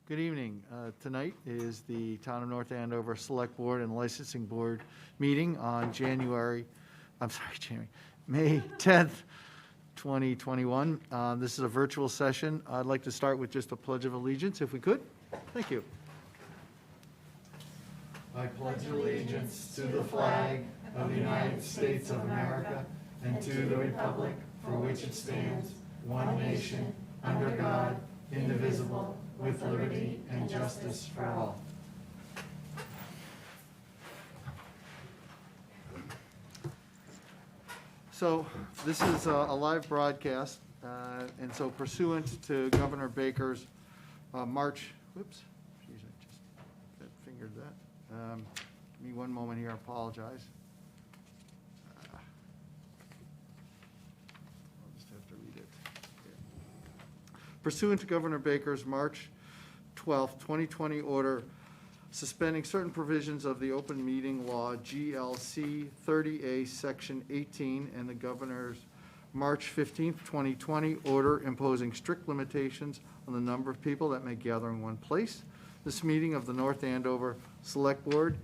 Good evening. Tonight is the Town of North Andover Select Board and Licensing Board meeting on May 10th, 2021. This is a virtual session. I'd like to start with just a Pledge of Allegiance, if we could. Thank you. I pledge allegiance to the flag of the United States of America and to the republic for which it stands, one nation, under God, indivisible, with liberty and justice for all. So this is a live broadcast, and so pursuant to Governor Baker's March, whoops, geez, I just fingered that. Give me one moment here, I apologize. I'll just have to read it. Pursuant to Governor Baker's March 12, 2020 order suspending certain provisions of the Open Meeting Law, GLC 30A, Section 18, and the Governor's March 15, 2020 order imposing strict limitations on the number of people that may gather in one place. This meeting of the North Andover Select Board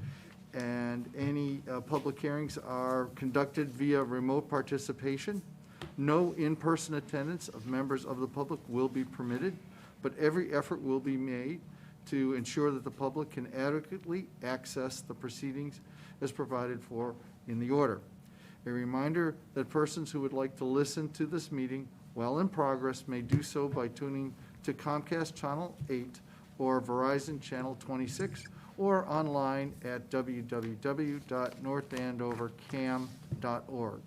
and any public hearings are conducted via remote participation. No in-person attendance of members of the public will be permitted, but every effort will be made to ensure that the public can adequately access the proceedings as provided for in the order. A reminder that persons who would like to listen to this meeting while in progress may do so by tuning to Comcast Channel 8 or Verizon Channel 26 or online at www.northandovercam.org.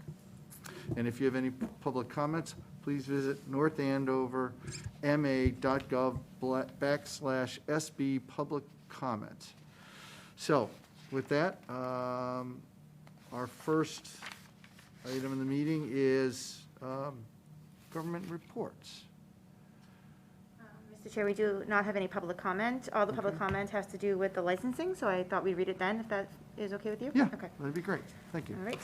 And if you have any public comments, please visit northandoverma.gov/SB public comment. So with that, our first item in the meeting is government reports. Mr. Chair, we do not have any public comment. All the public comment has to do with the licensing, so I thought we'd read it then, if that is okay with you? Yeah, okay. That'd be great. Thank you. All right.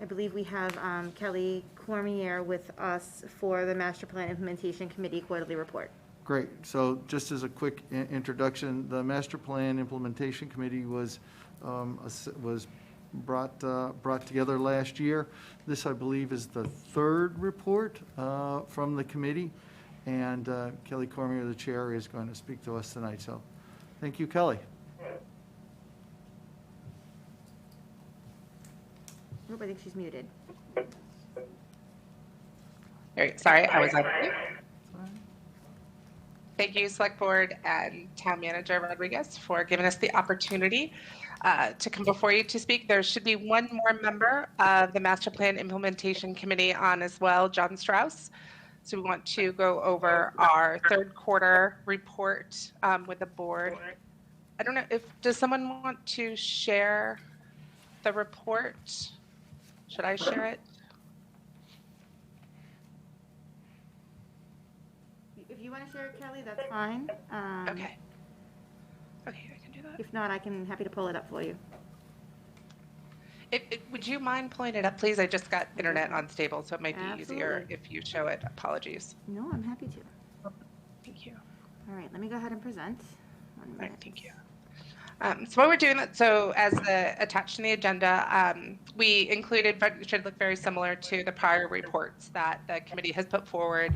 I believe we have Kelly Cormier with us for the Master Plan Implementation Committee quarterly report. Great. So just as a quick introduction, the Master Plan Implementation Committee was brought together last year. This, I believe, is the third report from the committee, and Kelly Cormier, the chair, is going to speak to us tonight. So thank you, Kelly. Oop, I think she's muted. All right, sorry, I was on mute. Thank you, Select Board and Town Manager Rodriguez, for giving us the opportunity to come before you to speak. There should be one more member of the Master Plan Implementation Committee on as well, John Strauss. So we want to go over our third quarter report with the board. I don't know does someone want to share the report? Should I share it? If you want to share it, Kelly, that's fine. Okay. Okay, I can do that. If not, I'm happy to pull it up for you. Would you mind pulling it up, please? I just got internet unstable, so it might be easier Absolutely. if you show it. Apologies. No, I'm happy to. Thank you. All right, let me go ahead and present. 1 All minute. right, thank you. So what we're doing, so as attached in the agenda, we included, it should look very similar to the prior reports that the committee has put forward,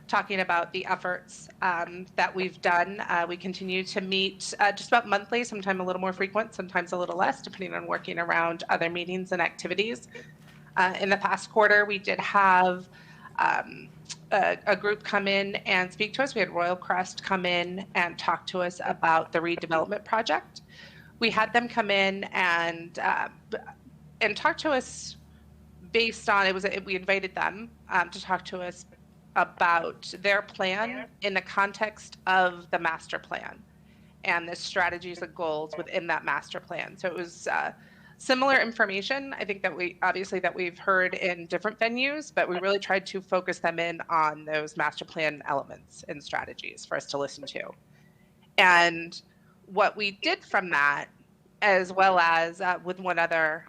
talking about the efforts that we've done. We continue to meet just about monthly, sometimes a little more frequent, sometimes a little less, depending on working around other meetings and activities. In the past quarter, we did have a group come in and speak to us. We had Royal Crest come in and talk to us about the redevelopment project. We had them come in and talk to us based on, we invited them to talk to us about their plan in the context of the master plan and the strategies and goals within that master plan. So it was similar information, I think, that we've heard in different venues, but we really tried to focus them in on those master plan elements and strategies for us to listen to. And what we did from that, as well as with one other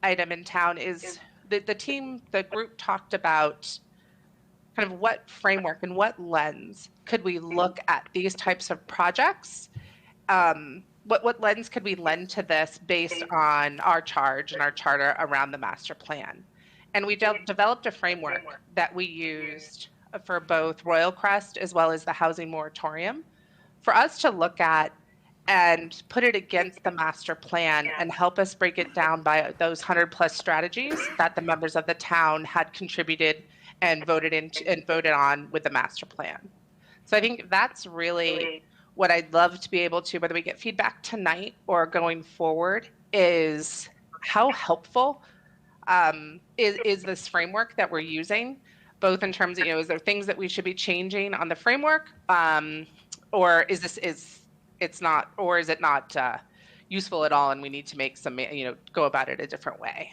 item in town, is the group talked about kind of what framework and what lens could we look at these types of projects? What lens could we lend to this based on our charge and our charter around the master plan? And we developed a framework that we used for both Royal Crest as well as the housing moratorium for us to look at and put it against the master plan and help us break it down by those 100+ strategies that the members of the town had contributed and voted on with the master plan. So I think that's really what I'd love to be able to, whether we get feedback tonight or going forward, is how helpful is this framework that we're using, both in terms of, is there things that we should be changing on the framework, or is it not useful at all, and we need to make some, go about it a different way.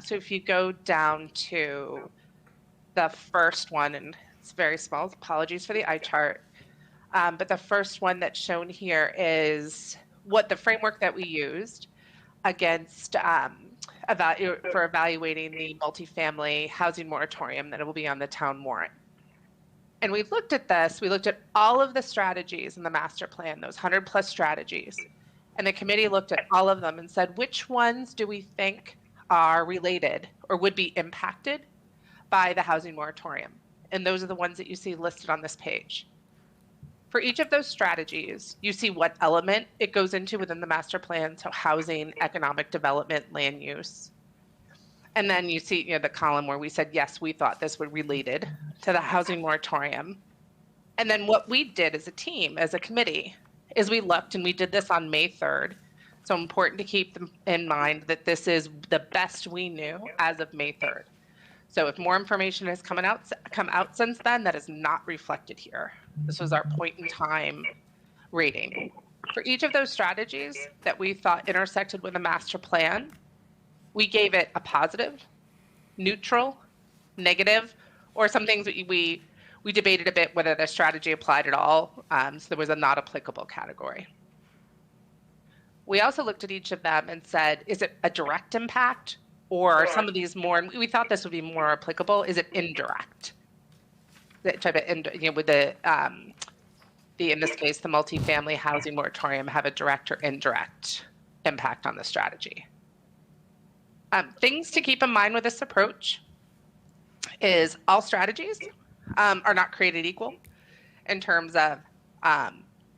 So if you go down to the first one, and it's very small, apologies for the eye chart, but the first one that's shown here is what the framework that we used against for evaluating the multifamily housing moratorium that will be on the town warrant. And we looked at this, we looked at all of the strategies in the master plan, those 100+ strategies. And the committee looked at all of them and said, which ones do we think are related or would be impacted by the housing moratorium? And those are the ones that you see listed on this page. For each of those strategies, you see what element it goes into within the master plan, so housing, economic development, land use. And then you see the column where we said, yes, we thought this was related to the housing moratorium. And then what we did as a team, as a committee, is we looked, and we did this on May 3rd. So important to keep in mind that this is the best we knew as of May 3rd. So if more information has come out since then, that is not reflected here. This was our point in time rating. For each of those strategies that we thought intersected with the master plan, we gave it a positive, neutral, negative, or some things that we debated a bit whether the strategy applied at all. So there was a not applicable category. We also looked at each of them and said, is it a direct impact, or some of these more, and we thought this would be more applicable, is it indirect? That type of, with in this case, the multifamily housing moratorium have a direct or indirect impact on the strategy. Things to keep in mind with this approach is all strategies are not created equal in terms of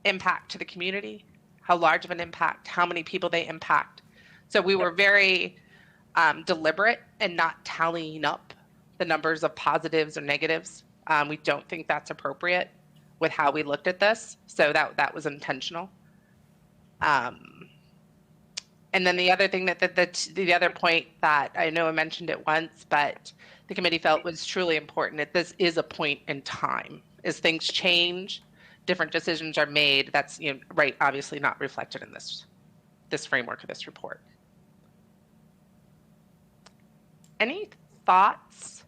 impact to the community, how large of an impact, how many people they impact. So we were very deliberate in not tallying up the numbers of positives or negatives. We don't think that's appropriate with how we looked at this. So that was intentional. And then the other thing the other point that I know I mentioned it once, but the committee felt was truly important, that this is a point in time. As things change, different decisions are made. That's obviously not reflected in this framework of this report. Any thoughts?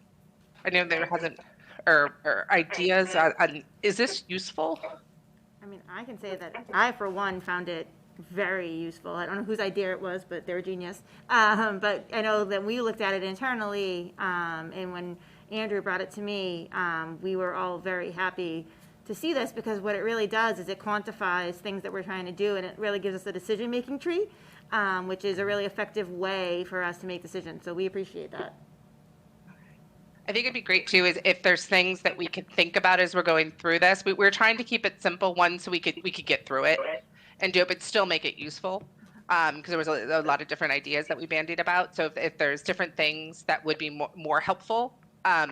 I know there hasn't, or ideas on, is this useful? I mean, I can say that I, for one, found it very useful. I don't know whose idea it was, but they're genius. But I know that we looked at it internally, and when Andrew brought it to me, we were all very happy to see this, because what it really does is it quantifies things that we're trying to do, and it really gives us a decision-making tree, which is a really effective way for us to make decisions. So we appreciate that. I think it'd be great too, is if there's things that we could think about as we're going through this. We're trying to keep it simple, one, so we could get through it and do it, but still make it useful. Because there was a lot of different ideas that we bandied about. So if there's different things that would be more helpful,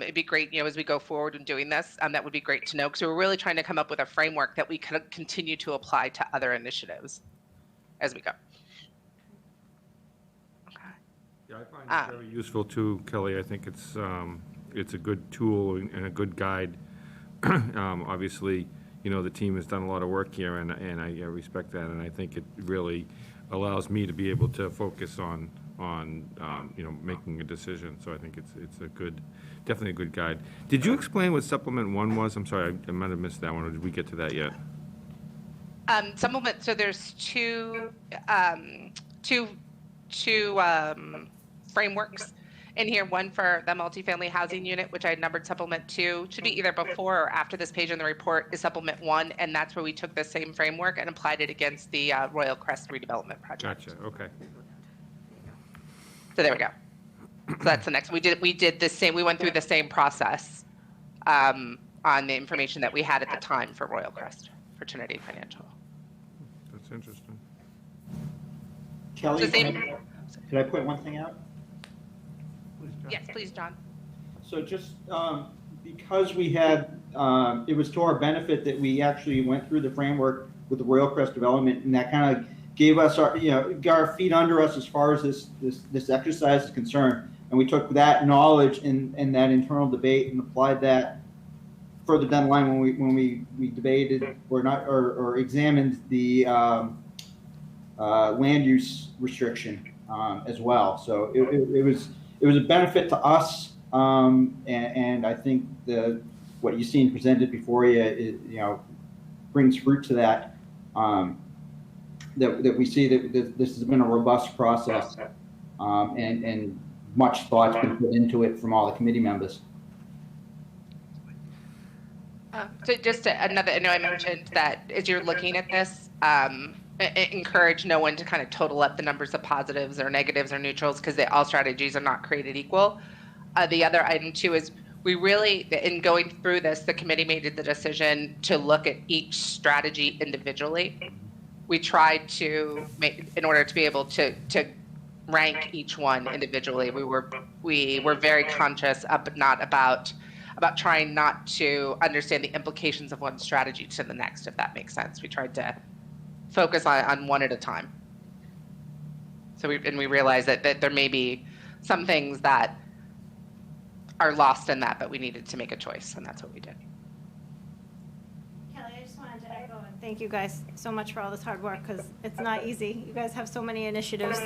it'd be great, as we go forward in doing this, that would be great to know, because we're really trying to come up with a framework that we can continue to apply to other initiatives as we go. Okay. Yeah, I find it very useful too, Kelly. I think it's a good tool and a good guide. Obviously, the team has done a lot of work here, and I respect that, and I think it really allows me to be able to focus on making a decision. So I think it's definitely a good guide. Did you explain what supplement 1 was? I'm sorry, I might have missed that one, or did we get to that yet? Supplement. So there's two frameworks in here, one for the multifamily housing unit, which I numbered supplement 2, should be either before or after this page in the report is supplement 1, and that's where we took the same framework and applied it against the Royal Crest redevelopment project. Gotcha, okay. So there we go. So that's the next. We did the same. We went through the same process on the information that we had at the time for Royal Crest for Trinity Financial. That's interesting. Kelly, The same- could I point one thing out? Yes, please, John. So just because we had, it was to our benefit that we actually went through the framework with the Royal Crest development, and that kind of gave us our, got our feet under us as far as this exercise is concerned. And we took that knowledge and that internal debate and applied that further down the line when we debated or examined the land use restriction as well. So it was a benefit to us, and I think what you've seen presented before you, brings fruit to that. That we see that this has been a robust process, and much thought's been put into it from all the committee members. So just another, I know I mentioned that as you're looking at this, encourage no one to kind of total up the numbers of positives or negatives or neutrals, because all strategies are not created equal. The other item too is we really, in going through this, the committee made the decision to look at each strategy individually. We tried to make, in order to be able to rank each one individually. We were very conscious about trying not to understand the implications of one strategy to the next, if that makes sense. We tried to focus on one at a time. So we realized that there may be some things that are lost in that, but we needed to make a choice, and that's what we did. Kelly, I just wanted to echo and thank you guys so much for all this hard work, because it's not easy. You guys have so many initiatives,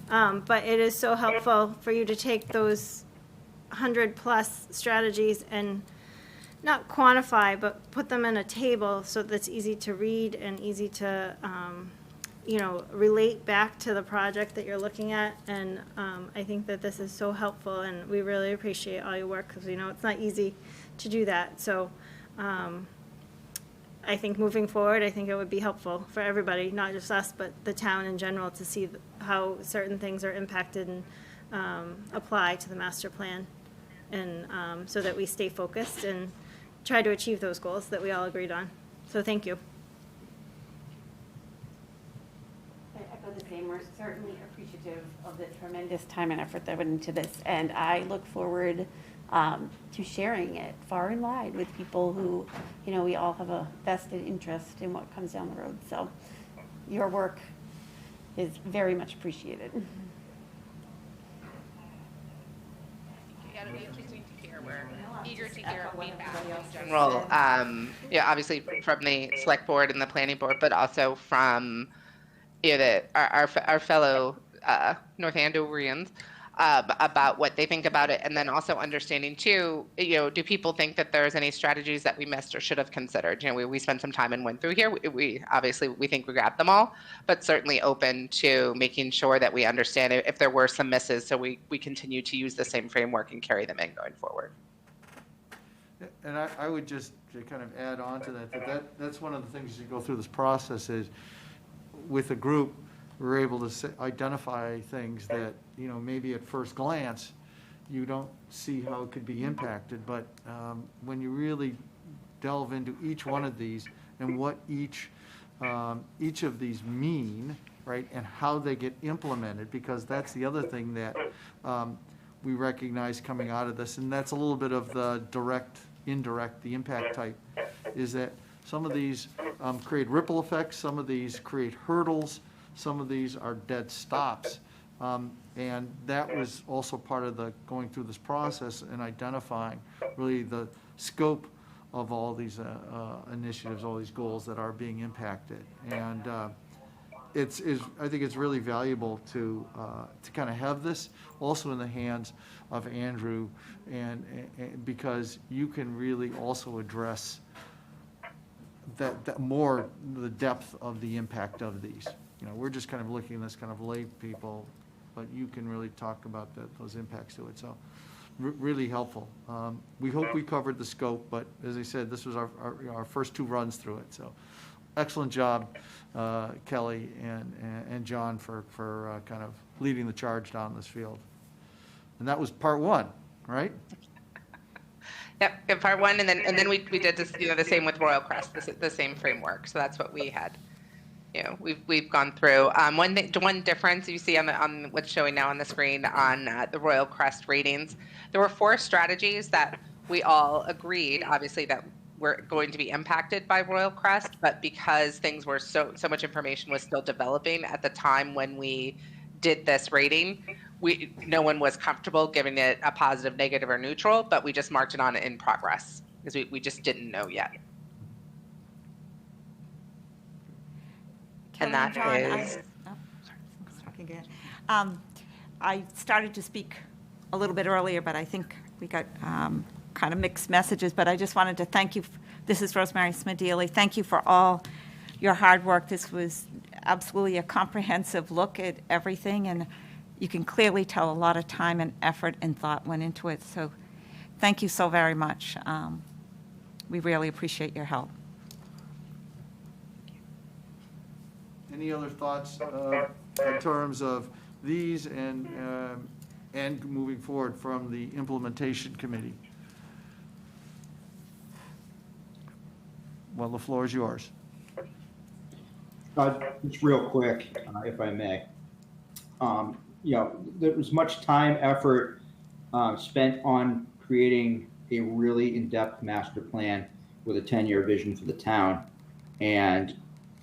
but it is so helpful for you to take those 100+ strategies and not quantify, but put them in a table so that's easy to read and easy to, relate back to the project that you're looking at. And I think that this is so helpful, and we really appreciate all your work, because we know it's not easy to do that. So I think moving forward, I think it would be helpful for everybody, not just us, but the town in general, to see how certain things are impacted and apply to the master plan, and so that we stay focused and try to achieve those goals that we all agreed on. So thank you. I echo the same. We're certainly appreciative of the tremendous time and effort that went into this, and I look forward to sharing it far and wide with people who, we all have a vested interest in what comes down the road. So your work is very much appreciated. Yeah, it'll be interesting to hear. We're eager to hear feedback in general. Obviously from the select board and the planning board, but also from our fellow North Andoverians about what they think about it, and then also understanding too, do people think that there's any strategies that we missed or should have considered? We spent some time and went through here. We obviously think we grabbed them all, but certainly open to making sure that we understand if there were some misses, so we continue to use the same framework and carry them in going forward. And I would just to kind of add on to that's one of the things as you go through this process is, with a group, we're able to identify things that, maybe at first glance, you don't see how it could be impacted. But when you really delve into each one of these and what each of these mean, right, and how they get implemented, because that's the other thing that we recognize coming out of this, and that's a little bit of the direct, indirect, the impact type, is that some of these create ripple effects, some of these create hurdles, some of these are dead stops. And that was also part of the going through this process and identifying really the scope of all these initiatives, all these goals that are being impacted. And I think it's really valuable to kind of have this also in the hands of Andrew, and because you can really also address that more the depth of the impact of these. We're just kind of looking at this kind of lay people but you can really talk about those impacts to it, so really helpful. We hope we covered the scope, but as I said, this was our first 2 runs through it, so excellent job, Kelly and John for kind of leading the charge down this field. And that was part 1, right? Yep, in part 1, and then we did this, the same with Royal Crest, the same framework. So that's what we had. We've gone through. One difference you see on what's showing now on the screen on the Royal Crest ratings, there were 4 strategies that we all agreed, obviously, that were going to be impacted by Royal Crest, but because things were so much information was still developing at the time when we did this rating, no one was comfortable giving it a positive, negative, or neutral, but we just marked it on in progress because we just didn't know yet. Kelly And that John, is. I started to speak a little bit earlier, but I think we got kind of mixed messages, but I just wanted to thank you. This is Rosemary Smedili. Thank you for all your hard work. This was absolutely a comprehensive look at everything, and you can clearly tell a lot of time and effort and thought went into it. So thank you so very much. We really appreciate your help. Any other thoughts in terms of these and moving forward from the implementation committee? Well, the floor is yours. Just real quick, if I may. There was much time, effort spent on creating a really in-depth master plan with a 10-year vision for the town. And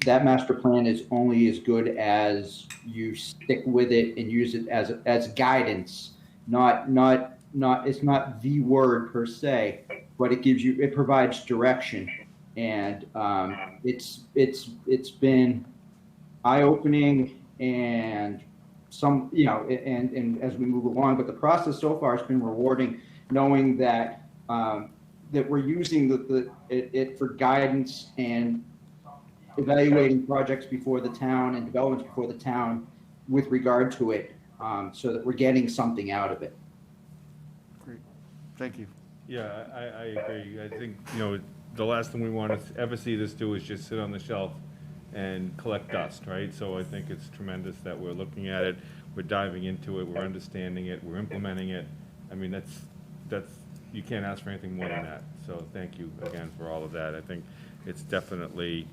that master plan is only as good as you stick with it and use it as guidance. It's not the word per se, but it provides direction. And it's been eye-opening and and as we move along, but the process so far has been rewarding, knowing that that we're using it for guidance and evaluating projects before the town and developments before the town with regard to it, so that we're getting something out of it. Great, thank you. Yeah, I agree. I think, the last thing we want to ever see this do is just sit on the shelf and collect dust, right? So I think it's tremendous that we're looking at it, we're diving into it, we're understanding it, we're implementing it. I mean, that's you can't ask for anything more than that. So thank you again for all of that. I think it's definitely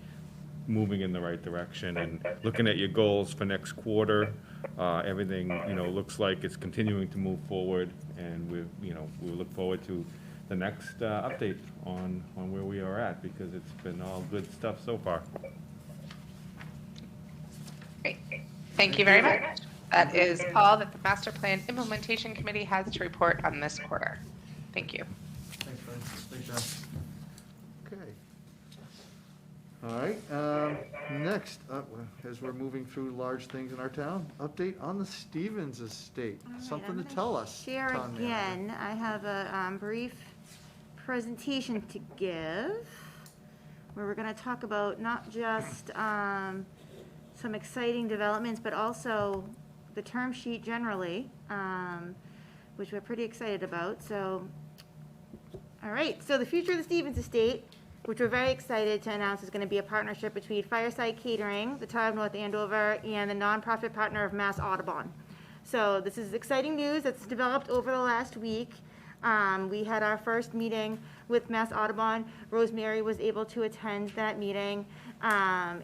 moving in the right direction, and looking at your goals for next quarter, everything, looks like it's continuing to move forward, and we look forward to the next update on where we are at, because it's been all good stuff so far. Great. Thank you very much. That is all that the Master Plan Implementation Committee has to report on this quarter. Thank you. Thanks, Francis. Thanks, John. Okay. All right, next up, as we're moving through large things in our town, update on the Stevens estate. All right, Something I'm to gonna tell us. Share Town manager. again. I have a brief presentation to give, where we're going to talk about not just some exciting developments, but also the term sheet generally, which we're pretty excited about. So, all right, so the future of the Stevens estate, which we're very excited to announce, is going to be a partnership between Fireside Catering, the town of North Andover, and the nonprofit partner of Mass Audubon. So this is exciting news that's developed over the last week. We had our first meeting with Mass Audubon. Rosemary was able to attend that meeting, and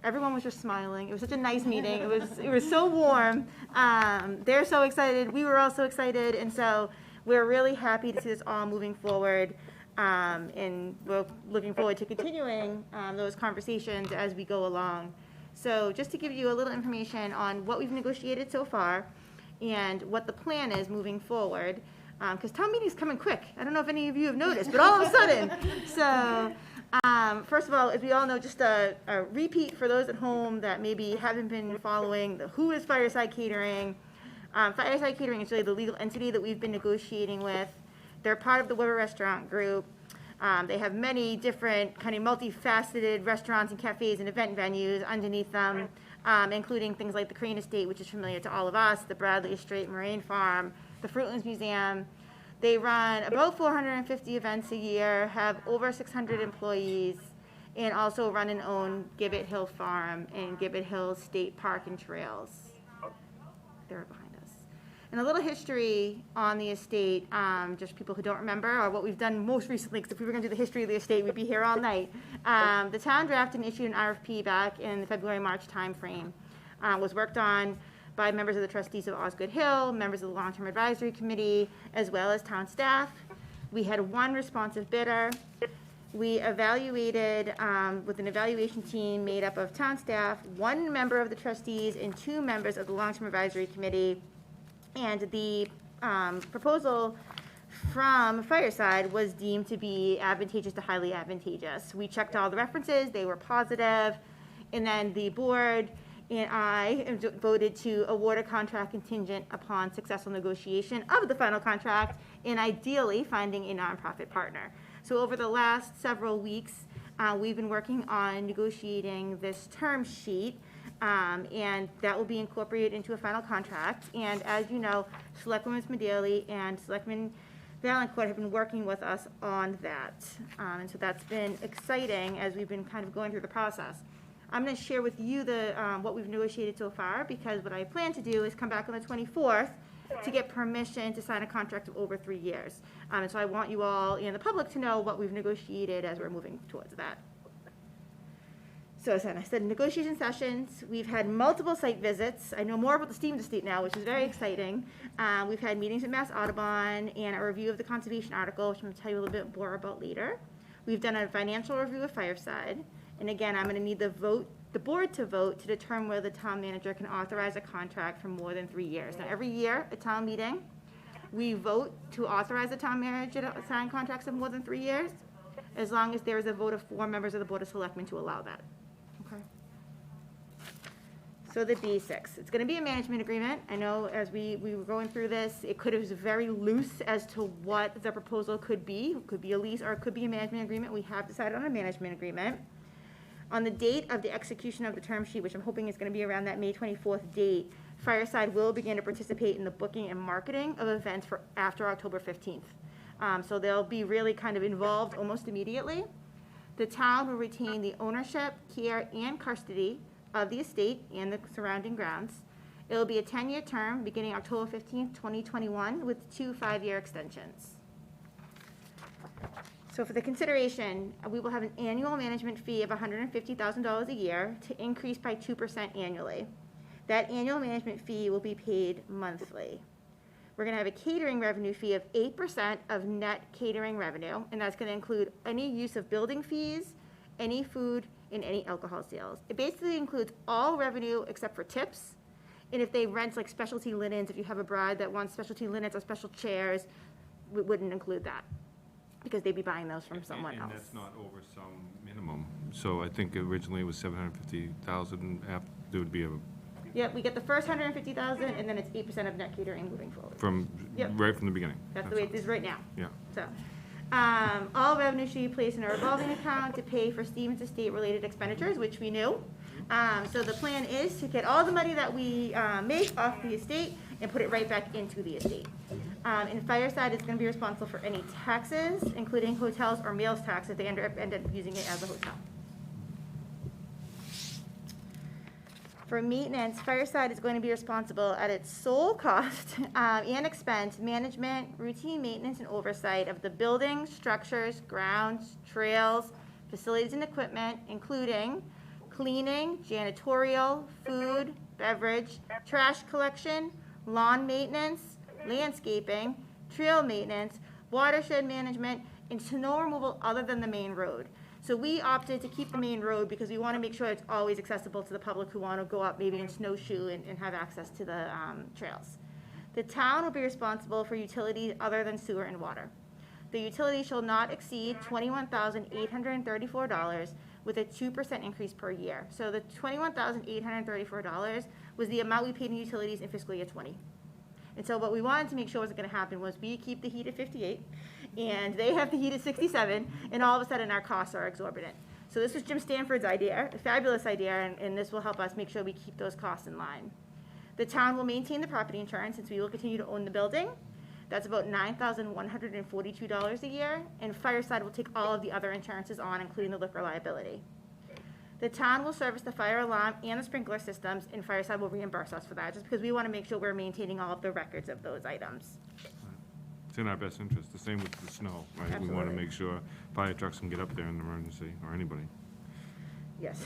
everyone was just smiling. It was such a nice meeting. It was so warm. They're so excited. We were all so excited, and so we're really happy to see this all moving forward. And we're looking forward to continuing those conversations as we go along. So just to give you a little information on what we've negotiated so far and what the plan is moving forward, because town meeting's coming quick. I don't know if any of you have noticed, but all of a sudden. So first of all, as we all know, just a repeat for those at home that maybe haven't been following, who is Fireside Catering? Fireside Catering is really the legal entity that we've been negotiating with. They're part of the Weber Restaurant Group. They have many different kind of multifaceted restaurants and cafes and event venues underneath them. including things like the Crane Estate, which is familiar to all of us, the Bradley Estate Moraine Farm, the Fruitlands Museum. They run about 450 events a year, have over 600 employees, and also run and own Gibbet Hill Farm and Gibbet Hill State Park and Trails. They're behind us. And a little history on the estate, just people who don't remember, or what we've done most recently, because if we were going to do the history of the estate, we'd be here all night. The town drafted and issued an RFP back in the February-March timeframe. Was worked on by members of the trustees of Osgood Hill, members of the Long-Term Advisory Committee, as well as town staff. We had one responsive bidder. We evaluated with an evaluation team made up of town staff, one member of the trustees, and 2 members of the Long-Term Advisory Committee. And the proposal from Fireside was deemed to be advantageous to highly advantageous. We checked all the references, they were positive, and then the board and I voted to award a contract contingent upon successful negotiation of the final contract and ideally finding a nonprofit partner. So over the last several weeks, we've been working on negotiating this term sheet, and that will be incorporated into a final contract. And as you know, Selectwoman Smedili and Selectman Valancourt have been working with us on that. And so that's been exciting as we've been kind of going through the process. I'm going to share with you what we've negotiated so far, because what I plan to do is come back on the 24th to get permission to sign a contract of over 3 years. And so I want you all and the public to know what we've negotiated as we're moving towards that. So as I said, negotiation sessions, we've had multiple site visits. I know more about the Stevens Estate now, which is very exciting. We've had meetings at Mass Audubon and a review of the conservation article, which I'm going to tell you a little bit more about later. We've done a financial review of Fireside. And again, I'm going to need the board to vote to determine whether the town manager can authorize a contract for more than 3 years. Now, every year at town meeting, we vote to authorize the town manager to sign contracts of more than 3 years, as long as there is a vote of 4 members of the Board of Selectmen to allow that. Okay. So the B6, it's going to be a management agreement. I know as we were going through this, it could have been very loose as to what the proposal could be. It could be a lease or it could be a management agreement. We have decided on a management agreement. On the date of the execution of the term sheet, which I'm hoping is going to be around that May 24th date, Fireside will begin to participate in the booking and marketing of events for after October 15th. So they'll be really kind of involved almost immediately. The town will retain the ownership, care, and custody of the estate and the surrounding grounds. It will be a 10-year term beginning October 15th, 2021, with 2 5-year extensions. So for the consideration, we will have an annual management fee of $150,000 a year to increase by 2% annually. That annual management fee will be paid monthly. We're going to have a catering revenue fee of 8% of net catering revenue, and that's going to include any use of building fees, any food, and any alcohol sales. It basically includes all revenue except for tips, and if they rent like specialty linens, if you have a bride that wants specialty linens or special chairs, we wouldn't include that, because they'd be buying those from someone else. And that's not over some minimum. So I think originally it was 750,000. There would be a Yep, we get the first 150,000, and then it's 8% of net catering moving forward. Yep. right from the beginning. That's the way it is right now. Yeah. So, all revenue should be placed in a revolving account to pay for Stevens Estate-related expenditures, which we knew. So the plan is to get all the money that we make off the estate and put it right back into the estate. And Fireside is going to be responsible for any taxes, including hotels or meals tax if they end up using it as a hotel. For maintenance, Fireside is going to be responsible at its sole cost and expense, management, routine maintenance, and oversight of the buildings, structures, grounds, trails, facilities, and equipment, including cleaning, janitorial, food, beverage, trash collection, lawn maintenance, landscaping, trail maintenance, watershed management, and snow removal other than the main road. So we opted to keep the main road because we want to make sure it's always accessible to the public who want to go up maybe in snowshoe and have access to the trails. The town will be responsible for utilities other than sewer and water. The utility shall not exceed $21,834 with a 2% increase per year. So the $21,834 was the amount we paid in utilities in fiscal year 20. And so what we wanted to make sure wasn't going to happen was we keep the heat at 58, and they have the heat at 67, and all of a sudden our costs are exorbitant. So this was Jim Stanford's idea, a fabulous idea, and this will help us make sure we keep those costs in line. The town will maintain the property insurance since we will continue to own the building. That's about $9,142 a year, and Fireside will take all of the other insurances on, including the liquor liability. The town will service the fire alarm and the sprinkler systems, and Fireside will reimburse us for that, just because we want to make sure we're maintaining all of the records of those items. It's in our best interest, the same with the snow, right? We want to Absolutely. make sure fire trucks can get up there in an emergency, or anybody. Yes.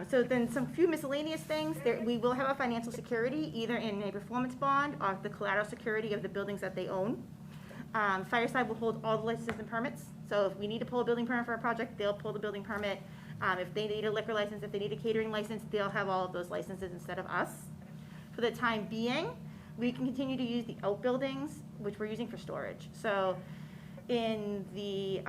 So then some few miscellaneous things. We will have a financial security, either in a performance bond or the collateral security of the buildings that they own. Fireside will hold all the licenses and permits. So if we need to pull a building permit for a project, they'll pull the building permit. If they need a liquor license, if they need a catering license, they'll have all of those licenses instead of us. For the time being, we can continue to use the outbuildings, which we're using for storage. So in the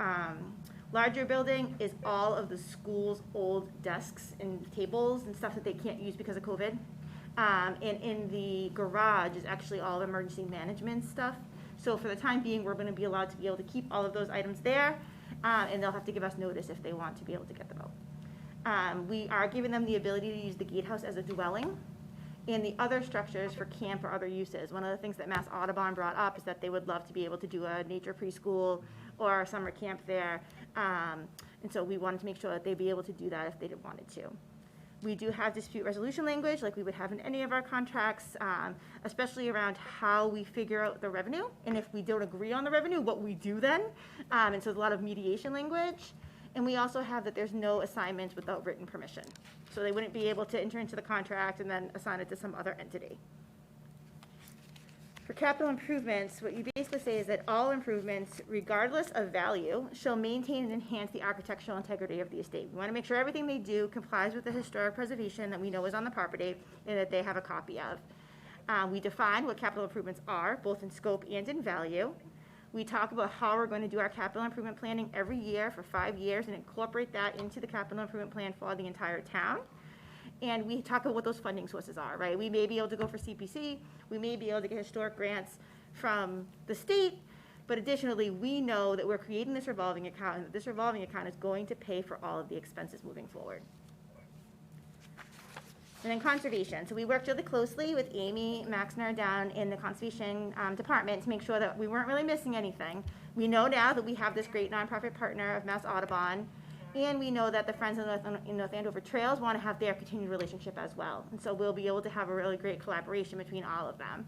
larger building is all of the school's old desks and tables and stuff that they can't use because of COVID. And in the garage is actually all the emergency management stuff. So for the time being, we're going to be allowed to be able to keep all of those items there, and they'll have to give us notice if they want to be able to get them out. We are giving them the ability to use the gatehouse as a dwelling and the other structures for camp or other uses. One of the things that Mass Audubon brought up is that they would love to be able to do a nature preschool or a summer camp there. And so we wanted to make sure that they'd be able to do that if they wanted to. We do have dispute resolution language like we would have in any of our contracts, especially around how we figure out the revenue. And if we don't agree on the revenue, what we do then. And so there's a lot of mediation language. And we also have that there's no assignment without written permission. So they wouldn't be able to enter into the contract and then assign it to some other entity. For capital improvements, what you basically say is that all improvements, regardless of value, shall maintain and enhance the architectural integrity of the estate. We want to make sure everything they do complies with the historic preservation that we know is on the property and that they have a copy of. We define what capital improvements are, both in scope and in value. We talk about how we're going to do our capital improvement planning every year for 5 years and incorporate that into the capital improvement plan for the entire town. And we talk about what those funding sources are, right? We may be able to go for CPC, we may be able to get historic grants from the state, but additionally, we know that we're creating this revolving account, and that this revolving account is going to pay for all of the expenses moving forward. And then conservation. So we worked really closely with Amy Maxner down in the conservation department to make sure that we weren't really missing anything. We know now that we have this great nonprofit partner of Mass Audubon, and we know that the Friends of North Andover Trails want to have their continued relationship as well. And so we'll be able to have a really great collaboration between all of them.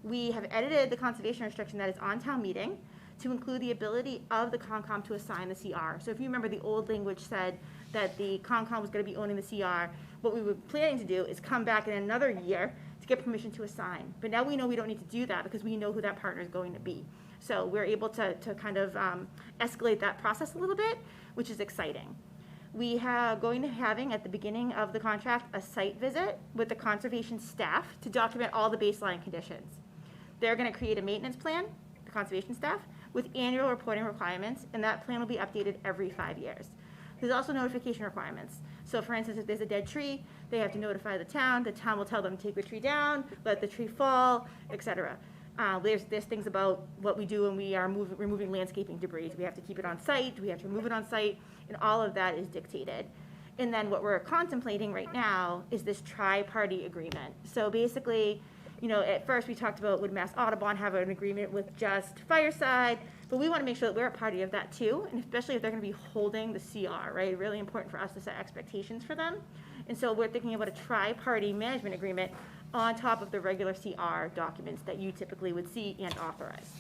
We have edited the conservation restriction that is on town meeting to include the ability of the Concom to assign the CR. So if you remember, the old language said that the Concom was going to be owning the CR. What we were planning to do is come back in another year to get permission to assign. But now we know we don't need to do that because we know who that partner is going to be. So we're able to kind of escalate that process a little bit, which is exciting. We are going to having at the beginning of the contract a site visit with the conservation staff to document all the baseline conditions. They're going to create a maintenance plan, the conservation staff, with annual reporting requirements, and that plan will be updated every 5 years. There's also notification requirements. So for instance, if there's a dead tree, they have to notify the town will tell them to take the tree down, let the tree fall, etc. There's things about what we do when we are removing landscaping debris. We have to keep it on site, we have to remove it on site, and all of that is dictated. And then what we're contemplating right now is this tri-party agreement. So basically, you know, at first we talked about would Mass Audubon have an agreement with just Fireside, but we want to make sure that we're a party of that too, and especially if they're going to be holding the CR, right? Really important for us to set expectations for them. And so we're thinking about a tri-party management agreement on top of the regular CR documents that you typically would see and authorize.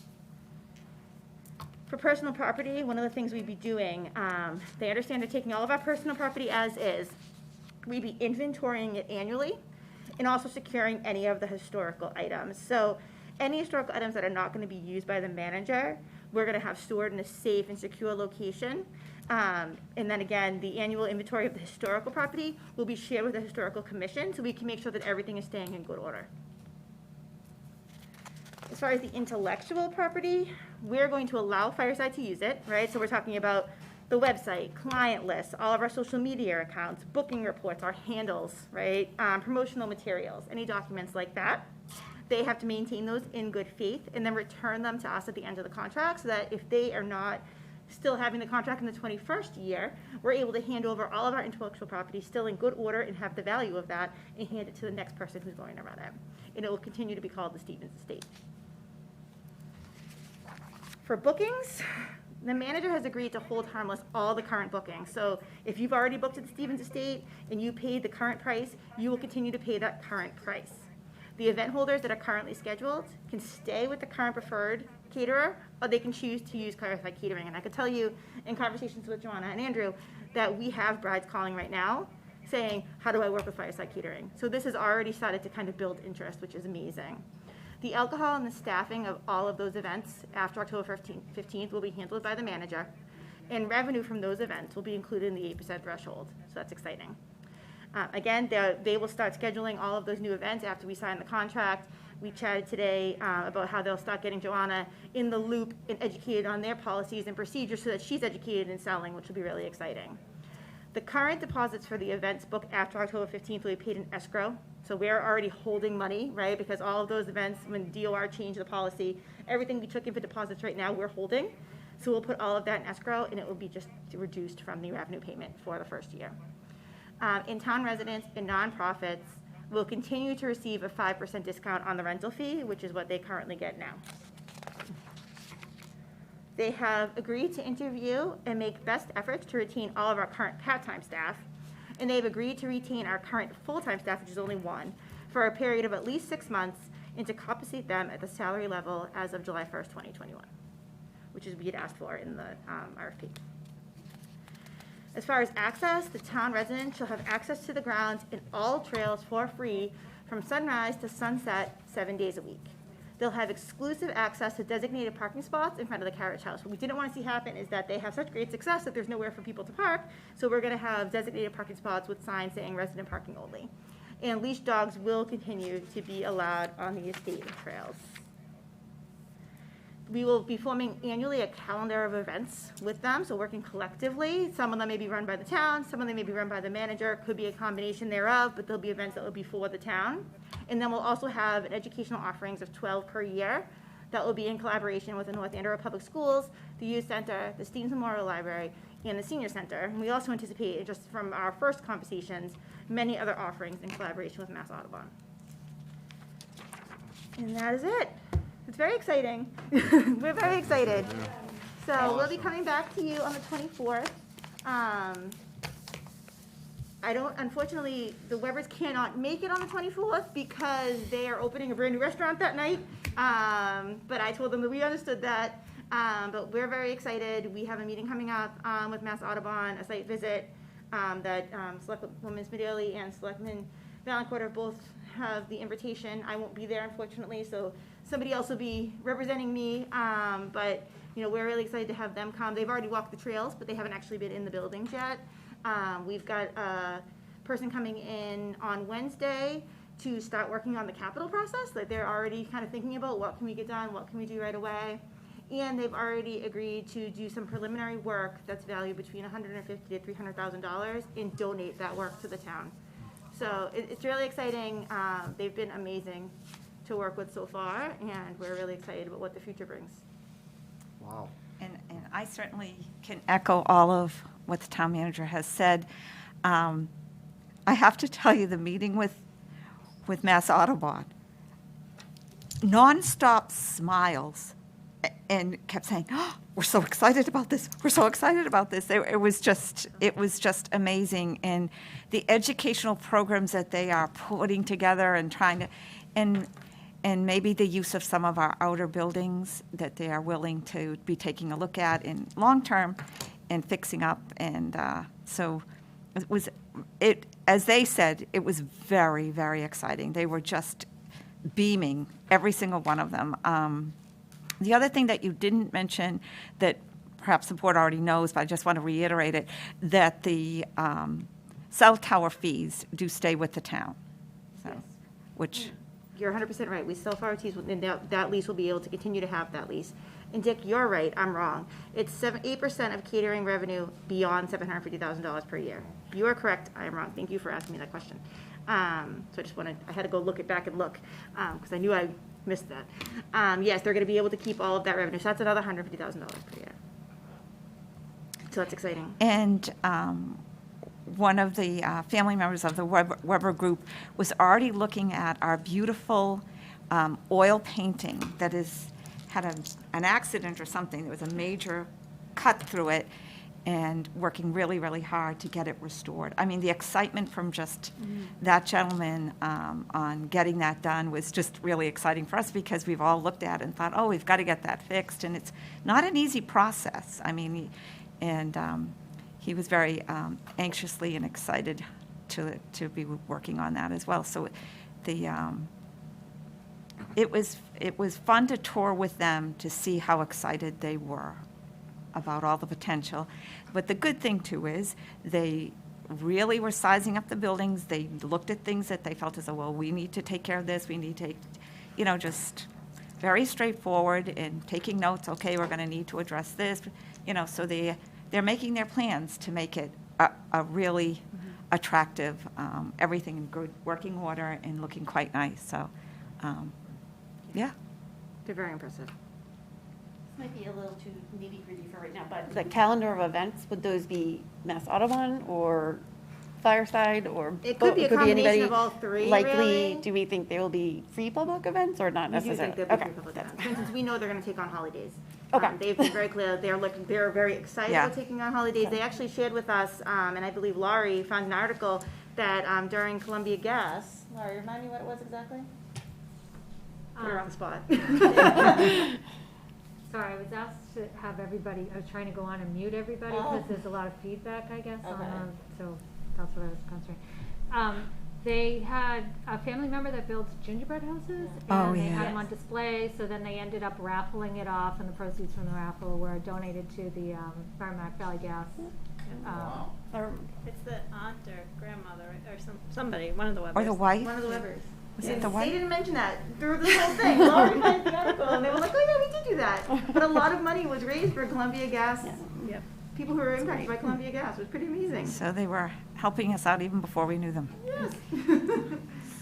For personal property, one of the things we'd be doing, they understand they're taking all of our personal property as is. We'd be inventorying it annually and also securing any of the historical items. So any historical items that are not going to be used by the manager, we're going to have stored in a safe and secure location. And then again, the annual inventory of the historical property will be shared with the historical commission so we can make sure that everything is staying in good order. As far as the intellectual property, we're going to allow Fireside to use it, right? So we're talking about the website, client lists, all of our social media accounts, booking reports, our handles, right? Promotional materials, any documents like that. They have to maintain those in good faith and then return them to us at the end of the contract so that if they are not still having the contract in the 21st year, we're able to hand over all of our intellectual property still in good order and have the value of that and hand it to the next person who's going to run it. And it will continue to be called the Stevens Estate. For bookings, the manager has agreed to hold harmless all the current bookings. So if you've already booked at the Stevens Estate and you paid the current price, you will continue to pay that current price. The event holders that are currently scheduled can stay with the current preferred caterer, or they can choose to use Fireside Catering. And I could tell you in conversations with Joanna and Andrew that we have brides calling right now saying, how do I work with Fireside Catering? So this has already started to kind of build interest, which is amazing. The alcohol and the staffing of all of those events after October 15th will be handled by the manager, and revenue from those events will be included in the 8% threshold, so that's exciting. Again, they will start scheduling all of those new events after we sign the contract. We chatted today about how they'll start getting Joanna in the loop and educated on their policies and procedures so that she's educated in selling, which will be really exciting. The current deposits for the events booked after October 15th will be paid in escrow. So we're already holding money, right? Because all of those events, when DOR changed the policy, everything we took in for deposits right now, we're holding. So we'll put all of that in escrow, and it will be just reduced from the revenue payment for the first year. In-town residents and nonprofits will continue to receive a 5% discount on the rental fee, which is what they currently get now. They have agreed to interview and make best efforts to retain all of our current part-time staff, and they've agreed to retain our current full-time staff, which is only one, for a period of at least 6 months, and to compensate them at the salary level as of July 1st, 2021, which is what we had asked for in the RFP. As far as access, the town residents shall have access to the grounds and all trails for free from sunrise to sunset 7 days a week. They'll have exclusive access to designated parking spots in front of the carriage house. What we didn't want to see happen is that they have such great success that there's nowhere for people to park, so we're going to have designated parking spots with signs saying resident parking only. And leash dogs will continue to be allowed on the estate and trails. We will be forming annually a calendar of events with them, so working collectively. Some of them may be run by the town, some of them may be run by the manager, could be a combination thereof, but there'll be events that will be for the town. And then we'll also have an educational offerings of 12 per year that will be in collaboration with the North Andover Public Schools, the Youth Center, the Stevens Memorial Library, and the Senior Center. And we also anticipate, just from our first conversations, many other offerings in collaboration with Mass Audubon. And that is it. It's very exciting. We're very excited. So we'll be coming back to you on the 24th. Unfortunately, the Webbers cannot make it on the 24th because they are opening a brand new restaurant that night. But I told them that we understood that. But we're very excited. We have a meeting coming up with Mass Audubon, a site visit that Selectwoman Smedley and Selectman Valancourt both have the invitation. I won't be there, unfortunately, so somebody else will be representing me. But we're really excited to have them come. They've already walked the trails, but they haven't actually been in the buildings yet. We've got a person coming in on Wednesday to start working on the capital process. Like they're already kind of thinking about what can we get done, what can we do right away. And they've already agreed to do some preliminary work that's valued between $150,000 to $300,000 and donate that work to the town. So it's really exciting. They've been amazing to work with so far, and we're really excited about what the future brings. Wow. And I certainly can echo all of what the town manager has said. I have to tell you, the meeting with Mass Audubon, nonstop smiles, and kept saying, "Oh, we're so excited about this. We're so excited about this." It was just amazing, and the educational programs that they are putting together and trying to, and maybe the use of some of our outer buildings that they are willing to be taking a look at in long term and fixing up. And so as they said, it was very, very exciting. They were just beaming, every single one of them. The other thing that you didn't mention that perhaps the board already knows, but I just want to reiterate it, that the cell tower fees do stay with the town. So, Yes. which... You're 100% right. We sell Farties, and that lease will be able to continue to have that lease. And Dick, you're right. I'm wrong. It's 8% of catering revenue beyond $750,000 per year. You are correct. I am wrong. Thank you for asking me that question. So I had to go look it back and look because I knew I missed that. Yes, they're going to be able to keep all of that revenue. So that's another $150,000 per year. So that's exciting. And one of the family members of the Weber Group was already looking at our beautiful oil painting that had an accident or something. There was a major cut through it, and working really, really hard to get it restored. I mean, the excitement from just that gentleman on getting that done was just really exciting for us, because we've all looked at it and thought, oh, we've got to get that fixed. And it's not an easy process. I mean, he was very anxiously and excited to be working on that as well. So it was fun to tour with them, to see how excited they were about all the potential. But the good thing too is they really were sizing up the buildings. They looked at things that they felt as though, well, we need to take care of this. We need to, just very straightforward and taking notes. Okay, we're going to need to address this. So they're making their plans to make it a really attractive, everything in good working order and looking quite nice. So, yeah. They're very impressive. This might be a little too nitty-gritty for right now, but the calendar of events, would those be Mass Audubon or Fireside or? It could be a combination anybody of all three, Likely, really. do we think there will be free public events or not We do necessarily? think there'll be Okay. free public events. For instance, we know they're going to take on holidays. Okay. They've been very clear, they're very excited Yeah. about taking on holidays. They actually shared with us, and I believe Laurie found an article that during Columbia Gas, Laurie, remind me what it was exactly? Put her on the spot. Sorry, I was asked to have everybody, I was trying to go on and mute everybody because there's a lot of feedback, I guess, Okay. so that's what I was concentrating. They had a family member that builds gingerbread houses, Oh, and they yeah. had them on display, so then they ended up raffling it off, and the proceeds from the raffle were donated to the Merrimack Valley Gas. It's the aunt or grandmother or somebody, one of the Webbers. Or the wife? One of the Webbers. Was it the wife? They didn't mention that through this whole thing. Laurie found the article, and they were like, oh yeah, we did do that. But a lot of money was raised for Columbia Gas, Yep. people who were impacted by Columbia Gas. It was pretty amazing. So they were helping us out even before we knew them. Yes.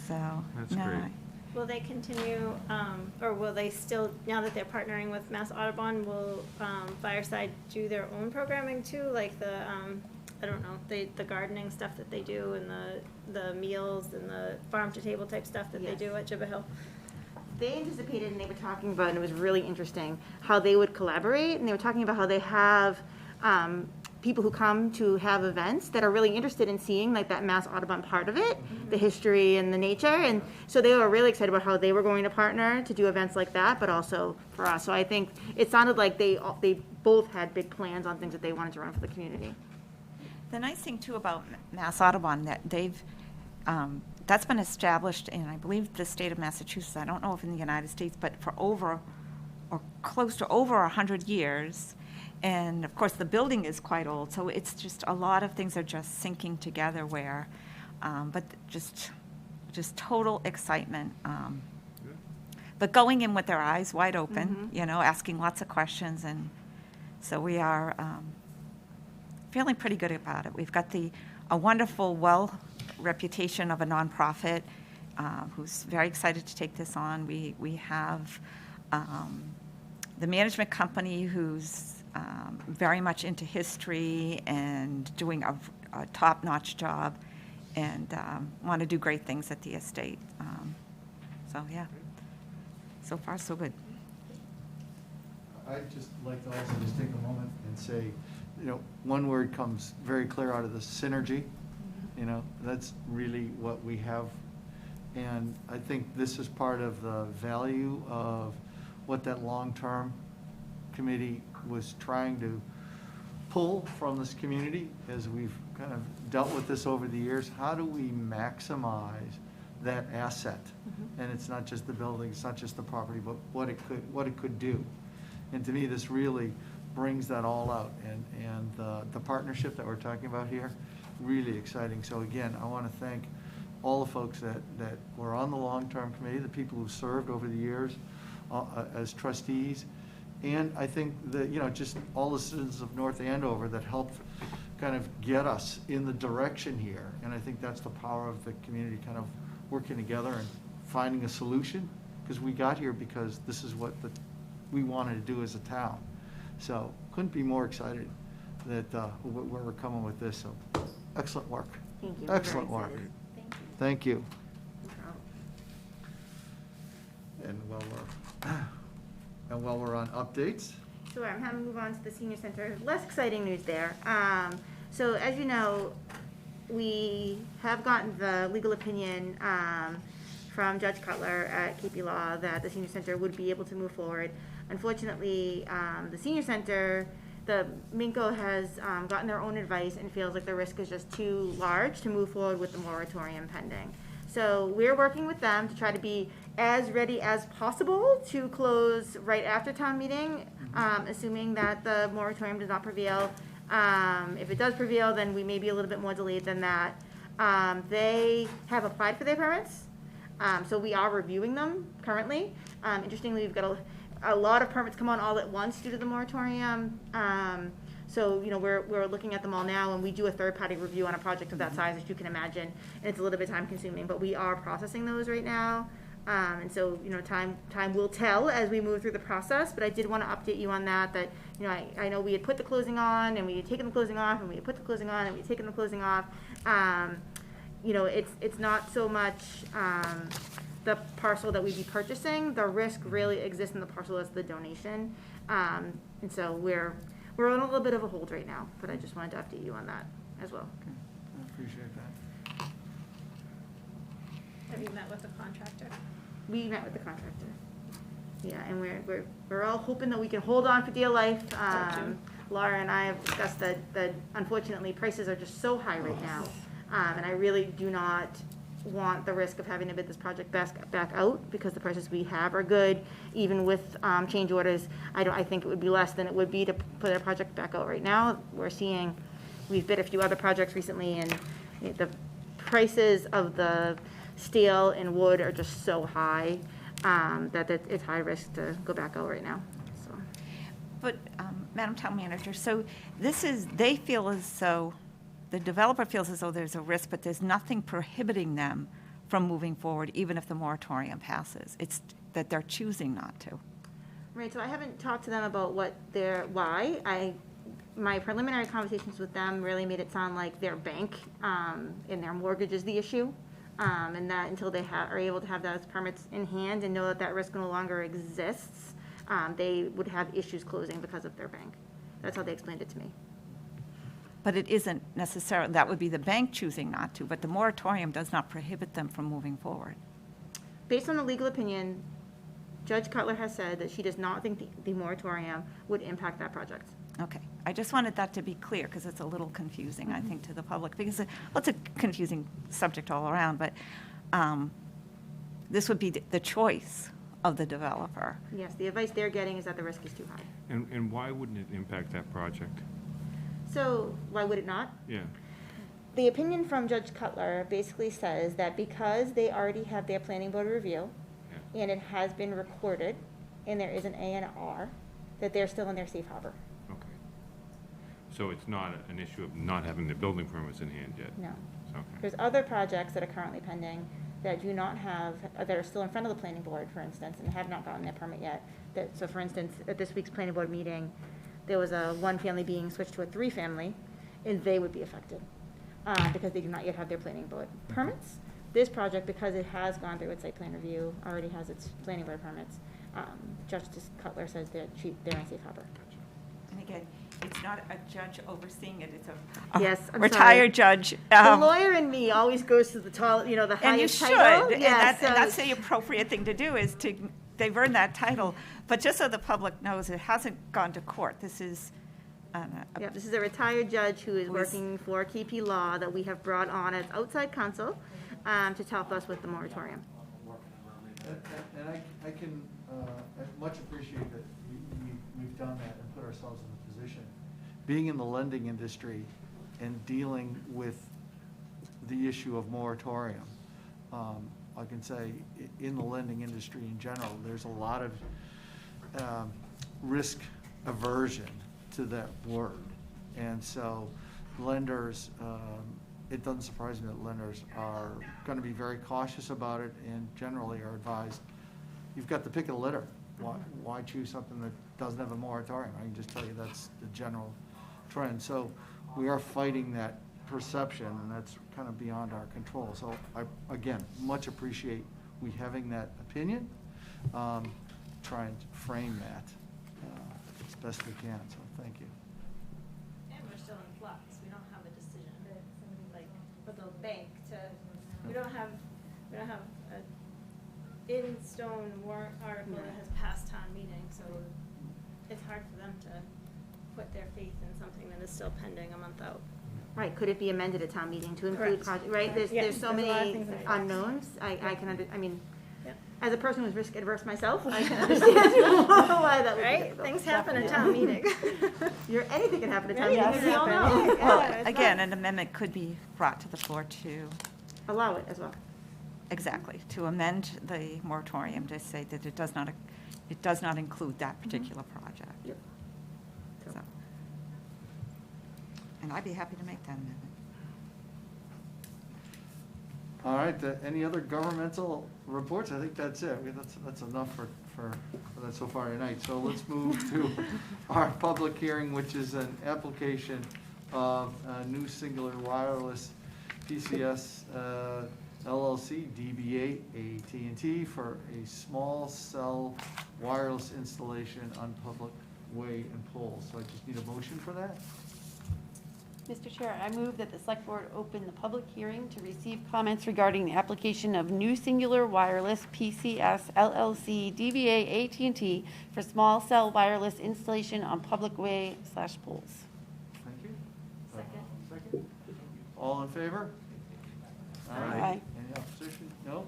So, That's no, great. Will they continue, or will they still, now that they're partnering with Mass Audubon, will Fireside do their own programming too? Like the, I don't know, the gardening stuff that they do and the meals and the farm to table type stuff that they do at Gibba Hill? They anticipated, and they were talking about, and it was really interesting, how they would collaborate, and they were talking about how they have people who come to have events that are really interested in seeing like that Mass Audubon part of it, the history and the nature, and so they were really excited about how they were going to partner to do events like that, but also for us. So I think it sounded like they both had big plans on things that they wanted to run for the community. The nice thing too about Mass Audubon, that that's been established in, I believe, the state of Massachusetts. I don't know if in the United States, but for close to over 100 years. And of course, the building is quite old, so it's just a lot of things are just sinking together where, but just total excitement. But going in with their eyes wide open, asking lots of questions, and so we are feeling pretty good about it. We've got a wonderful, reputation of a nonprofit who's very excited to take this on. We have the management company who's very much into history and doing a top-notch job, and want to do great things at the estate. So, yeah, so far, so good. I'd just like to also just take a moment and say, one word comes very clear out of the synergy. That's really what we have. And I think this is part of the value of what that long-term committee was trying to pull from this community as we've kind of dealt with this over the years. How do we maximize that asset? And it's not just the building, it's not just the property, but what it could do. And to me, this really brings that all out. And the partnership that we're talking about here, really exciting. So again, I want to thank all the folks that were on the long-term committee, the people who served over the years as trustees. And I think that, just all the citizens of North Andover that helped kind of get us in the direction here. And I think that's the power of the community kind of working together and finding a solution, because we got here because this is what we wanted to do as a town. So couldn't be more excited where we're coming with this, so excellent work. Thank you. We're very Excellent work. excited. Thank you. No problem. And while we're on updates, Sure, I'm having to move on to the senior center. Less exciting news there. So as you know, we have gotten the legal opinion from Judge Cutler at KP Law that the senior center would be able to move forward. Unfortunately, the senior center, the Minco has gotten their own advice and feels like the risk is just too large to move forward with the moratorium pending. So we're working with them to try to be as ready as possible to close right after town meeting, assuming that the moratorium does not prevail. If it does prevail, then we may be a little bit more delayed than that. They have applied for their permits, so we are reviewing them currently. Interestingly, we've got a lot of permits come on all at once due to the moratorium. So, you know, we're looking at them all now, and we do a third-party review on a project of that size, as you can imagine, and it's a little bit time-consuming, but we are processing those right now. And so, you know, time will tell as we move through the process, but I did want to update you on that, you know, I know we had put the closing on, and we had taken the closing off, and we had put the closing on, and we had taken the closing off. You know, it's not so much the parcel that we'd be purchasing. The risk really exists in the parcel as the donation. And so we're on a little bit of a hold right now, but I just wanted to update you on that as well. I appreciate that. Have you met with the contractor? We met with the contractor. Yeah, and we're all hoping that we can hold on for dear life. Laura and I have discussed that unfortunately prices are just so high right now. And I really do not want the risk of having to bid this project back out because the prices we have are good. Even with change orders, I think it would be less than it would be to put a project back out right now. We've bid a few other projects recently, and the prices of the steel and wood are just so high that it's high risk to go back out right now. So. But, Madam Town Manager, so they feel as though, the developer feels as though there's a risk, but there's nothing prohibiting them from moving forward, even if the moratorium passes. It's that they're choosing not to. Right, so I haven't talked to them about why. My preliminary conversations with them really made it sound like their bank and their mortgage is the issue. And that until they are able to have those permits in hand and know that risk no longer exists, they would have issues closing because of their bank. That's how they explained it to me. But it isn't necessarily, that would be the bank choosing not to, but the moratorium does not prohibit them from moving forward. Based on the legal opinion, Judge Cutler has said that she does not think the moratorium would impact that project. Okay, I just wanted that to be clear, because it's a little confusing, I think, to the public, because it's a confusing subject all around, but this would be the choice of the developer. Yes, the advice they're getting is that the risk is too high. And why wouldn't it impact that project? So why would it not? Yeah. The opinion from Judge Cutler basically says that because they already have their planning board review, and it has been recorded, and there is an A&R, that they're still in their safe harbor. Okay. So it's not an issue of not having the building permits in hand yet? No. Okay. There's other projects that are currently pending that do not have, that are still in front of the planning board, for instance, and have not gotten their permit yet. So for instance, at this week's planning board meeting, there was a one-family being switched to a three-family, and they would be affected because they do not yet have their planning board permits. This project, because it has gone through its site plan review, already has its planning board permits. Justice Cutler says that they're in safe harbor. And again, it's not a judge overseeing it, it's a Yes, I'm retired judge. The lawyer in me always goes to the tall, the highest title. And you should, and that's the appropriate thing to do, is they've earned that title. But just so the public knows, it hasn't gone to court. This is, This is a retired judge who is working for KP Law that we have brought on as outside counsel to help us with the moratorium. And I can much appreciate that we've done that and put ourselves in the position. Being in the lending industry and dealing with the issue of moratorium, I can say in the lending industry in general, there's a lot of risk aversion to that word. And so lenders, it doesn't surprise me that lenders are going to be very cautious about it and generally are advised, you've got the pick of the litter. Why choose something that doesn't have a moratorium? I can just tell you that's the general trend. So we are fighting that perception, and that's kind of beyond our control. So I, again, much appreciate we having that opinion, try and frame that as best we can, so thank you. And we're still in flux. We don't have a decision. Somebody like, for the bank to, we don't have a in-stone warrant article that has passed town meeting, so it's hard for them to put their faith in something that is still pending a month out. Right, could it be amended at town meeting to include Correct. project, right? There's Yeah, there's so there's a lot of many things in flux. unknowns. I can I mean, Yep. as a person who's risk adverse myself, I can understand why that would be Right? difficult. Things happen at Definitely. town meeting. Anything can happen at town Right, meeting. yes, It we all happen. know. Well, Yeah, it's again, not- an amendment could be brought to the floor to, Allow it as well. exactly, to amend the moratorium to say that it does not include that particular project. Yep. So, and I'd be happy to make that amendment. All right, any other governmental reports? I think that's it. That's enough for that so far tonight. So let's move to our public hearing, which is an application of a new singular wireless PCS LLC, DBA AT&T, for a small cell wireless installation on public way and poles. So I just need a motion for that. Mr. Chair, I move that the Select Board open the public hearing to receive comments regarding the application of New Singular Wireless PCS LLC DBA AT&T for small cell wireless installation on public way/poles. Thank you. Second. Second. All in favor? Aye. Any opposition? No?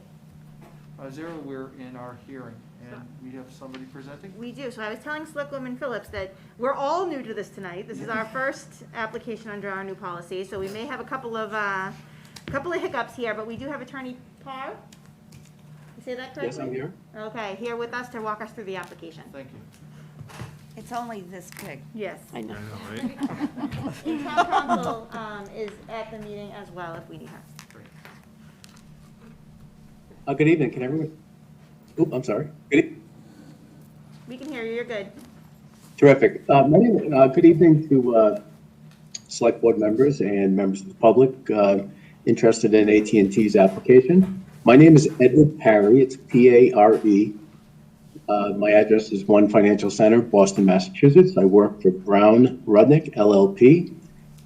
5-0, we're in our hearing, and we have somebody presenting? We do. So I was telling Selectwoman Phillips that we're all new to this tonight. This is our first application under our new policy, so we may have a couple of hiccups here, but we do have Attorney Parr. You say that correctly? Yes, I'm here. Okay, here with us to walk us through the application. Thank you. It's only this big. Yes. I know. I know, right? And town council is at the meeting as well if we need her. Great. Good evening, can everyone? Oop, I'm sorry. We can hear you. You're good. Terrific. Good evening to Select Board members and members of the public interested in AT&T's application. My name is Edward Parry. It's P-A-R-E. My address is 1 Financial Center, Boston, Massachusetts. I work for Brown Rudnick, LLP,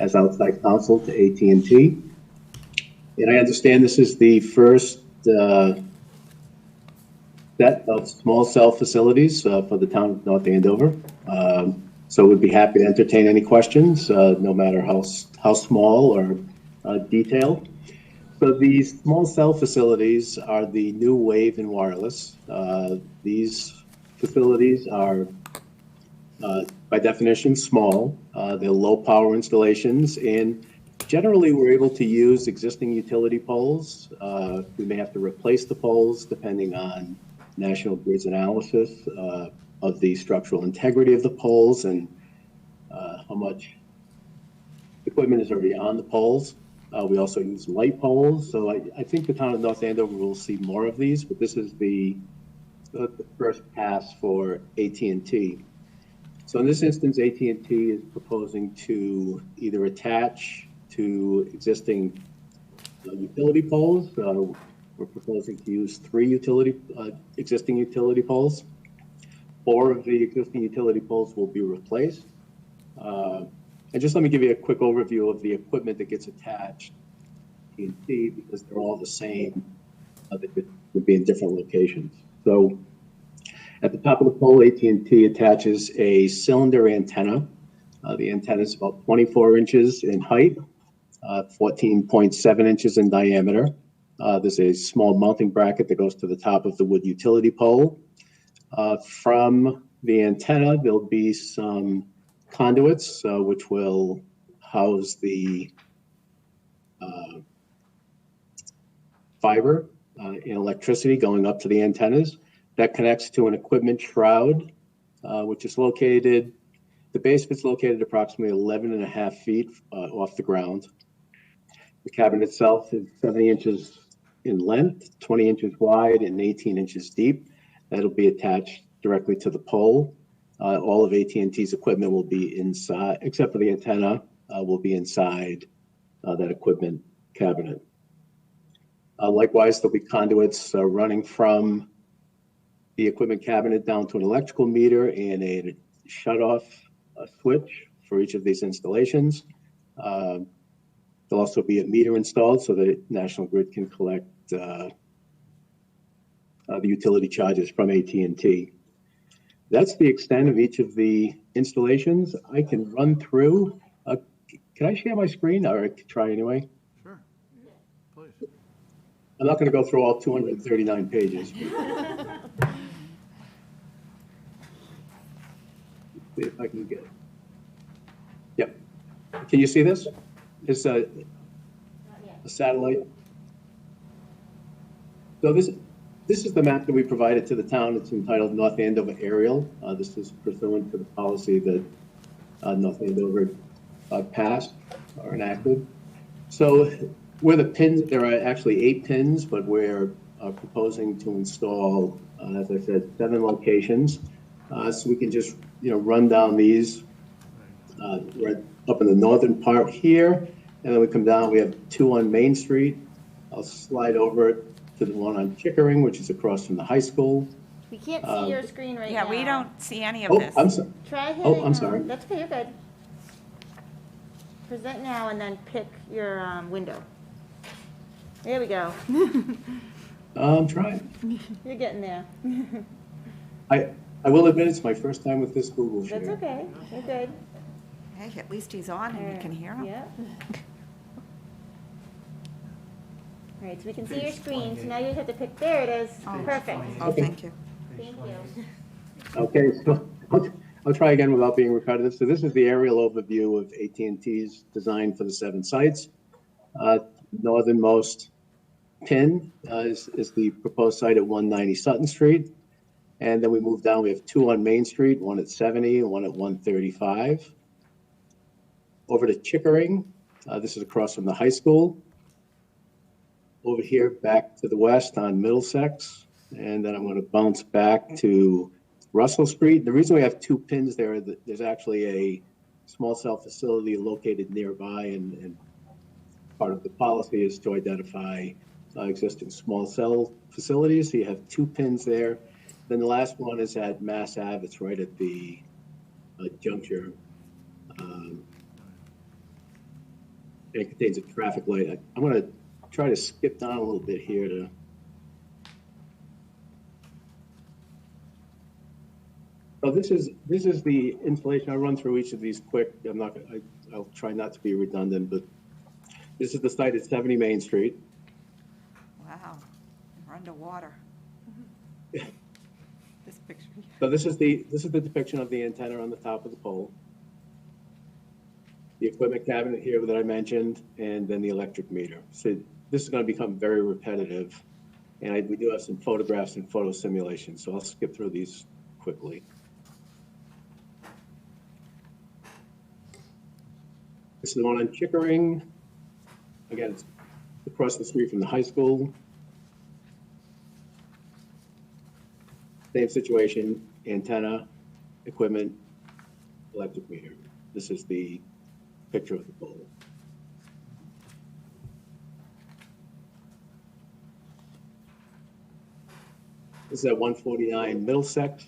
as outside counsel to AT&T. And I understand this is the first set of small cell facilities for the town of North Andover. So we'd be happy to entertain any questions, no matter how small or detailed. So these small cell facilities are the new wave in wireless. These facilities are, by definition, small. They're low power installations, and generally we're able to use existing utility poles. We may have to replace the poles depending on National Grid's analysis of the structural integrity of the poles and how much equipment is already on the poles. We also use light poles, so I think the town of North Andover will see more of these, but this is the first pass for AT&T. So in this instance, AT&T is proposing to either attach to existing utility poles. We're proposing to use 3 existing utility poles. 4 of the existing utility poles will be replaced. And just let me give you a quick overview of the equipment that gets attached to AT&T, because they're all the same. They could be in different locations. So at the top of the pole, AT&T attaches a cylinder antenna. The antenna is about 24 inches in height, 14.7 inches in diameter. There's a small mounting bracket that goes to the top of the wood utility pole. From the antenna, there'll be some conduits, which will house the fiber and electricity going up to the antennas. That connects to an equipment shroud, which is located, the base of it's located approximately 11.5 feet off the ground. The cabinet itself is 70 inches in length, 20 inches wide, and 18 inches deep. That'll be attached directly to the pole. All of AT&T's equipment will be inside, except for the antenna, will be inside that equipment cabinet. Likewise, there'll be conduits running from the equipment cabinet down to an electrical meter and a shut-off switch for each of these installations. There'll also be a meter installed so that National Grid can collect the utility charges from AT&T. That's the extent of each of the installations. I can run through. Can I share my screen, or I could try anyway? Sure. Please. I'm not going to go through all 239 pages. See if I can get it. Yep. Can you see this? It's a satellite. So this is the map that we provided to the town. It's entitled North Andover Aerial. This is pursuant to the policy that North Andover passed or enacted. So where the pins, there are actually 8 pins, but we're proposing to install, as I said, 7 locations. So we can just, run down these. We're up in the northern part here, and then we come down. We have 2 on Main Street. I'll slide over to the one on Chickering, which is across from the high school. We can't see your screen right now. Yeah, we don't see any of Oh, this. I'm sorry. Try hitting. Oh, I'm sorry. That's okay, you're good. Present now and then pick your window. There we go. I'm trying. You're getting there. I will admit it's my first time with this Google share. That's okay. You're good. Hey, at least he's on and you can hear him. Yep. All right, so we can see your screen, so now you have to pick, there it is. Oh. Perfect. Oh, thank you. Thank you. Okay, so I'll try again without being repetitive. So this is the aerial overview of AT&T's design for the 7 sites. Northernmost pin is the proposed site at 190 Sutton Street. And then we move down, we have 2 on Main Street, 1 at 70 and 1 at 135. Over to Chickering, this is across from the high school. Over here, back to the west on Middlesex. And then I'm going to bounce back to Russell Street. The reason we have 2 pins there, there's actually a small cell facility located nearby, and part of the policy is to identify existing small cell facilities. So you have 2 pins there. Then the last one is at Mass Ave. It's right at the juncture. It contains a traffic light. I'm going to try to skip down a little bit here to. So this is the installation. I'll run through each of these quick. I'll try not to be redundant, but this is the site at 70 Main Street. Wow, we're underwater. This picture. So this is the depiction of the antenna on the top of the pole. The equipment cabinet here that I mentioned, and then the electric meter. So this is going to become very repetitive, and we do have some photographs and photo simulations, so I'll skip through these quickly. This is the one on Chickering. Again, it's across the street from the high school. Same situation, antenna, equipment, electric meter. This is the picture of the pole. This is at 149 Middlesex.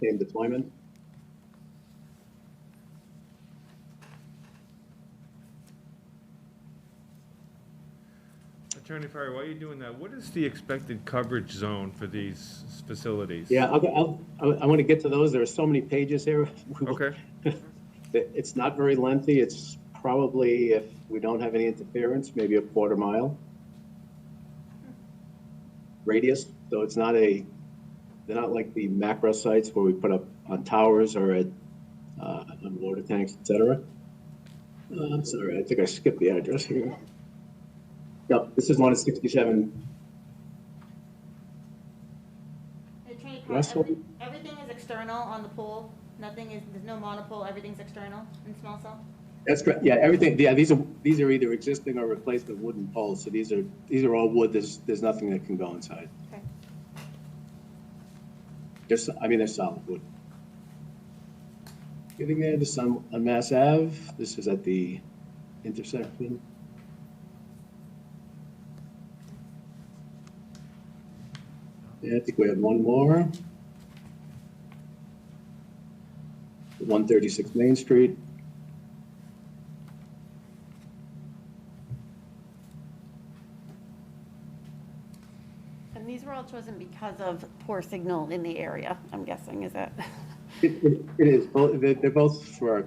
Same deployment. Attorney Farr, while you're doing that, what is the expected coverage zone for these facilities? Yeah, I want to get to those. There are so many pages here. Okay. It's not very lengthy. It's probably, if we don't have any interference, maybe a quarter mile radius. So it's not they're not like the macro sites where we put up on towers or at on water tanks, etc. I'm sorry, I think I skipped the address here. No, this is one at 67. Russell? Everything is external on the pole. There's no monopole, everything's external in small cell? That's correct. Yeah, everything. Yeah, these are either existing or replacement wooden poles. So these are all wood. There's nothing that can go inside. Okay. There's solid wood. Getting there, this on Mass Ave, this is at the intersection. Yeah, I think we have one more. 136 Main Street. And these were all chosen because of poor signal in the area, I'm guessing, is that? It is, they're both from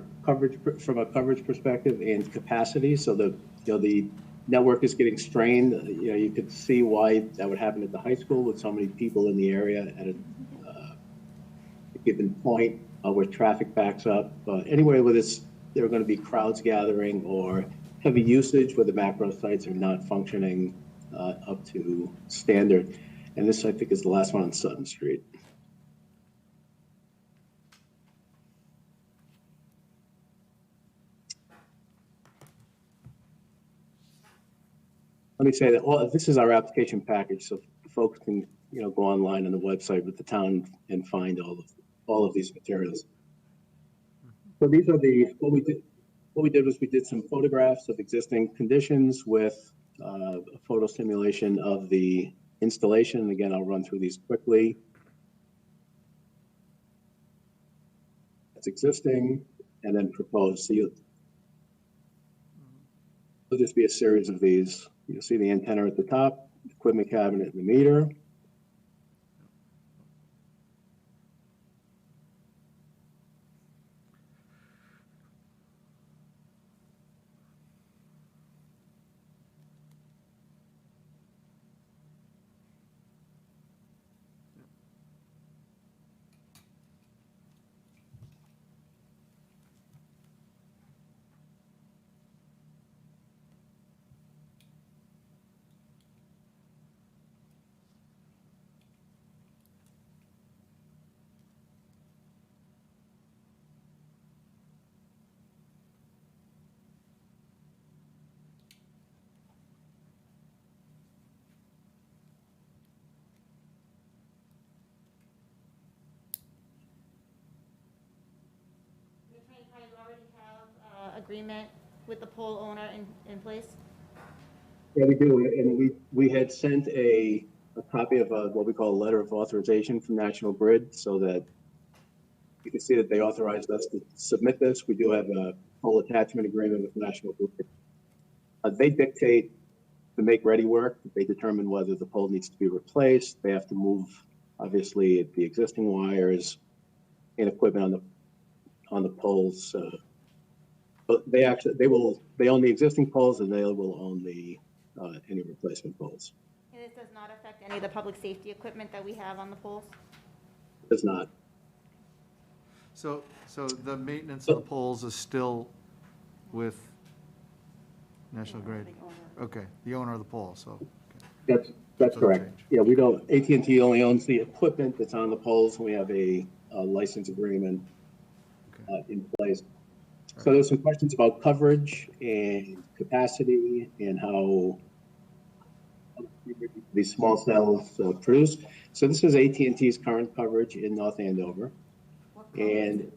a coverage perspective and capacity, so the network is getting strained. You could see why that would happen at the high school with so many people in the area at a given point where traffic backs up. Anywhere where there are going to be crowds gathering or heavy usage where the macro sites are not functioning up to standard. And this, I think, is the last one on Sutton Street. Let me say that this is our application package, so folks can go online on the website with the town and find all of these materials. So these are what we did. What we did was we did some photographs of existing conditions with a photo simulation of the installation. And again, I'll run through these quickly. It's existing and then proposed. So there'll just be a series of these. You'll see the antenna at the top, equipment cabinet, and the meter. Agreement with the pole owner in place? Yeah, we do. And we had sent a copy of what we call a letter of authorization from National Grid so that you can see that they authorized us to submit this. We do have a pole attachment agreement with National Grid. They dictate the make-ready work. They determine whether the pole needs to be replaced. They have to move, obviously, the existing wires and equipment on the poles. But they own the existing poles and they will own any replacement poles. And this does not affect any of the public safety equipment that we have on the poles? Does not. So the maintenance of the poles is still with National Grid? Okay, the owner of the pole, so. Okay. That's So correct. change. Yeah, we don't, AT&T only owns the equipment that's on the poles. We have a license agreement in place. So there's some questions about coverage and capacity and how these small cells produce. So this is AT&T's current coverage in North Andover. And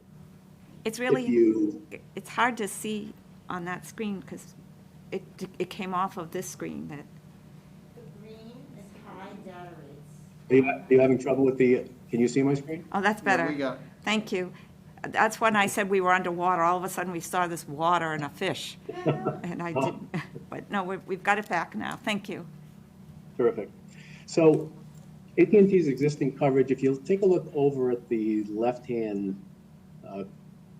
It's really, you, it's hard to see on that screen because it came off of this screen that. The green is high data rates. are you having trouble with can you see my screen? Oh, that's Yeah, better. we got- Thank you. That's when I said we were underwater. All of a sudden, we saw this water and a fish. And I didn't, but no, we've got it back now. Thank you. Terrific. So AT&T's existing coverage, if you take a look over at the left-hand,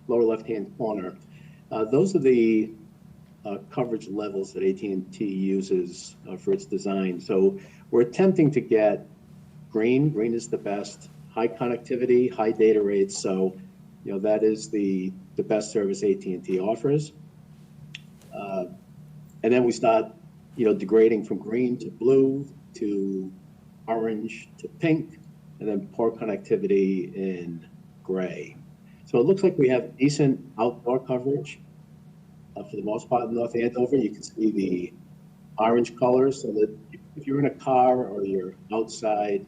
lower left-hand corner, those are the coverage levels that AT&T uses for its design. So we're attempting to get green. Green is the best. High connectivity, high data rates. So, that is the best service AT&T offers. And then we start, degrading from green to blue to orange to pink, and then poor connectivity in gray. So it looks like we have decent outdoor coverage for the most part in North Andover. You can see the orange colors, so that if you're in a car or you're outside,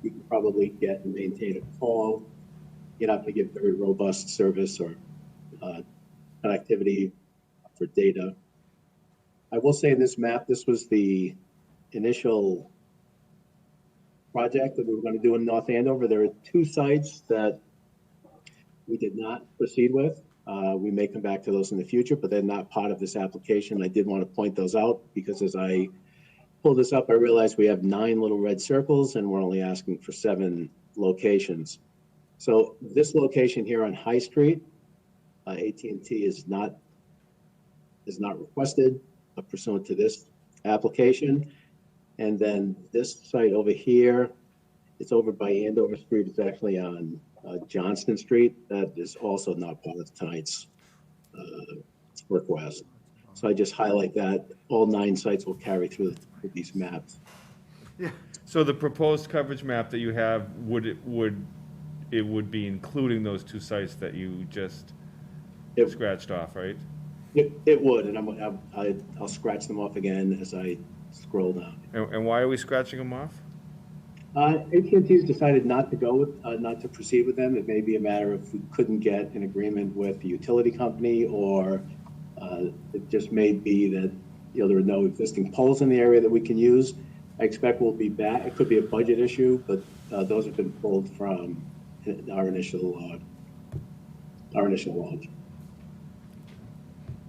you can probably get and maintain a call. You're not going to get very robust service or connectivity for data. I will say in this map, this was the initial project that we were going to do in North Andover. There are 2 sites that we did not proceed with. We may come back to those in the future, but they're not part of this application. I did want to point those out because as I pulled this up, I realized we have 9 little red circles and we're only asking for 7 locations. So this location here on High Street, AT&T is not requested pursuant to this application. And then this site over here, it's over by Andover Street. It's actually on Johnston Street. That is also not part of tonight's request. So I just highlight that. All 9 sites will carry through these maps. Yeah, So the proposed coverage map that you have, it would be including those 2 sites that you just It- scratched off, right? It would, and I'll scratch them off again as I scroll down. And why are we scratching them off? AT&T's decided not to go with, not to proceed with them. It may be a matter of we couldn't get an agreement with the utility company, or it just may be that, you know, there are no existing poles in the area that we can use. I expect we'll be back. It could be a budget issue, but those have been pulled from our initial launch.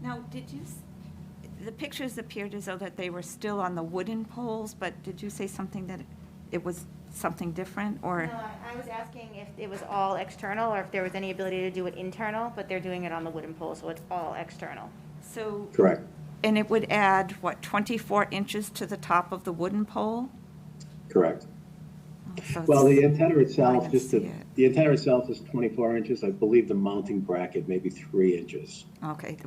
Now, the pictures appeared as though that they were still on the wooden poles, but did you say something that it was something different, or? No, I was asking if it was all external or if there was any ability to do it internal, but they're doing it on the wooden pole, so it's all external. So, Correct. and it would add, what, 24 inches to the top of the wooden pole? Correct. Oh, so Well, it's- the antenna itself, I can see it. the antenna itself is 24 inches. I believe the mounting bracket may be 3 inches. Okay,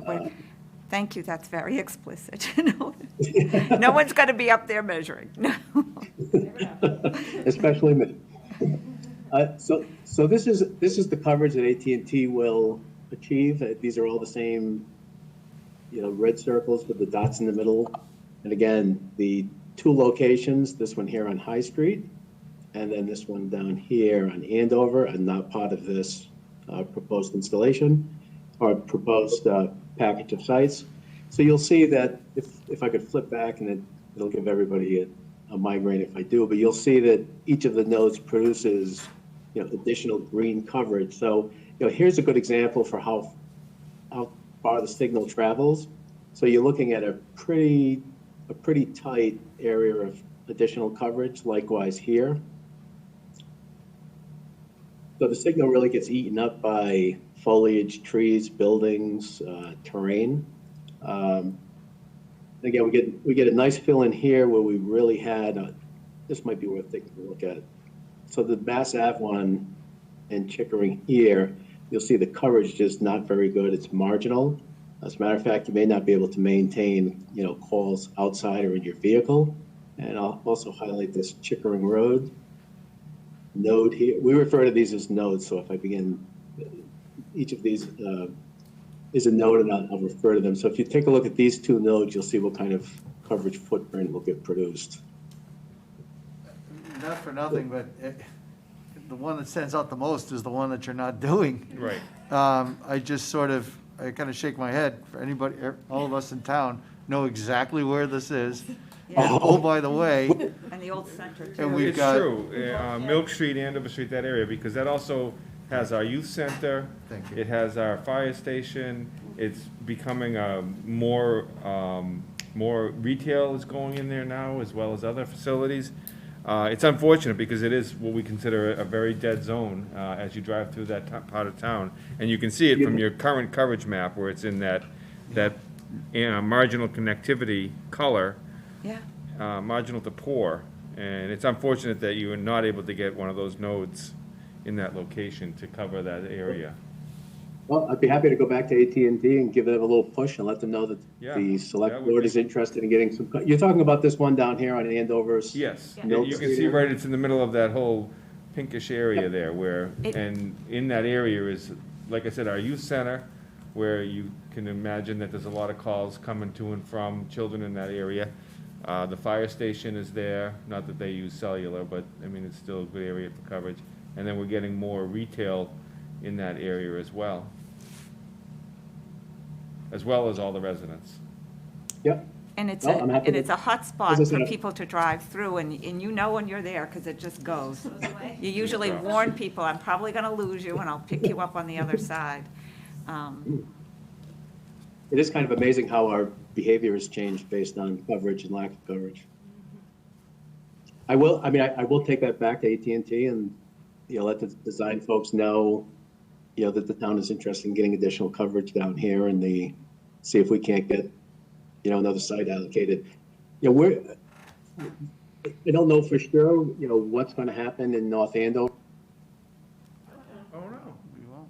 thank you, that's very explicit. No one's going to be up there measuring, no. Especially me. So this is the coverage that AT&T will achieve. These are all the same, you know, red circles with the dots in the middle. And again, the 2 locations, this one here on High Street, and then this one down here on Andover, are not part of this proposed installation or proposed package of sites. So you'll see that if I could flip back, and it'll give everybody a migraine if I do, but you'll see that each of the nodes produces, you know, additional green coverage. So, you know, here's a good example for how far the signal travels. So you're looking at a pretty tight area of additional coverage, likewise here. So the signal really gets eaten up by foliage, trees, buildings, terrain. Again, we get a nice fill in here where we really had, this might be worth taking a look at. So the Mass Ave one and Chickering here, you'll see the coverage just not very good. It's marginal. As a matter of fact, you may not be able to maintain, you know, calls outside or in your vehicle. And I'll also highlight this Chickering Road node here. We refer to these as nodes. So if I begin, each of these is a node, and I'll refer to them. So if you take a look at these 2 nodes, you'll see what kind of coverage footprint will get produced. not for nothing, but the one that stands out the most is the one that you're not doing. Right. I kind of shake my head. For anybody, all of us in town know exactly where this is. Yeah. And, oh, by the way, And the old center, too. and we've It's got. true, Milk Street, Andover Street, that area, because that also has our youth center. Thank you. It has our fire station. It's becoming more retail is going in there now, as well as other facilities. It's unfortunate because it is what we consider a very dead zone as you drive through that part of town. And you can see it from your current coverage map where it's in that marginal connectivity color, Yeah. marginal to poor. And it's unfortunate that you are not able to get one of those nodes in that location to cover that area. Well, I'd be happy to go back to AT&T and give them a little push and let them know that Yeah, the that select would board be- is interested in getting some, you're talking about this one down here on Andover's? Yes, Milk you can Street see area? right, it's in the middle of that whole pinkish area there where, It- and in that area is, like I said, our youth center, where you can imagine that there's a lot of calls coming to and from children in that area. The fire station is there, not that they use cellular, but, I mean, it's still a good area for coverage. And then we're getting more retail in that area as well as all the residents. Yep. And it's Well, I'm happy to- a hot As I spot for said- people to drive through, and you know when you're there, because it just goes. You usually warn people, I'm probably going to lose you, and I'll pick you up on the other side. It is kind of amazing how our behavior has changed based on coverage and lack of coverage. I will take that back to AT&T and, let the design folks know, that the town is interested in getting additional coverage down here and see if we can't get, another site allocated. I don't know for sure, what's going to happen in North Andover. Oh, no. We won't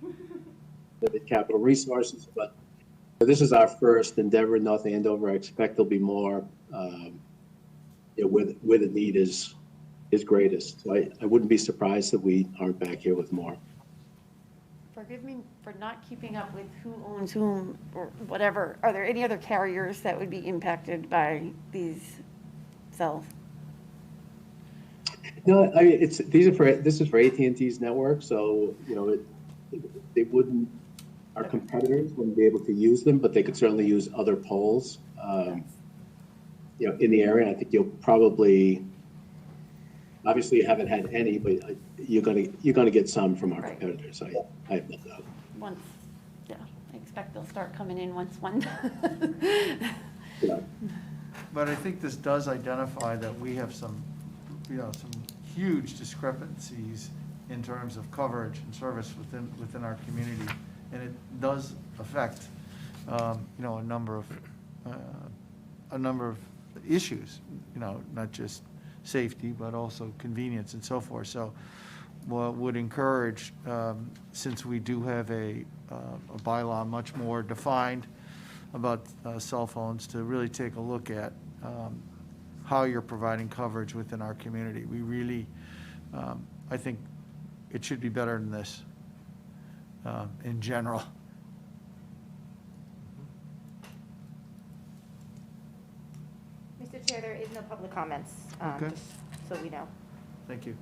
know. The capital resources, but this is our first endeavor in North Andover. I expect there'll be more, where the need is greatest. So I wouldn't be surprised that we aren't back here with more. Forgive me for not keeping up with who owns whom or whatever. Are there any other carriers that would be impacted by these cells? No, I mean, this is for AT&T's network, so, they wouldn't, our competitors wouldn't be able to use them, but they could certainly use other poles, in the area. I think you'll probably, obviously you haven't had any, but you're gonna get some from our Right. competitors. I have no doubt. Once, yeah, I expect they'll start coming in once one. Yeah. But I think this does identify that we have some huge discrepancies in terms of coverage and service within our community. And it does affect, a number of issues, not just safety, but also convenience and so forth. So would encourage, since we do have a bylaw much more defined about cell phones, to really take a look at how you're providing coverage within our community. We really, I think it should be better than this in general. Mr. Chair, there is no public comments, Okay. just so we know. Thank you.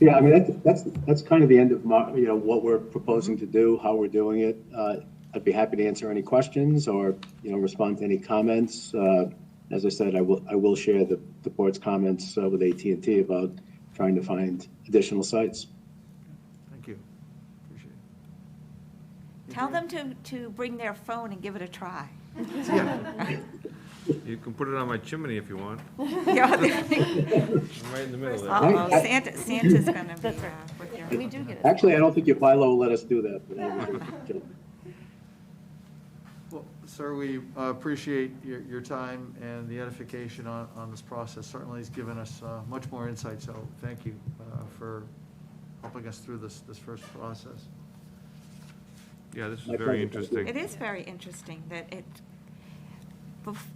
Yeah, I mean, that's kind of the end of what we're proposing to do, how we're doing it. I'd be happy to answer any questions or, respond to any comments. As I said, I will share the board's comments with AT&T about trying to find additional sites. Thank you. Appreciate it. Tell them to bring their phone and give it a try. Yeah. You can put it on my chimney if you want. Yeah, I'm right in the middle there. uh-oh, Santa's going to be with your. We do get it. Actually, I don't think your bylaw will let us do that. But anyway. Well, sir, we appreciate your time and the edification on this process. Certainly has given us much more insight, so thank you for helping us through this first process. Yeah, this is My very pleasure. interesting. It is very interesting that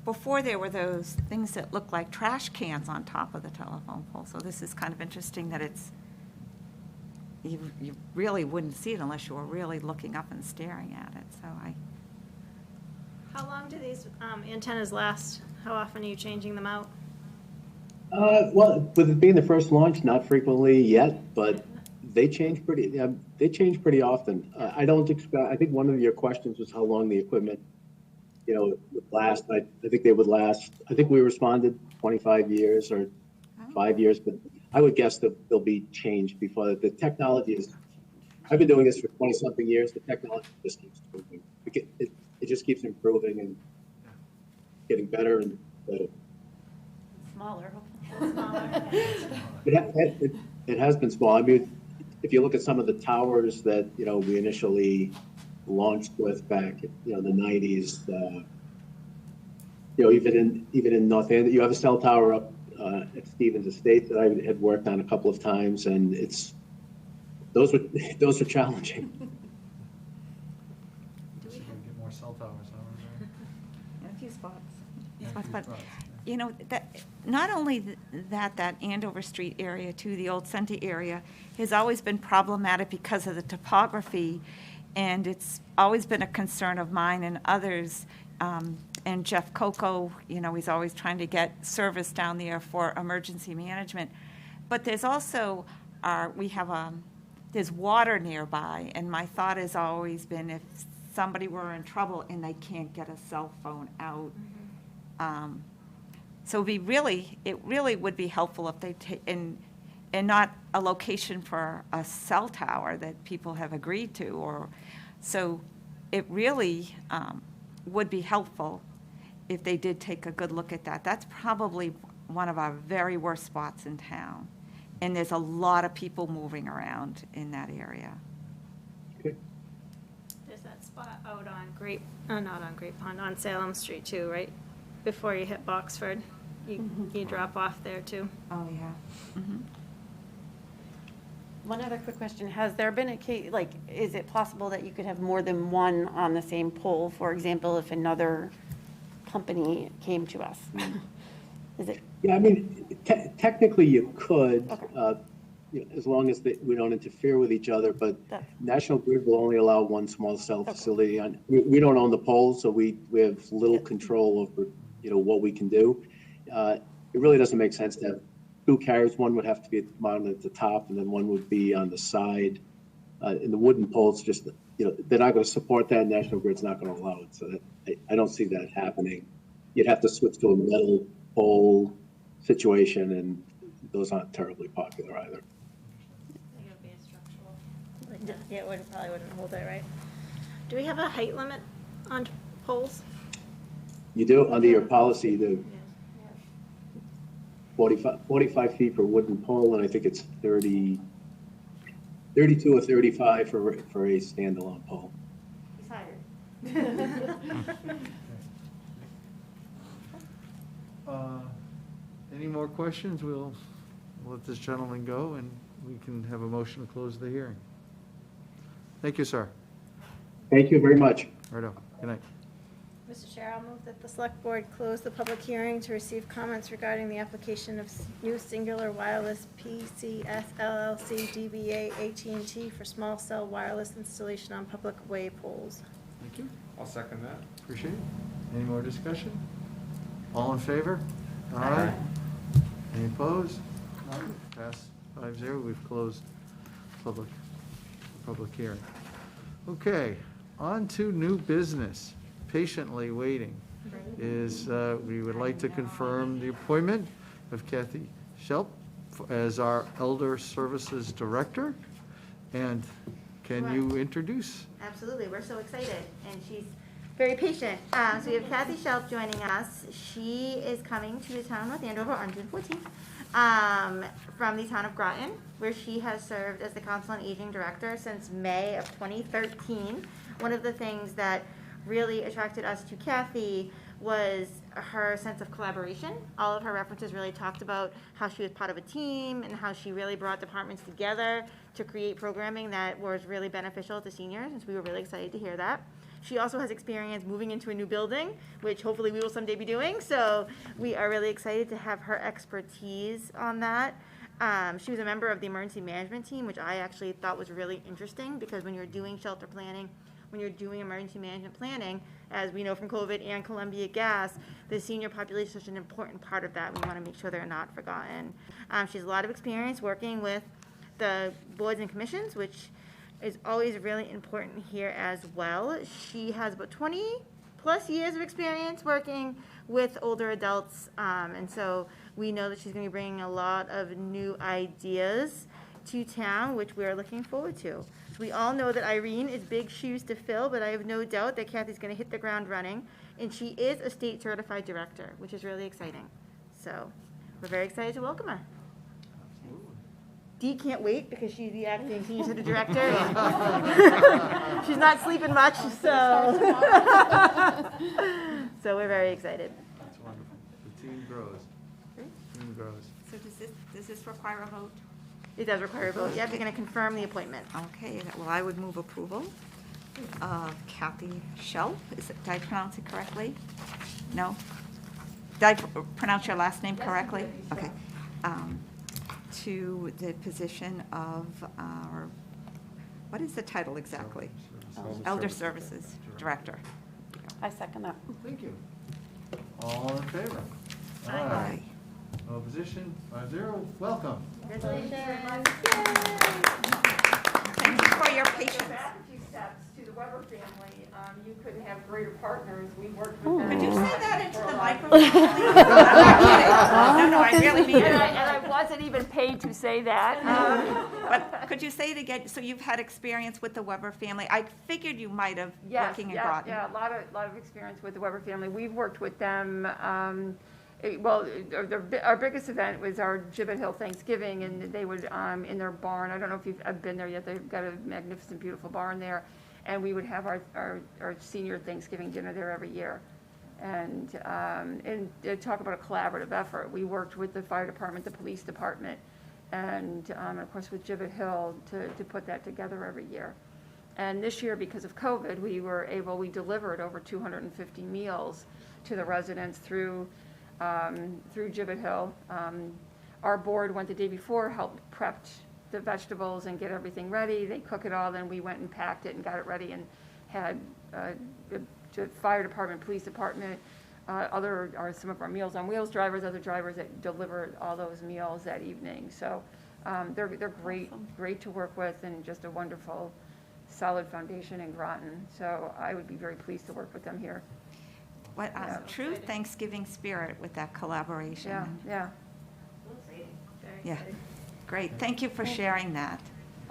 before there were those things that looked like trash cans on top of the telephone pole. So this is kind of interesting that you really wouldn't see it unless you were really looking up and staring at it. So How long do these antennas last? How often are you changing them out? Well, with it being the first launch, not frequently yet, but they change pretty often. I don't expect, I think one of your questions was how long the equipment, would last. I think they would last, I think we responded 25 years or 5 years, but I would guess that they'll be changed before the technology is, I've been doing this for 20-something years, the technology just keeps improving. It just keeps improving and getting better and better. Smaller. It has been small. I mean, if you look at some of the towers that, we initially launched with back, in the 90s, even in North Andover, you have a cell tower up at Stevens Estate that I had worked on a couple of times, and those were challenging. Just so we get more cell towers, huh? a few spots. But, that not only that Andover Street area too, the old Senti area, has always been problematic because of the topography, and it's always been a concern of mine and others. and Jeff Coco, he's always trying to get service down there for emergency management. But there's also, there's water nearby, and my thought has always been if somebody were in trouble and they can't get a cell phone out. So it really would be helpful if they and not a location for a cell tower that people have agreed to, so it really would be helpful if they did take a good look at that. That's probably one of our very worst spots in town, and there's a lot of people moving around in that area. There's that spot out on not on Great Pond, on Salem Street too, right? Before you hit Boxford, you drop off there too. Oh, yeah. Mm-hmm. One other quick question, has there been a case, is it possible that you could have more than one on the same pole? For example, if another company came to us? Is it? Yeah, I mean, technically you could, Okay. as long as we don't interfere with each other, but National Grid will only allow one small cell facility. We don't own the poles, so we have little control over, what we can do. It really doesn't make sense to have two carriers. One would have to be mounted at the top, and then one would be on the side. And the wooden poles, just, they're not going to support that. National Grid's not going to allow it. So I don't see that happening. You'd have to switch to a metal pole situation, and those aren't terribly popular either. I think it would be a structural. Yeah, it probably wouldn't hold it, right? Do we have a height limit on poles? You do, under your policy, you do. Yeah. 45 feet for wooden pole, and I think it's 32 or 35 for a standalone pole. He's hired. Any more questions? We'll let this gentleman go, and we can have a motion to close the hearing. Thank you, sir. Thank you very much. Righto. Good night. Mr. Chair, I'll move that the Select Board close the public hearing to receive comments regarding the application of new Singular Wireless PCS LLC DBA AT&T for small cell wireless installation on public way poles. Thank you. I'll second that. Appreciate it. Any more discussion? All in favor? Any opposed? None. Pass 5-0. We've closed public hearing. Okay, on to new business. Patiently waiting is, we would like to confirm the appointment of Kathy Schelp as our Elder Services Director. And can you introduce? Absolutely, we're so excited, and she's very patient. So we have Kathy Schelp joining us. She is coming to the town of North Andover on June 14th from the town of Groton, where she has served as the Council on Aging Director since May of 2013. One of the things that really attracted us to Kathy was her sense of collaboration. All of her references really talked about how she was part of a team and how she really brought departments together to create programming that was really beneficial to seniors, and so we were really excited to hear that. She also has experience moving into a new building, which hopefully we will someday be doing, so we are really excited to have her expertise on that. She was a member of the emergency management team, which I actually thought was really interesting, because when you're doing shelter planning, when you're doing emergency management planning, as we know from COVID and Columbia Gas, the senior population is such an important part of that. We want to make sure they're not forgotten. She has a lot of experience working with the boards and commissions, which is always really important here as well. She has about 20-plus years of experience working with older adults, and so we know that she's going to be bringing a lot of new ideas to town, which we're looking forward to. We all know that Irene is big shoes to fill, but I have no doubt that Kathy's going to hit the ground running, and she is a state certified director, which is really exciting. So we're very excited to welcome her. Dee can't wait because she's the acting senior center director. And she's not sleeping much, so so we're very excited. That's wonderful. The team grows. Team grows. So does this require a vote? It does require a vote. Yep, you're going to confirm the appointment. Okay, well, I would move approval of Kathy Schelp. Did I pronounce it correctly? No? Did I pronounce your last name correctly? Okay. To the position of our, what is the title exactly? Elder Services Director. I second that. Thank you. All in favor? Aye. No opposition, 5-0. Welcome. Congratulations. Thank you for your patience. Back a few steps to the Weber family, you couldn't have greater partners. We worked with them. Could you say that into for a the long microphone, please? No, I really mean And it. I wasn't even paid to say that. But could you say it again? So you've had experience with the Weber family? I figured you might have Yes, working in yeah, Groton. yeah, a lot of experience with the Weber family. We've worked with them, our biggest event was our Gibbet Hill Thanksgiving, and they would, in their barn, I don't know if you've been there yet, they've got a magnificent, beautiful barn there, and we would have our senior Thanksgiving dinner there every year. And talk about a collaborative effort. We worked with the fire department, the police department, and of course with Gibbet Hill to put that together every year. And this year, because of COVID, we delivered over 250 meals to the residents through Gibbet Hill. Our board went the day before, helped prep the vegetables and get everything ready. They cook it all, then we went and packed it and got it ready and had the fire department, police department, some of our Meals on Wheels drivers, other drivers that delivered all those meals that evening. So they're great to work with, and just a wonderful, solid foundation in Groton. So I would be very pleased to work with them here. What true Thanksgiving spirit with that collaboration. Yeah, yeah. Yeah, great. Thank you for sharing that.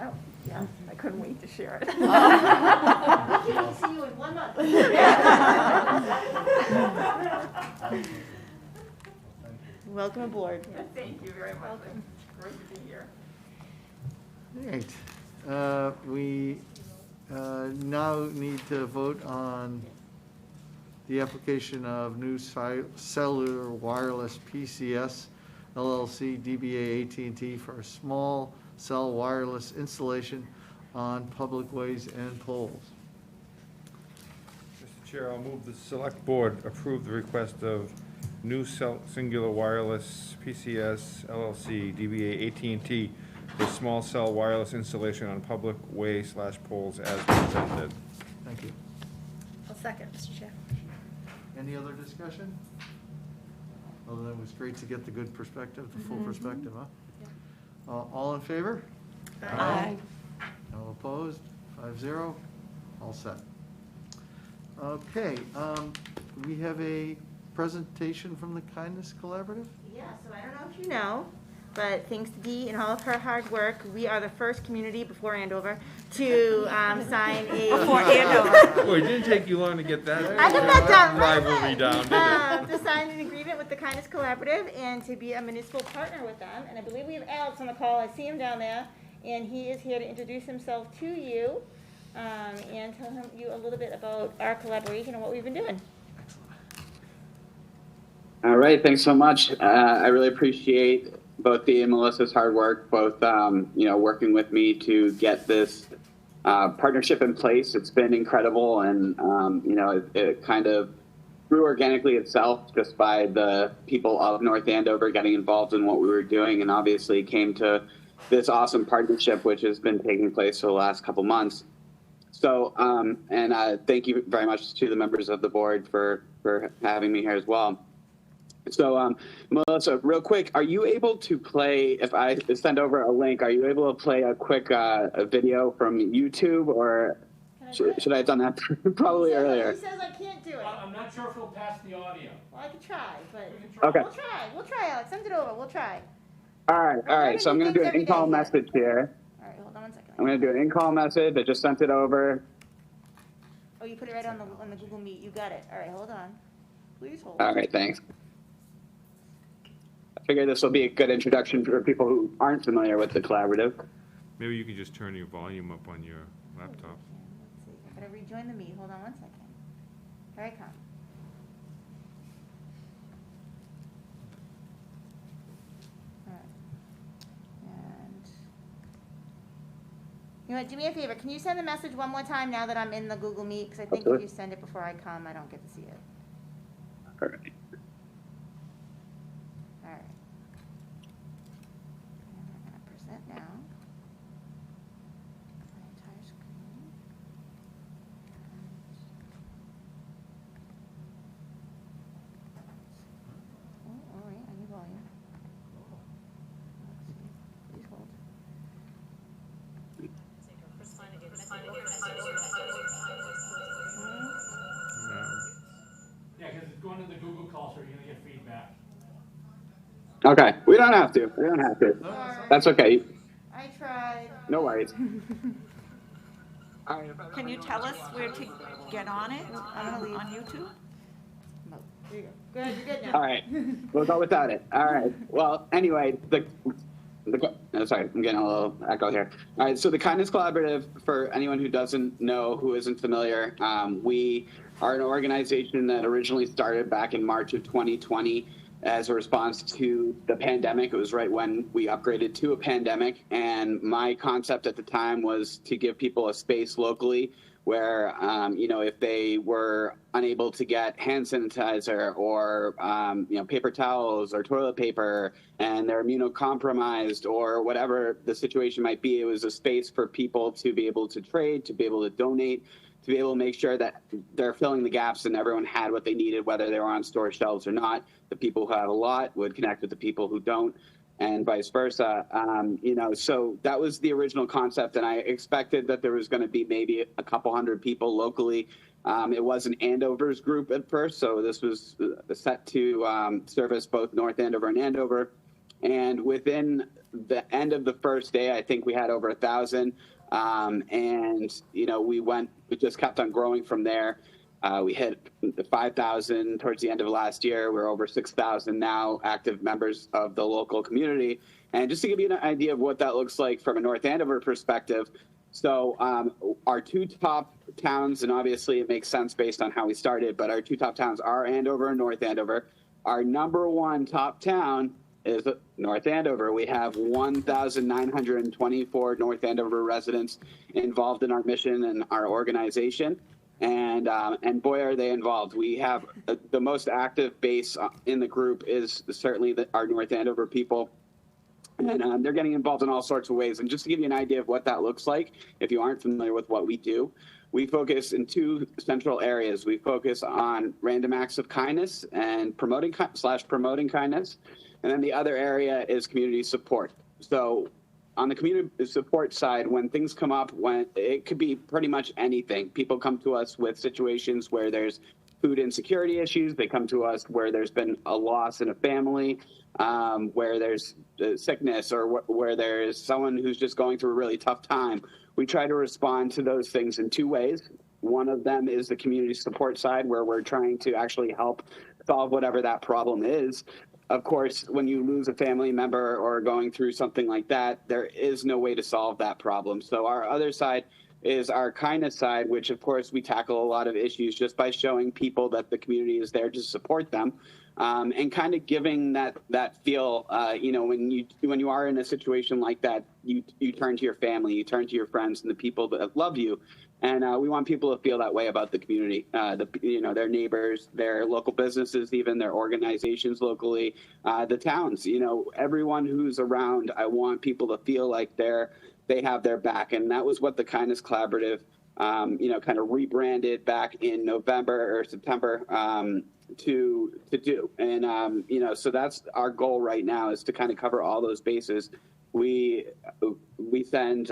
Oh, yeah, I couldn't wait to share it. We'll see you in 1 month. Welcome aboard. Thank you very much. Great to be here. All right. We now need to vote on the application of new cellular wireless PCS LLC DBA AT&T for a small cell wireless installation on public ways and poles. Mr. Chair, I'll move the Select Board approve the request of New Singular Wireless PCS LLC, DBA AT&T, for small cell wireless installation on public way/poles as presented. Thank you. I'll second, Mr. Chair. Any other discussion? Although it was great to get the good perspective, the full perspective, huh? All in favor? Aye. No opposed? 5-0. All set. Okay, we have a presentation from the Kindness Collaborative? Yeah, so I don't know if you know, but thanks to Dee and all of her hard work, we are the first community before Andover to sign a. Before Andover. Boy, it didn't take you long to get that I got that done right rivalry away. down, did it? To sign an agreement with the Kindness Collaborative and to be a municipal partner with them. And I believe we have Alex on the call. I see him down there, and he is here to introduce himself to you and tell you a little bit about our collaboration and what we've been doing. All right, thanks so much. I really appreciate both Dee and Melissa's hard work, both working with me to get this partnership in place. It's been incredible, and it kind of grew organically itself just by the people of North Andover getting involved in what we were doing, and obviously came to this awesome partnership, which has been taking place for the last couple months. So, thank you very much to the members of the board for having me here as well. So, Melissa, real quick, are you able to play, if I send over a link, are you able to play a quick a video from YouTube, or should I have done that probably earlier? He says I can't do it. I'm not sure if it'll pass the audio. Well, I could try, but Okay. We'll try, Alex. Send it over. We'll try. All right. So I'm going to do an in-call message here. All right, hold on 1 second. I'm going to do an in-call message. I just sent it over. Oh, you put it right on the Google Meet. You got it. All right, hold on. Please hold. All right, thanks. I figure this will be a good introduction for people who aren't familiar with the collaborative. Maybe you could just turn your volume up on your laptop. Let's see. I gotta rejoin the meet. Hold on 1 second. Here I come. All right. And you know what? Do me a favor. Can you send the message one more time now that I'm in the Google Meet? Because I think if you send it before I come, I don't get to see it. All right. All right. And we're gonna present now. My entire screen. Yeah, because it's going to the Google call, so you're gonna get feedback. Okay, we don't have to. We don't have to. That's okay. I tried. No worries. Can you tell us where to get on it, on YouTube? There you go. Good, you're good now. All right, we'll go without it. All right. Well, anyway, sorry, I'm getting a little echo here. All right, so the Kindness Collaborative, for anyone who doesn't know, who isn't familiar, we are an organization that originally started back in March of 2020 as a response to the pandemic. It was right when we upgraded to a pandemic, and my concept at the time was to give people a space locally where, if they were unable to get hand sanitizer or, paper towels or toilet paper and they're immunocompromised or whatever the situation might be, it was a space for people to be able to trade, to be able to donate, to be able to make sure that they're filling the gaps and everyone had what they needed, whether they were on store shelves or not. The people who have a lot would connect with the people who don't, and vice versa. So that was the original concept, and I expected that there was going to be maybe a couple hundred people locally. It was an Andover's group at first, so this was set to service both North Andover and Andover. And within the end of the first day, I think we had over 1,000. We just kept on growing from there. We hit 5,000 towards the end of last year. We're over 6,000 now active members of the local community. And just to give you an idea of what that looks like from a North Andover perspective, so our two top towns, and obviously it makes sense based on how we started, but our two top towns are Andover and North Andover. Our number one top town is North Andover. We have 1,924 North Andover residents involved in our mission and our organization. And boy, are they involved. We have the most active base in the group is certainly our North Andover people. And they're getting involved in all sorts of ways. And just to give you an idea of what that looks like, if you aren't familiar with what we do, we focus in two central areas. We focus on random acts of kindness and promoting kindness. And then the other area is community support. So on the community support side, when things come up, when it could be pretty much anything. People come to us with situations where there's food insecurity issues. They come to us where there's been a loss in a family, where there's sickness, or where there's someone who's just going through a really tough time. We try to respond to those things in two ways. One of them is the community support side, where we're trying to actually help solve whatever that problem is. Of course, when you lose a family member or going through something like that, there is no way to solve that problem. So our other side is our kindness side, which of course we tackle a lot of issues just by showing people that the community is there to support them, and kind of giving that feel. When you are in a situation like that, you turn to your family, you turn to your friends and the people that love you. And we want people to feel that way about the community, their neighbors, their local businesses, even their organizations locally, the towns, everyone who's around. I want people to feel like they have their back. And that was what the Kindness Collaborative, kind of rebranded back in November or September to do. And, so that's our goal right now, is to kind of cover all those bases. We send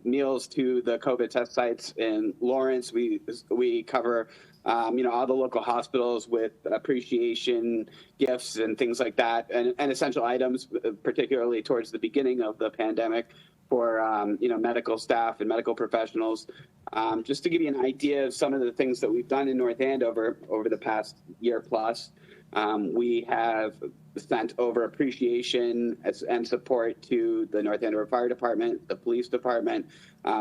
meals to the COVID test sites in Lawrence. We cover, all the local hospitals with appreciation gifts and things like that, and essential items, particularly towards the beginning of the pandemic for, medical staff and medical professionals. Just to give you an idea of some of the things that we've done in North Andover over the past year plus, we have sent over appreciation and support to the North Andover Fire Department, the Police Department.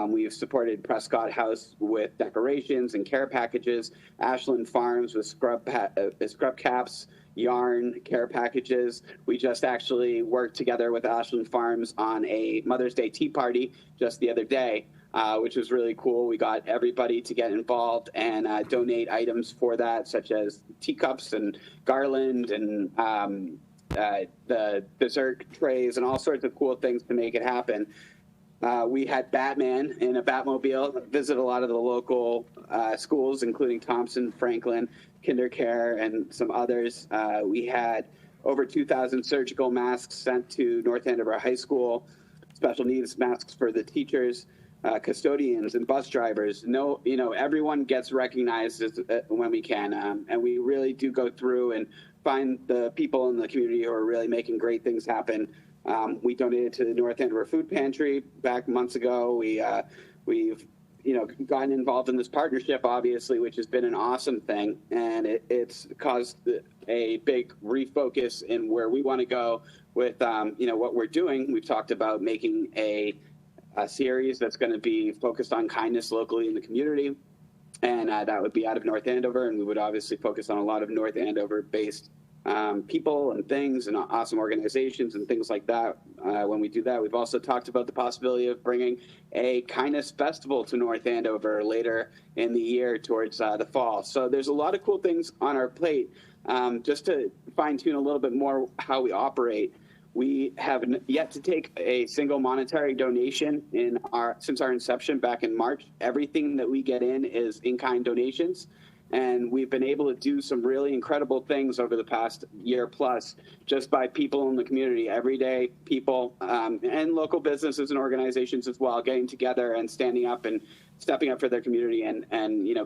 We've supported Prescott House with decorations and care packages, Ashland Farms with scrub caps, yarn, care packages. We just actually worked together with Ashland Farms on a Mother's Day tea party just the other day, which was really cool. We got everybody to get involved and donate items for that, such as teacups and garland and the dessert trays and all sorts of cool things to make it happen. We had Batman in a Batmobile visit a lot of the local schools, including Thompson, Franklin, KinderCare, and some others. We had over 2,000 surgical masks sent to North Andover High School, special needs masks for the teachers. custodians and bus drivers. No, everyone gets recognized when we can, and we really do go through and find the people in the community who are really making great things happen. We donated to the North Andover Food Pantry back months ago. We've gotten involved in this partnership, obviously, which has been an awesome thing, and it's caused a big refocus in where we want to go with what we're doing. We've talked about making a series that's going to be focused on kindness locally in the community, and that would be out of North Andover, and we would obviously focus on a lot of North Andover-based people and things and awesome organizations and things like that. When we do that, we've also talked about the possibility of bringing a kindness festival to North Andover later in the year towards the fall. So there's a lot of cool things on our plate. Just to fine tune a little bit more how we operate, we have yet to take a single monetary donation since our inception back in March. Everything that we get in is in-kind donations. And we've been able to do some really incredible things over the past year plus just by people in the community, everyday people, and local businesses and organizations as well, getting together and standing up and stepping up for their community and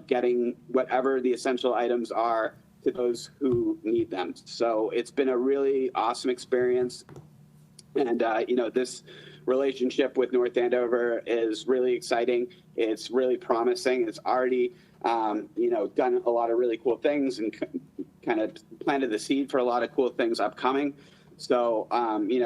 getting whatever the essential items are to those who need them. So it's been a really awesome experience. And, this relationship with North Andover is really exciting. It's really promising. It's already done a lot of really cool things and kind of planted the seed for a lot of cool things upcoming. So,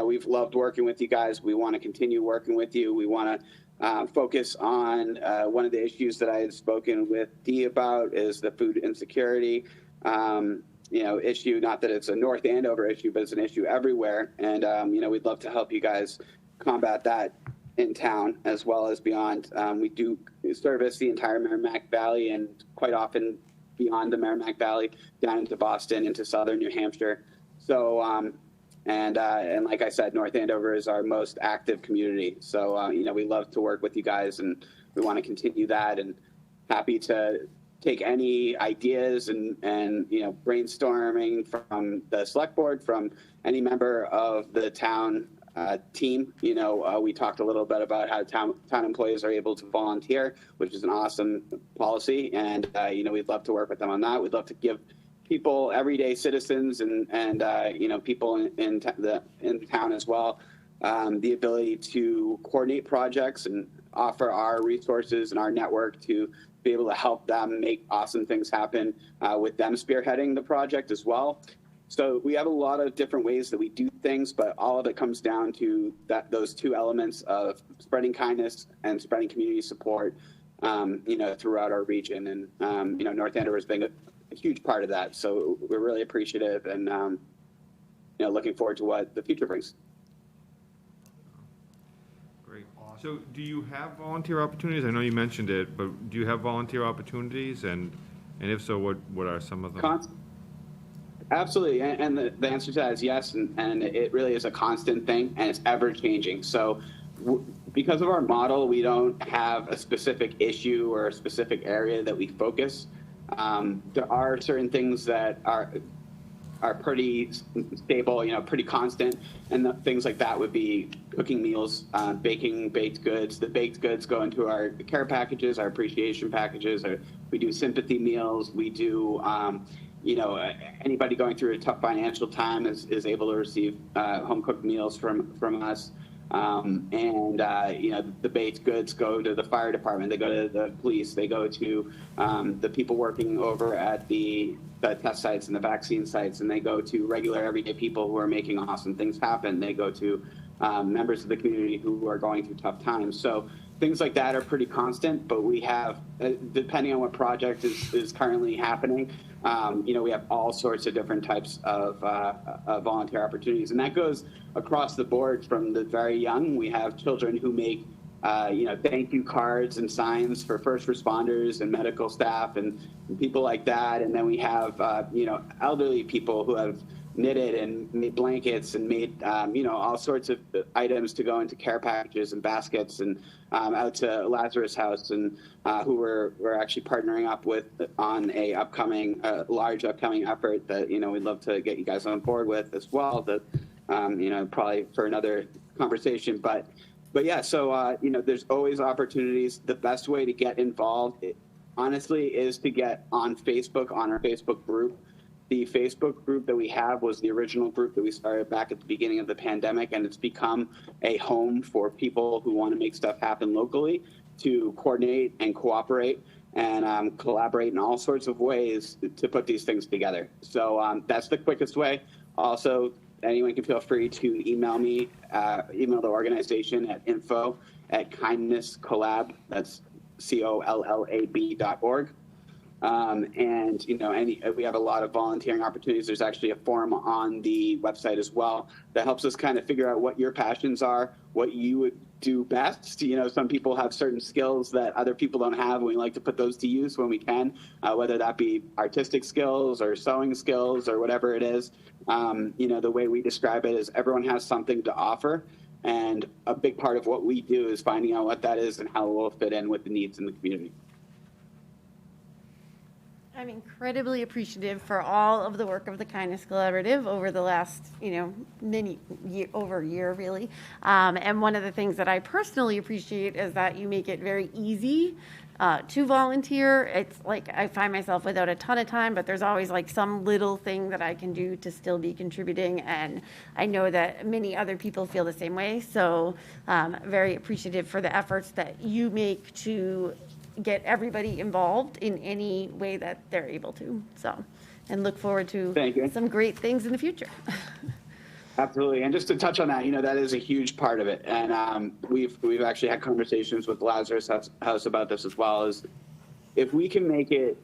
we've loved working with you guys. We want to continue working with you. We want to focus on one of the issues that I had spoken with Dee about is the food insecurity issue. Not that it's a North Andover issue, but it's an issue everywhere. And, we'd love to help you guys combat that in town as well as beyond. We do service the entire Merrimack Valley and quite often beyond the Merrimack Valley down into Boston, into southern New Hampshire. So, and like I said, North Andover is our most active community. So, we love to work with you guys and we want to continue that, and happy to take any ideas and brainstorming from the select board, from any member of the town team. We talked a little bit about how town employees are able to volunteer, which is an awesome policy. And, we'd love to work with them on that. We'd love to give people, everyday citizens and people in town as well, the ability to coordinate projects and offer our resources and our network to be able to help them make awesome things happen with them spearheading the project as well. So we have a lot of different ways that we do things, but all of it comes down to those two elements of spreading kindness and spreading community support, throughout our region. And, North Andover has been a huge part of that. So we're really appreciative and, looking forward to what the future brings. Great. So do you have volunteer opportunities? I know you mentioned it, but do you have volunteer opportunities? And if so, what are some of them? Absolutely, and the answer to that is yes, and it really is a constant thing, and it's ever changing. So because of our model, we don't have a specific issue or a specific area that we focus. There are certain things that are pretty stable, pretty constant, and things like that would be cooking meals, baking baked goods. The baked goods go into our care packages, our appreciation packages. We do sympathy meals. We do, anybody going through a tough financial time is able to receive home cooked meals from us. The baked goods go to the fire department. They go to the police. They go to the people working over at the test sites and the vaccine sites, and they go to regular everyday people who are making awesome things happen. They go to members of the community who are going through tough times. So things like that are pretty constant, but we have, depending on what project is currently happening, we have all sorts of different types of volunteer opportunities. And that goes across the board from the very young. We have children who make, thank you cards and signs for first responders and medical staff and people like that. And then we have, elderly people who have knitted and made blankets and made, all sorts of items to go into care packages and baskets and out to Lazarus House, and who we're actually partnering up with on a large upcoming effort that, we'd love to get you guys on board with as well, that, probably for another conversation. But But yeah, so, there's always opportunities. The best way to get involved, honestly, is to get on Facebook, on our Facebook group. The Facebook group that we have was the original group that we started back at the beginning of the pandemic, and it's become a home for people who want to make stuff happen locally, to coordinate and cooperate and collaborate in all sorts of ways to put these things together. So that's the quickest way. Also, anyone can feel free to email me, email the organization at info@kindnesscollab, that's COLLAB.org. And we have a lot of volunteering opportunities. There's actually a form on the website as well that helps us kind of figure out what your passions are, what you would do best. Some people have certain skills that other people don't have, and we like to put those to use when we can, whether that be artistic skills or sewing skills or whatever it is. The way we describe it is everyone has something to offer, and a big part of what we do is finding out what that is and how it will fit in with the needs in the community. I'm incredibly appreciative for all of the work of the Kindness Collaborative over the last, over a year, really. And one of the things that I personally appreciate is that you make it very easy to volunteer. It's like I find myself without a ton of time, but there's always like some little thing that I can do to still be contributing. And I know that many other people feel the same way. So very appreciative for the efforts that you make to get everybody involved in any way that they're able to. So, and look forward to some great things in the future. Absolutely. And just to touch on that, that is a huge part of it. And we've actually had conversations with Lazarus House about this as well, is if we can make it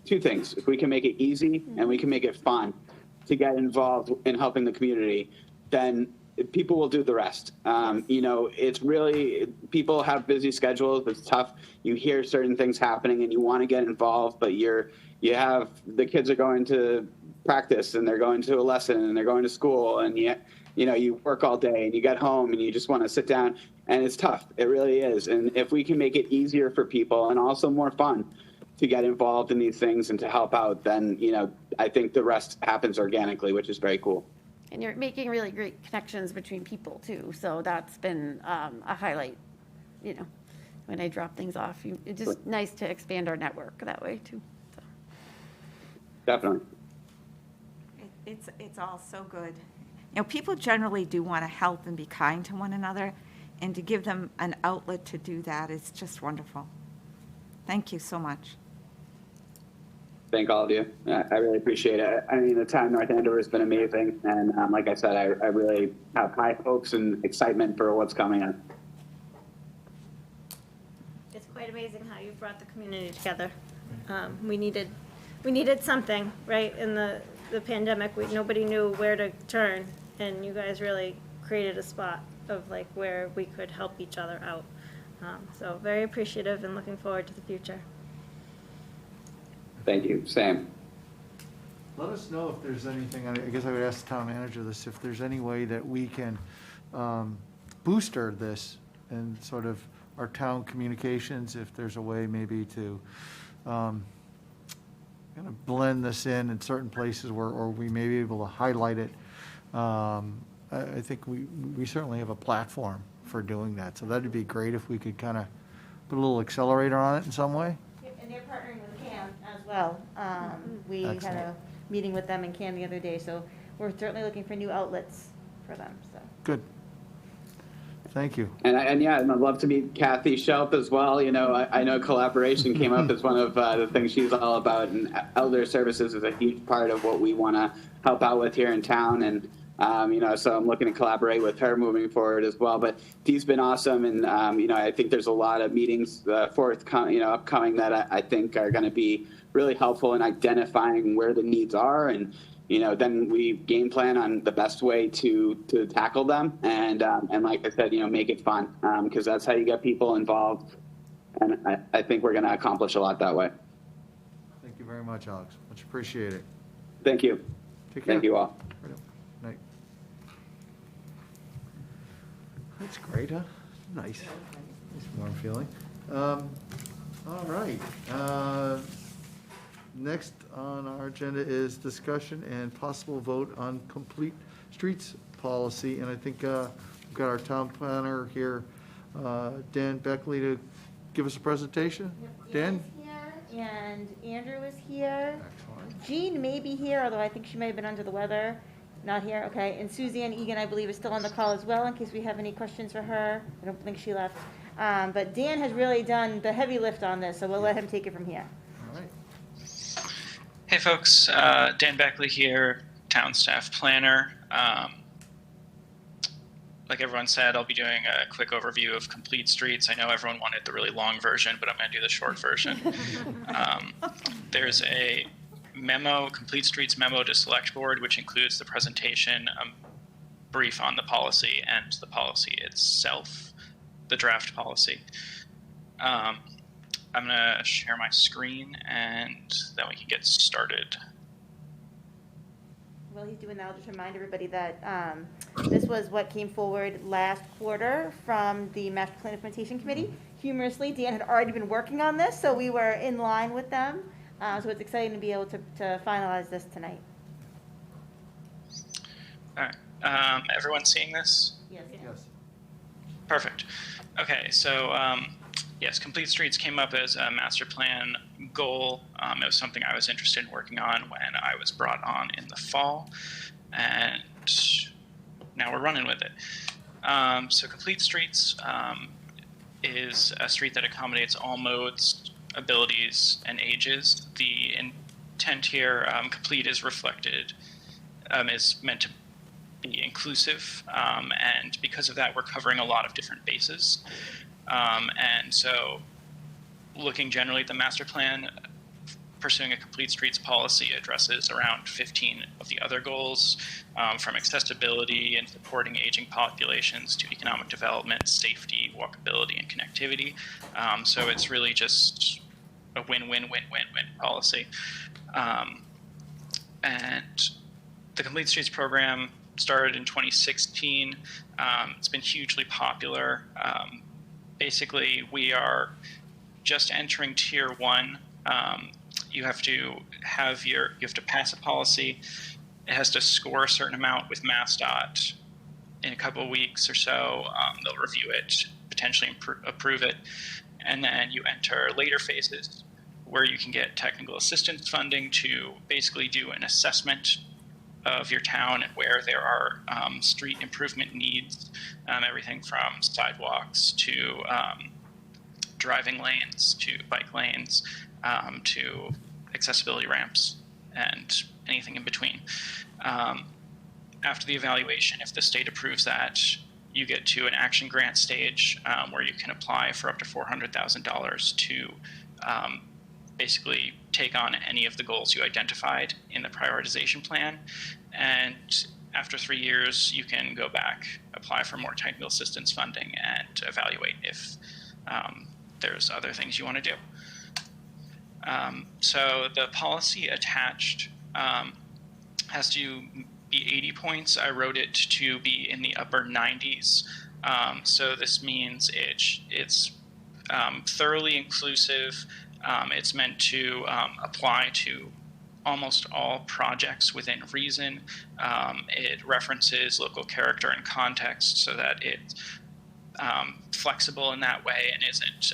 two things, if we can make it easy and we can make it fun to get involved in helping the community, then people will do the rest. It's really, people have busy schedules. It's tough. You hear certain things happening and you want to get involved, but you have, the kids are going to practice and they're going to a lesson and they're going to school, and you work all day and you get home and you just want to sit down, and it's tough. It really is. And if we can make it easier for people and also more fun to get involved in these things and to help out, then, I think the rest happens organically, which is very cool. And you're making really great connections between people too. So that's been a highlight, when I drop things off. It's just nice to expand our network that way too. So. Definitely. It's all so good. People generally do want to help and be kind to one another, and to give them an outlet to do that is just wonderful. Thank you so much. Thank all of you. I really appreciate it. I mean, the town North Andover has been amazing. And like I said, I really have high hopes and excitement for what's coming up. It's quite amazing how you've brought the community together. We needed something, right? In the pandemic, nobody knew where to turn, and you guys really created a spot of like where we could help each other out. So very appreciative and looking forward to the future. Thank you. Sam. Let us know if there's anything, I guess I would ask the town manager this, if there's any way that we can booster this and sort of our town communications, if there's a way maybe to kind of blend this in certain places where, or we may be able to highlight it. I think we certainly have a platform for doing that. So that'd be great if we could kind of put a little accelerator on it in some way. And they're partnering with CAN as well. We had a meeting with them in CAN the other day, so we're certainly looking for new outlets for them, so. Good. Thank you. And I'd love to meet Kathy Schelp as well. I know collaboration came up as one of the things she's all about, and elder services is a huge part of what we want to help out with here in town. And so I'm looking to collaborate with her moving forward as well. But Dee's been awesome, and I think there's a lot of meetings upcoming that I think are going to be really helpful in identifying where the needs are, and then we game plan on the best way to tackle them, and like I said, make it fun, because that's how you get people involved, and I think we're going to accomplish a lot that way. Thank you very much, Alex. Much appreciated. Thank you. Take care. Thank you all. Night. That's great, huh? Nice. Nice warm feeling. All right. Next on our agenda is discussion and possible vote on complete streets policy. And I think we've got our town planner here Dan Beckley to give us a presentation. Dan? Here, and Andrew is here. Excellent. Jean may be here, although I think she may have been under the weather. Not here, okay. And Suzanne Egan, I believe, is still on the call as well, in case we have any questions for her. I don't think she left. But Dan has really done the heavy lift on this, so we'll let him take it from here. All right. Hey folks, Dan Beckley here, town staff planner. Like everyone said, I'll be doing a quick overview of complete streets. I know everyone wanted the really long version, but I'm going to do the short version. There's a memo, complete streets memo to select board, which includes the presentation, brief on the policy and the policy itself, the draft policy. I'm going to share my screen and then we can get started. While he's doing that, I'll just remind everybody that this was what came forward last quarter from the Master Plan Implementation Committee. Humorously, Dan had already been working on this, so we were in line with them. So it's exciting to be able to finalize this tonight. All right. Everyone seeing this? Yes. Yes. Perfect. Okay, so yes, complete streets came up as a master plan goal. It was something I was interested in working on when I was brought on in the fall, and now we're running with it. So complete streets is a street that accommodates all modes, abilities, and ages. The intent here, complete is reflected, is meant to be inclusive, and because of that, we're covering a lot of different bases. And so looking generally at the master plan, pursuing a complete streets policy addresses around 15 of the other goals, from accessibility and supporting aging populations to economic development, safety, walkability, and connectivity. So it's really just a win-win-win-win-win policy. And the Complete Streets program started in 2016. It's been hugely popular. Basically, we are just entering tier 1. You have to pass a policy. It has to score a certain amount with MassDOT. In a couple of weeks or so, they'll review it, potentially approve it, and then you enter later phases where you can get technical assistance funding to basically do an assessment of your town and where there are street improvement needs, everything from sidewalks to driving lanes to bike lanes to accessibility ramps and anything in between. After the evaluation, if the state approves that, you get to an action grant stage where you can apply for up to $400,000 to basically take on any of the goals you identified in the prioritization plan. And after 3 years, you can go back, apply for more technical assistance funding, and evaluate if there's other things you want to do. So the policy attached has to be 80 points. I wrote it to be in the upper 90s. So this means it's thoroughly inclusive. It's meant to apply to almost all projects within reason. It references local character and context so that it's flexible in that way and isn't,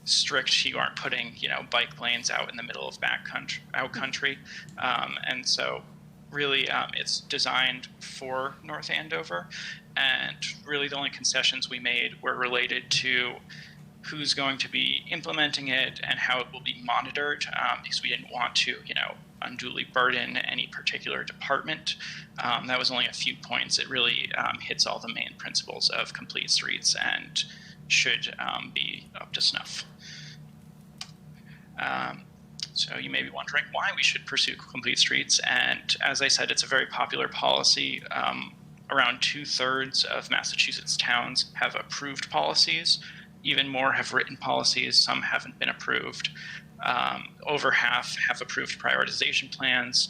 strict. You aren't putting, bike lanes out in the middle of out country. And so really it's designed for North Andover, and really the only concessions we made were related to who's going to be implementing it and how it will be monitored, because we didn't want to, unduly burden any particular department. That was only a few points. It really hits all the main principles of complete streets and should be up to snuff. So you may be wondering why we should pursue complete streets. And as I said, it's a very popular policy. Around 2/3 of Massachusetts towns have approved policies. Even more have written policies. Some haven't been approved. Over half have approved prioritization plans.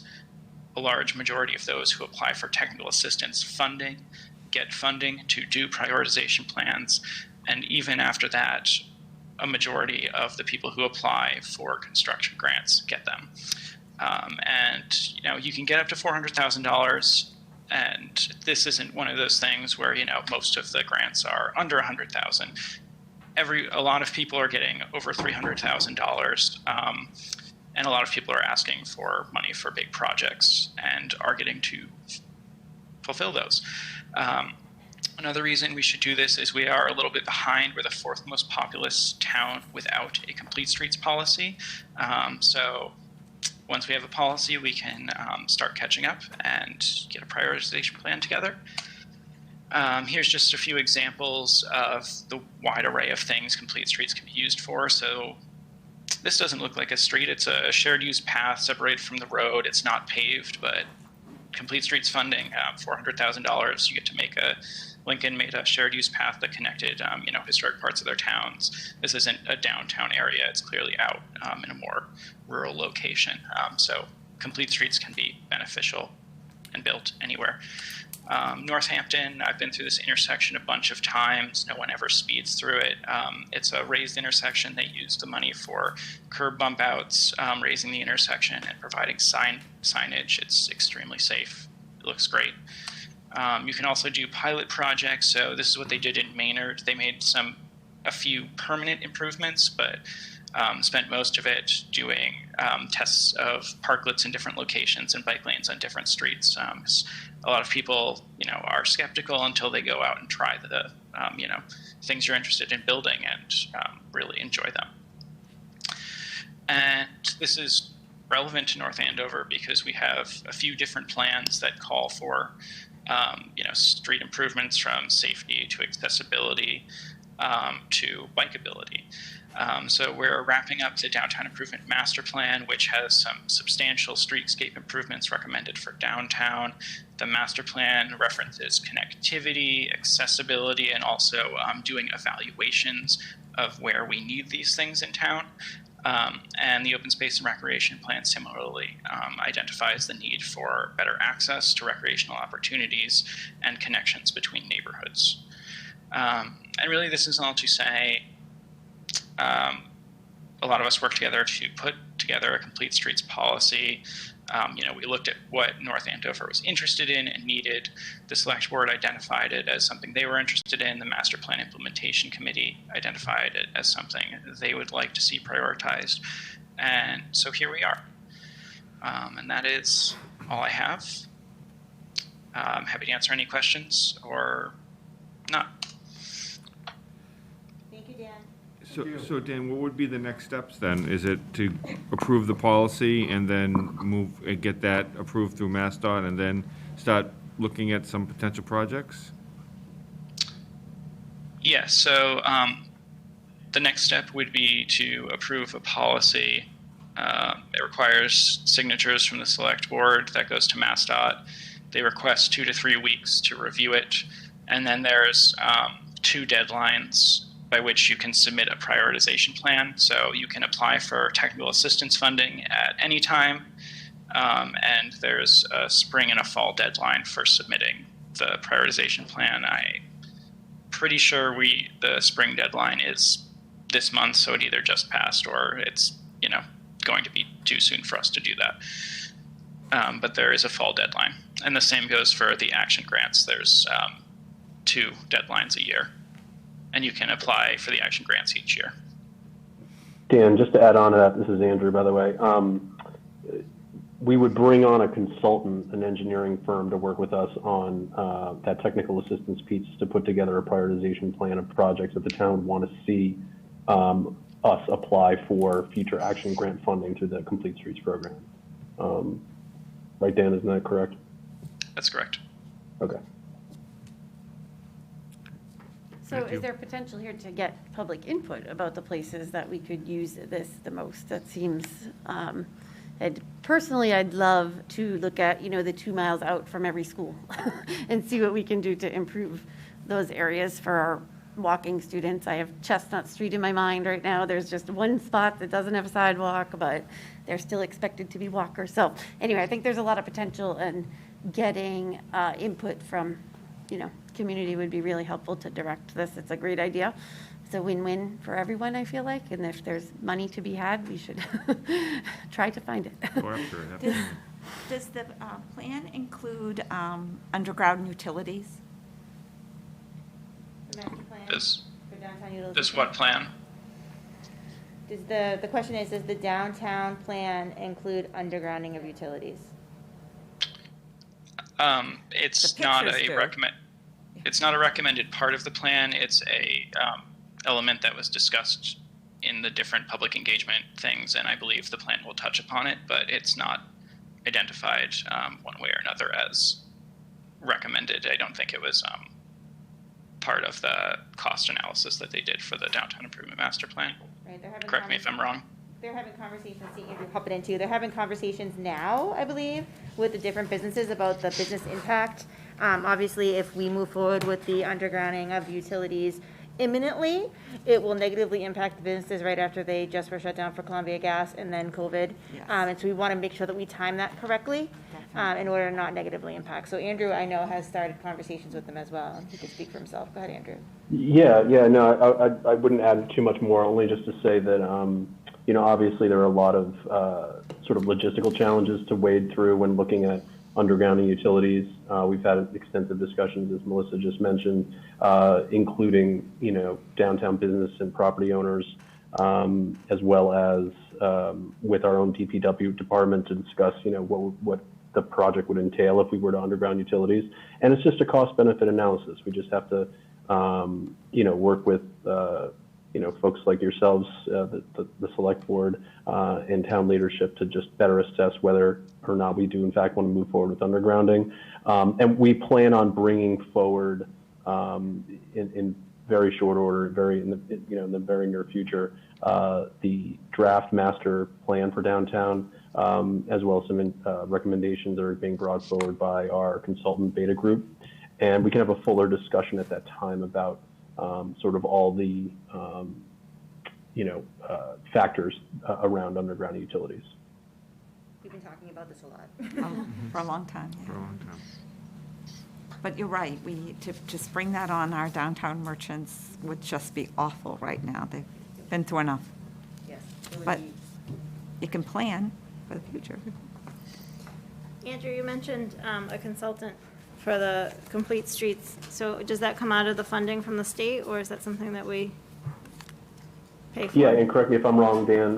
A large majority of those who apply for technical assistance funding get funding to do prioritization plans. And even after that, a majority of the people who apply for construction grants get them. And you can get up to $400,000. And this isn't one of those things where, you know, most of the grants are under 100,000. A lot of people are getting over $300,000, and a lot of people are asking for money for big projects and are getting to fulfill those. Another reason we should do this is we are a little bit behind. We're the fourth most populous town without a complete streets policy. So once we have a policy, we can start catching up and get a prioritization plan together. Here's just a few examples of the wide array of things complete streets can be used for. So this doesn't look like a street. It's a shared use path separated from the road. It's not paved, but complete streets funding, $400,000. You get to make Lincoln made a shared use path that connected, historic parts of their towns. This isn't a downtown area. It's clearly out in a more rural location. So complete streets can be beneficial and built anywhere. Northampton, I've been through this intersection a bunch of times. No one ever speeds through it. It's a raised intersection. They use the money for curb bump outs, raising the intersection and providing signage. It's extremely safe. It looks great. You can also do pilot projects. So this is what they did in Maynard. They made a few permanent improvements, but spent most of it doing tests of parklets in different locations and bike lanes on different streets. A lot of people, are skeptical until they go out and try the, things you're interested in building and really enjoy them. And this is relevant to North Andover because we have a few different plans that call for, street improvements from safety to accessibility to bikeability. So we're wrapping up the Downtown Improvement Master Plan, which has some substantial streetscape improvements recommended for downtown. The master plan references connectivity, accessibility, and also doing evaluations of where we need these things in town. And the Open Space and Recreation Plan similarly identifies the need for better access to recreational opportunities and connections between neighborhoods. And really this is all to say, a lot of us work together to put together a complete streets policy. We looked at what North Andover was interested in and needed. The select board identified it as something they were interested in. The master plan implementation committee identified it as something they would like to see prioritized. And so here we are. And that is all I have. I'm happy to answer any questions or not. Thank you, Dan. So Dan, what would be the next steps then? Is it to approve the policy and then get that approved through MassDOT and then start looking at some potential projects? Yeah, so the next step would be to approve a policy. It requires signatures from the select board. That goes to MassDOT. They request 2 to 3 weeks to review it. And then there's 2 deadlines by which you can submit a prioritization plan. So you can apply for technical assistance funding at any time. And there's a spring and a fall deadline for submitting the prioritization plan. I'm pretty sure the spring deadline is this month, so it either just passed or it's, going to be too soon for us to do that. But there is a fall deadline. And the same goes for the action grants. There's 2 deadlines a year. And you can apply for the action grants each year. Dan, just to add on to that, this is Andrew, by the way. We would bring on a consultant, an engineering firm, to work with us on that technical assistance piece to put together a prioritization plan of projects that the town would want to see us apply for future action grant funding through the Complete Streets program. Right, Dan, isn't that correct? That's correct. Okay. So is there potential here to get public input about the places that we could use this the most? That seems, personally, I'd love to look at, the 2 miles out from every school and see what we can do to improve those areas for our walking students. I have Chestnut Street in my mind right now. There's just one spot that doesn't have a sidewalk, but they're still expected to be walkers. So anyway, I think there's a lot of potential, and getting input from, community would be really helpful to direct this. It's a great idea. It's a win-win for everyone, I feel like. And if there's money to be had, we should try to find it. Go after it. Does the plan include underground utilities? The master plan This, for downtown utilization? this what plan? Does the question is, does the downtown plan include undergrounding of utilities? It's The not pictures a do. recommend. It's not a recommended part of the plan. It's a element that was discussed in the different public engagement things, and I believe the plan will touch upon it, but it's not identified one way or another as recommended. I don't think it was part of the cost analysis that they did for the downtown improvement master plan. Right, they're having Correct me if I'm wrong. They're having conversations, see Andrew pop it into, they're having conversations now, I believe, with the different businesses about the business impact. Obviously, if we move forward with the undergrounding of utilities imminently, it will negatively impact the businesses right after they just were shut down for Columbia Gas and then COVID. Yes. And so we want to make sure that we time that correctly in order to not negatively impact. So Andrew, I know, has started conversations with them as well, and he can speak for himself. Go ahead, Andrew. Yeah, no, I wouldn't add too much more, only just to say that, obviously there are a lot of sort of logistical challenges to wade through when looking at undergrounding utilities. We've had extensive discussions, as Melissa just mentioned, including, downtown business and property owners, as well as with our own DPW department to discuss, what the project would entail if we were to underground utilities. And it's just a cost-benefit analysis. We just have to, work with, folks like yourselves, the select board, and town leadership to just better assess whether or not we do in fact want to move forward with undergrounding. And we plan on bringing forward, in very short order, in the very near future, the draft master plan for downtown, as well as some recommendations that are being brought forward by our consultant beta group. And we can have a fuller discussion at that time about sort of all the, factors around underground utilities. We've been talking about this a lot. For a long time, yeah. For a long time. But you're right, to spring that on our downtown merchants would just be awful right now. They've been through enough. Yes. it would But be- you can plan for the future. Andrew, you mentioned a consultant for the complete streets. So does that come out of the funding from the state, or is that something that we pay for? Yeah, and correct me if I'm wrong, Dan.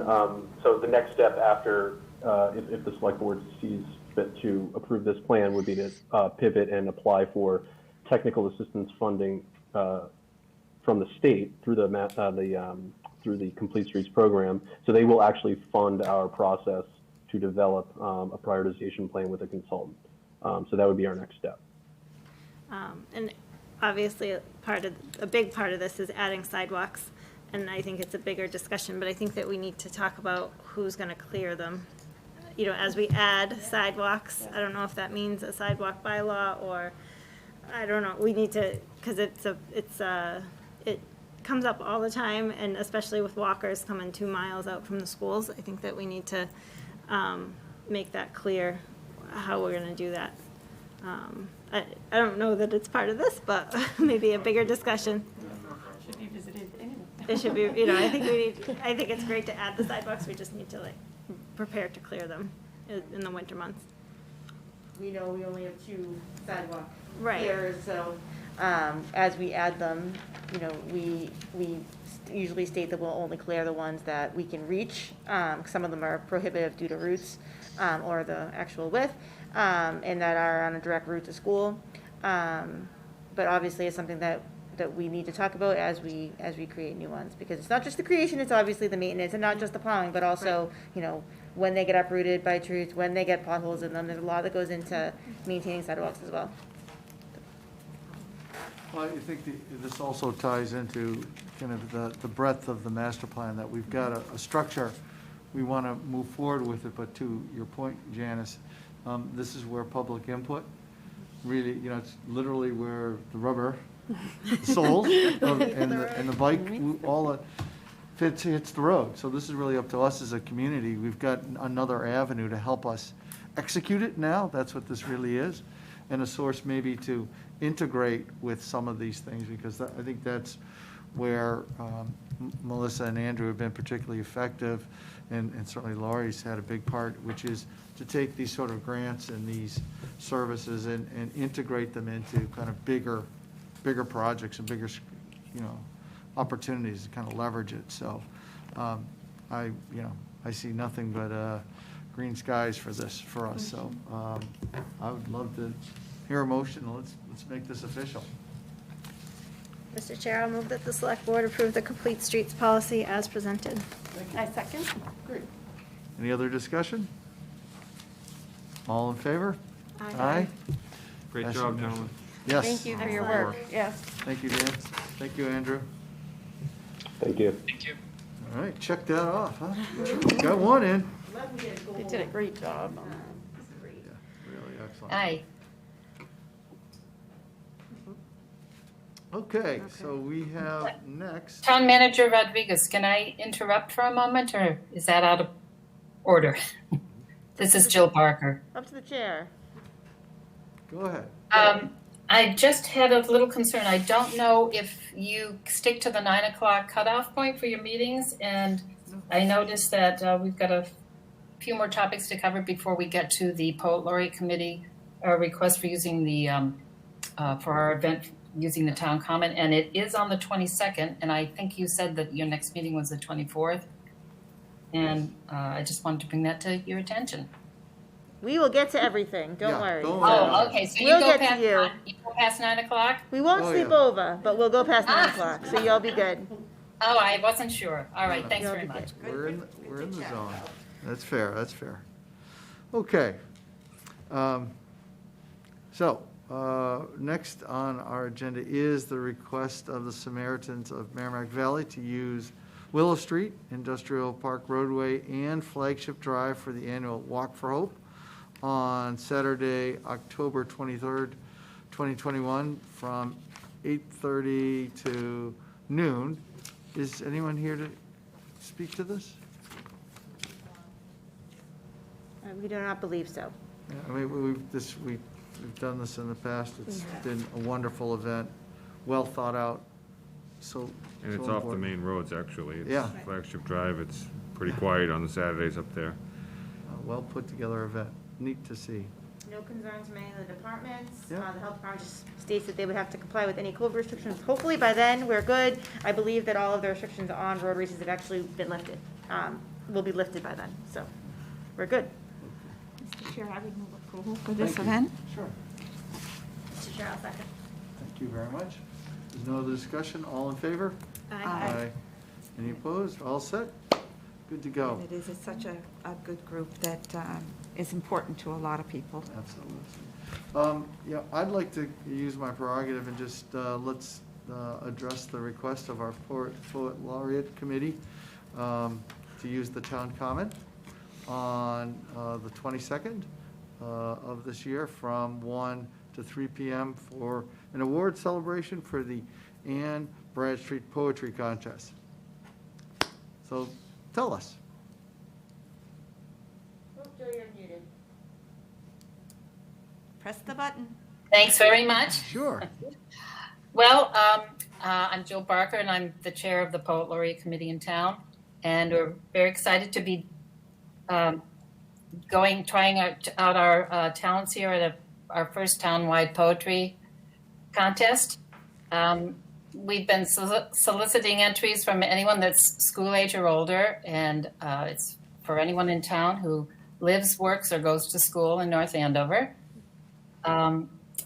So the next step after, if the select board sees fit to approve this plan, would be to pivot and apply for technical assistance funding from the state through through the Complete Streets program. So they will actually fund our process to develop a prioritization plan with a consultant. So that would be our next step. And obviously, a big part of this is adding sidewalks, and I think it's a bigger discussion, but I think that we need to talk about who's gonna clear them. As we add sidewalks, I don't know if that means a sidewalk bylaw, or, I don't know, we need to, because it comes up all the time, and especially with walkers coming 2 miles out from the schools, I think that we need to make that clear how we're gonna do that. I don't know that it's part of this, but maybe a bigger discussion. Should be visited anyway. It should be, I think it's great to add the sidewalks, we just need to prepare to clear them in the winter months. We know we only have 2 sidewalk Right. clearers, so as we add them, we usually state that we'll only clear the ones that we can reach. Some of them are prohibitive due to routes or the actual width, and that are on a direct route to school. But obviously, it's something that we need to talk about as we create new ones, because it's not just the creation, it's obviously the maintenance, and not just the plowing, but also, when they get uprooted by trees, when they get potholes in them, there's a lot that goes into maintaining sidewalks as well. Well, I think this also ties into kind of the breadth of the master plan, that we've got a structure, we want to move forward with it, but to your point, Janice, this is where public input really, it's literally where the rubber soles and the bike, all hits the road. So this is really up to us as a community. We've got another avenue to help us execute it now. That's what this really is. And a source maybe to integrate with some of these things, because I think that's where Melissa and Andrew have been particularly effective, and certainly Laurie's had a big part, which is to take these sort of grants and these services and integrate them into kind of bigger projects and bigger, opportunities to kind of leverage it. So I see nothing but green skies for this, for us. So I would love to hear a motion. Let's make this official. Mr. Chair, I'll move that the select board approve the complete streets policy as presented. I second. Great. Any other discussion? All in favor? Aye. Great Yes. job, gentlemen. Yes. Thank you for your Excellent. work, yes. Thank you, Dan. Thank you, Andrew. Thank you. Thank you. All right, check that off, huh? Got one in. They did a great job. Yeah, really excellent. Aye. Okay, so we have next. Town Manager Rodriguez, can I interrupt for a moment, or is that out of order? This is Jill Parker. Up to the chair. Go ahead. I just had a little concern. I don't know if you stick to the 9 o'clock cutoff point for your meetings, and I noticed that we've got a few more topics to cover before we get to the Poet Laureate Committee request for using the for our event using the town common, and it is on the 22nd, and I think you said that your next meeting was the 24th, and I just wanted to bring that to your attention. We will get to everything, don't Yeah, worry. don't worry. Oh, okay, so We'll you get go to past, you. you go past 9 o'clock? We won't Oh, sleep yeah. over, but we'll go past 9 o'clock, so you'll be good. Oh, I wasn't sure. All right, thanks You'll very be much. We're in the zone. That's fair, that's fair. Okay. So, next on our agenda is the request of the Samaritans of Merrimack Valley to use Willow Street, Industrial Park Roadway, and Flagship Drive for the annual Walk for Hope on Saturday, October 23rd, 2021, from 8:30 to noon. Is anyone here to speak to this? We do not believe so. Yeah, I mean, we've done this in the past. It's been a wonderful event, well thought out, so. And it's so off the important. main roads, actually. It's Yeah. Flagship Drive, it's pretty quiet on the Saturdays up there. A well put together event, neat to see. No concerns from any of the departments. Yeah. The health department just states that they would have to comply with any COVID restrictions. Hopefully by then, we're good. I believe that all of the restrictions on road races have actually been lifted, will be lifted by then, so we're good. Mr. Chair, I would move approval for this event. Sure. Mr. Chair, I'll second. Thank you very much. There's no other discussion, all in favor? Aye. Any opposed? All set? Good to go. It is such a good group that is important to a lot of people. Absolutely. Yeah, I'd like to use my prerogative and just, let's address the request of our Poet Laureate Committee to use the town common on the 22nd of this year from 1 to 3 p.m. for an award celebration for the Anne Bradstreet Poetry Contest. So tell us. Press the button. Thanks very much. Sure. Well, I'm Jill Barker, and I'm the chair of the Poet Laureate Committee in town. And we're very excited to be trying out our talents here at our first townwide poetry contest. We've been soliciting entries from anyone that's school age or older, and it's for anyone in town who lives, works, or goes to school in North Andover.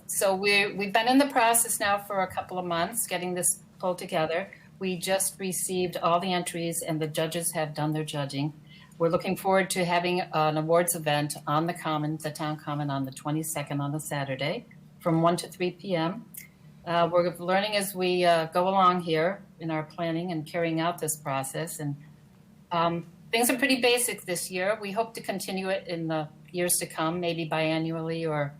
So we've been in the process now for a couple of months getting this pulled together. We just received all the entries and the judges have done their judging. We're looking forward to having an awards event on the common, the town common, on the 22nd on the Saturday from 1 to 3 p.m. We're learning as we go along here in our planning and carrying out this process. And things are pretty basic this year. We hope to continue it in the years to come, maybe biannually or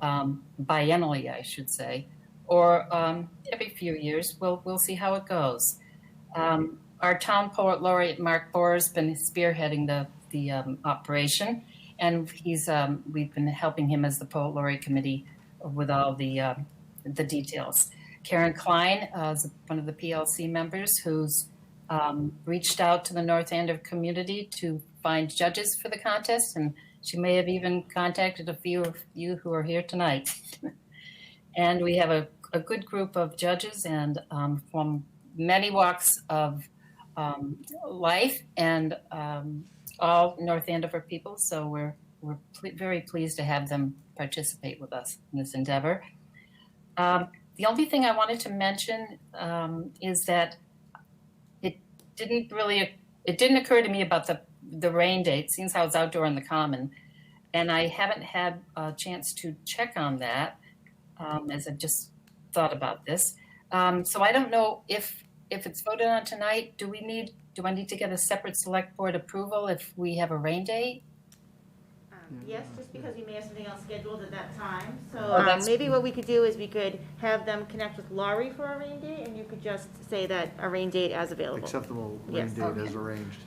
biennially, I should say, or every few years. We'll see how it goes. Our town poet laureate, Mark Bohr, has been spearheading the operation, and we've been helping him as the Poet Laureate Committee with all the details. Karen Klein is one of the PLC members who's reached out to the North Andover community to find judges for the contest, and she may have even contacted a few of you who are here tonight. And we have a good group of judges and from many walks of life and all North Andover people. So we're very pleased to have them participate with us in this endeavor. The only thing I wanted to mention is that it didn't occur to me about the rain date, since I was outdoor on the common, and I haven't had a chance to check on that as I just thought about this. So I don't know if it's voted on tonight. Do I need to get a separate select board approval if we have a rain date? Yes, just because we may have something else scheduled at that time. So that's- maybe what we could do is we could have them connect with Laurie for a rain date, and you could just say that a rain date as available. Acceptable rain Yes. date as arranged.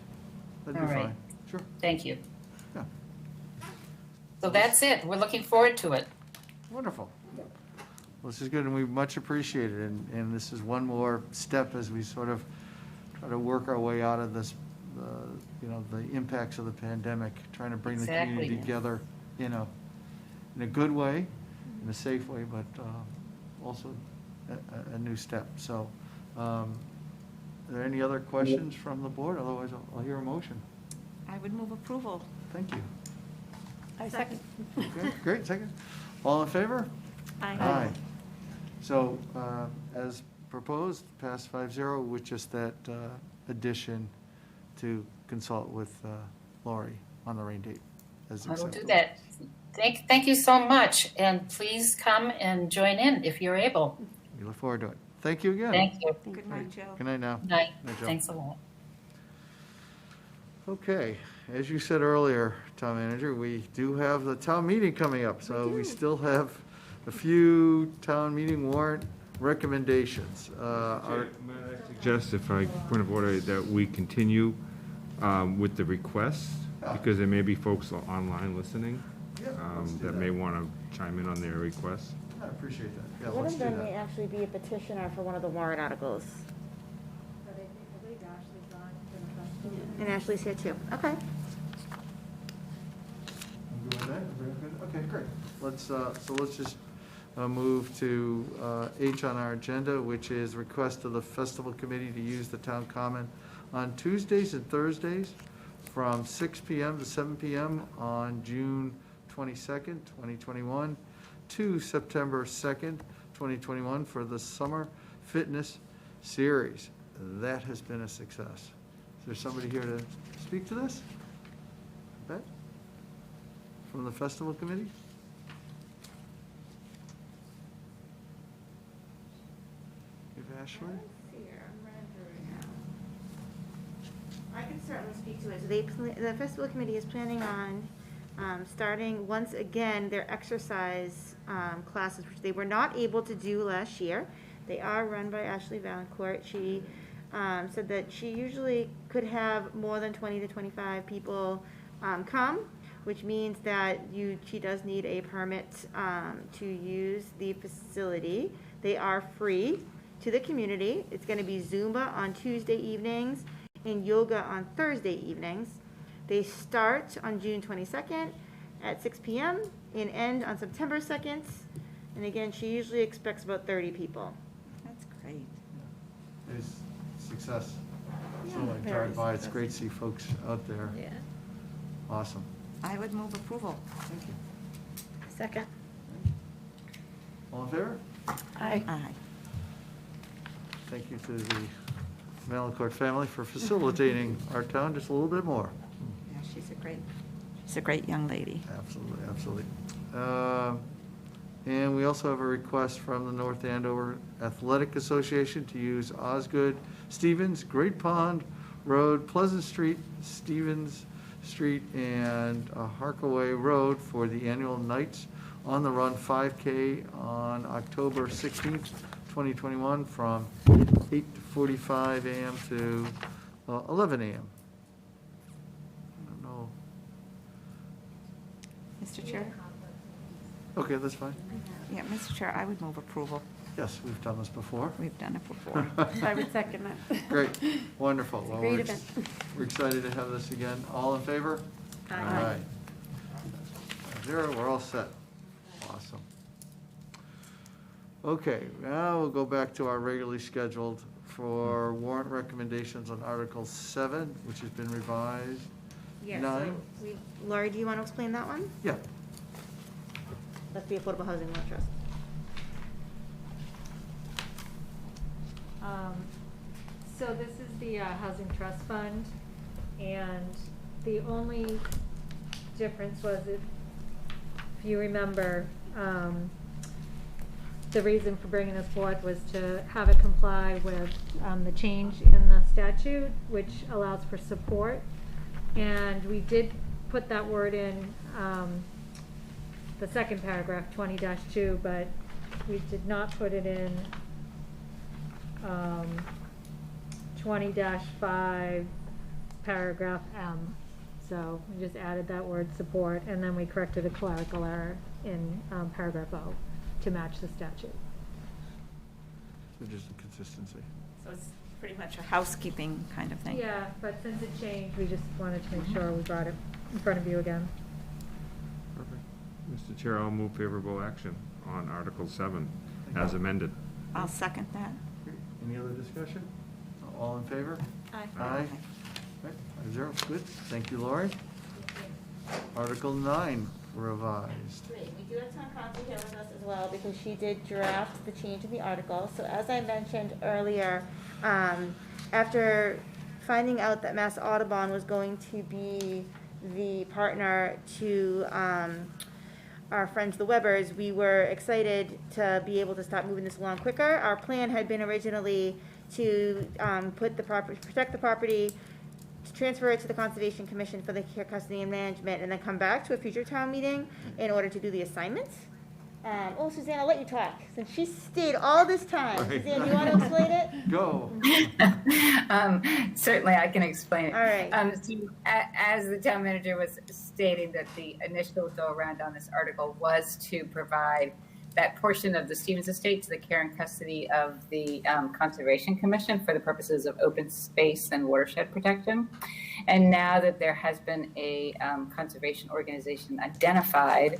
That'd be All right. fine. Sure. Thank you. Yeah. So that's it. We're looking forward to it. Wonderful. Well, this is good, and we much appreciate it, and this is one more step as we sort of try to work our way out of this, the impacts of the pandemic, trying to bring the Exactly. community together, in a good way, in a safe way, but also a new step. So, are there any other questions from the board? Otherwise, I'll hear a motion. I would move approval. Thank you. I second. Okay, great, second. All in favor? Aye. So, as proposed, passed 5-0 with just that addition to consult with Laurie on the rain date. As I will do acceptable. that. Thank you so much, and please come and join in if you're able. We look forward to it. Thank you again. Thank you. Good night, Joe. Good night now. Night. Night, Joe. Thanks a lot. Okay, as you said earlier, Town Manager, we do have the town meeting coming up, so we still have a few town meeting warrant recommendations. May I suggest, if I, point of order, that we continue with the requests, because there may be folks online listening that may want to chime in on their requests. I appreciate that. Yeah, One let's of do them may that. actually be a petitioner for one of the warrant articles. And Ashley's here too. Okay. I'm good with that. Everybody good? Okay, great. Let's just move to H on our agenda, which is request of the festival committee to use the town common on Tuesdays and Thursdays from 6 p.m. to 7 p.m. on June 22nd, 2021 to September 2nd, 2021 for the Summer Fitness Series. That has been a success. Is there somebody here to speak to this? Bet? From the festival committee? Give Ashley? I can certainly speak to it. So the festival committee is planning on starting once again their exercise classes, which they were not able to do last year. They are run by Ashley Valancourt. She said that she usually could have more than 20 to 25 people come, which means that she does need a permit to use the facility. They are free to the community. It's going to be Zumba on Tuesday evenings and yoga on Thursday evenings. They start on June 22nd at 6 p.m. and end on September 2nd. And again, she usually expects about 30 people. That's great. It's success. So I very drive by, it's great to see folks out there. Yeah. Awesome. I would move approval. Thank you. Second. All in favor? Aye. Aye. Thank you to the Valancourt family for facilitating our town just a little bit more. Yeah, she's a great young lady. Absolutely, absolutely. And we also have a request from the North Andover Athletic Association to use Osgood, Stevens, Great Pond Road, Pleasant Street, Stevens Street, and Harkaway Road for the annual Knights on the Run 5K on October 16th, 2021, from 8:45 a.m. to 11 a.m. I don't know. Mr. Chair? Okay, that's fine. Yeah, Mr. Chair, I would move approval. Yes, we've done this before. We've done it before. I would second that. Great, wonderful. Well, Great we're event. We're excited to have this again. All in favor? Aye. 0, we're all set. Awesome. Okay, now we'll go back to our regularly scheduled for warrant recommendations on Article 7, which has been revised. Yeah, Nine. so Lori, do you want to explain that one? Yeah, That's the Affordable Housing Loan Trust. So this is the Housing Trust Fund, and the only difference was, if you remember, the reason for bringing this forth was to have it comply with the change in the statute, which allows for support. And we did put that word in the second paragraph, 20-2, but we did not put it in 20-5, paragraph M. So we just added that word support, and then we corrected a clerical error in paragraph O to match the statute. so just a consistency. So it's pretty much a housekeeping kind of thing. Yeah, but since it changed, we just wanted to make sure we brought it in front of you again. Perfect. Mr. Chair, I'll move favorable action on Article 7 as amended. I'll second that. Great. Any other discussion? All in favor? Aye. Aye. Okay, 5-0, good. Thank you, Lori. Article 9, revised. Great, we do have town council here with us as well, because she did draft the change in the article. So as I mentioned earlier, after finding out that Mass Audubon was going to be the partner to our friends the Webbers, we were excited to be able to start moving this along quicker. Our plan had been originally to protect the property, to transfer it to the Conservation Commission for the care, custody, and management, and then come back to a future town meeting in order to do the assignments. Suzanne, I'll let you talk, since she stayed all this time. Right. Suzanne, do you want to explain it? Go. Certainly, I can explain it. All right. So as the town manager was stating, that the initial go around on this article was to provide that portion of the Stevens estate to the care and custody of the Conservation Commission for the purposes of open space and watershed protection. And now that there has been a conservation organization identified,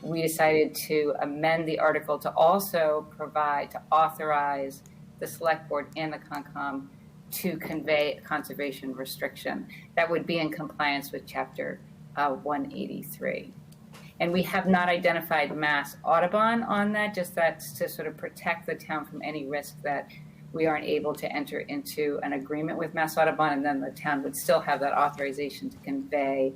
we decided to amend the article to also authorize the Select Board and the Concom to convey a conservation restriction that would be in compliance with Chapter 183. And we have not identified Mass Audubon on that, just that's to sort of protect the town from any risk that we aren't able to enter into an agreement with Mass Audubon, and then the town would still have that authorization to convey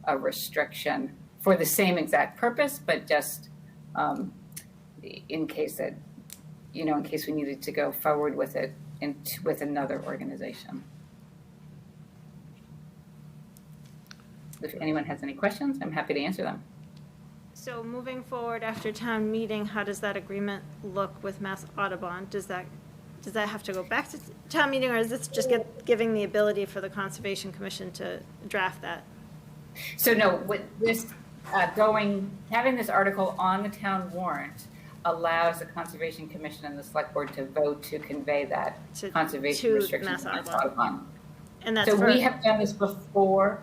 a restriction for the same exact purpose, but just in case that, in case we needed to go forward with it with another organization. If anyone has any questions, I'm happy to answer them. So moving forward after town meeting, how does that agreement look with Mass Audubon? Does that have to go back to town meeting, or is this just giving the ability for the Conservation Commission to draft that? So no, with this having this article on the town warrant allows the Conservation Commission and the Select Board to vote to convey that conservation restriction Mass to Mass Audubon. Audubon. And that's So for, we have done this before.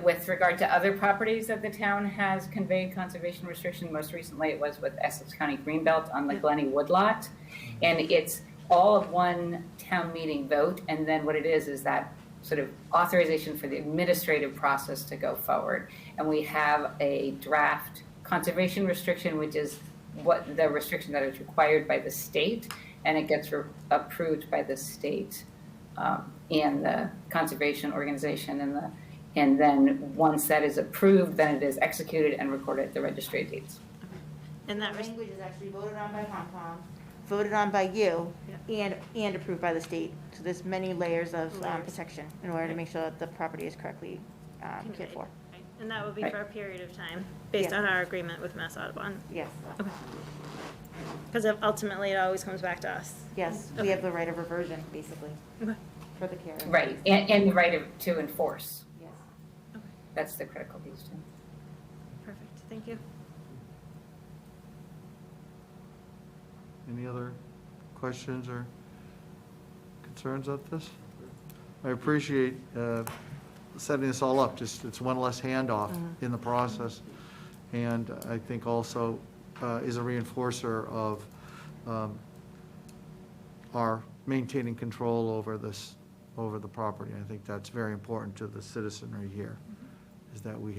With regard to other properties that the town has conveyed conservation restriction, most recently it was with Essex County Greenbelt on the Glenny Woodlot. And it's all of one town meeting vote, and then what it is that sort of authorization for the administrative process to go forward. And we have a draft conservation restriction, which is what the restriction that is required by the state, and it gets approved by the state and the conservation organization, and then once that is approved, then it is executed and recorded at the registry of deeds. And that language is actually voted on by Concom, voted on by you, and approved by the state. So there's many layers of protection in order to make sure that the property is correctly cared for. right. And that will be for a period of time, based on our agreement with Mass Audubon. Yes, Okay. Because ultimately, it always comes back to us. yes, we have the right of reversion, basically, Okay. for the care. Right, and the right to enforce. Yes. That's the critical piece too. Perfect, thank you. Any other questions or concerns of this? I appreciate setting this all up, just it's one less handoff in the process. And I think also is a reinforcer of our maintaining control over this, over the property. I think that's very important to the citizenry here, is that we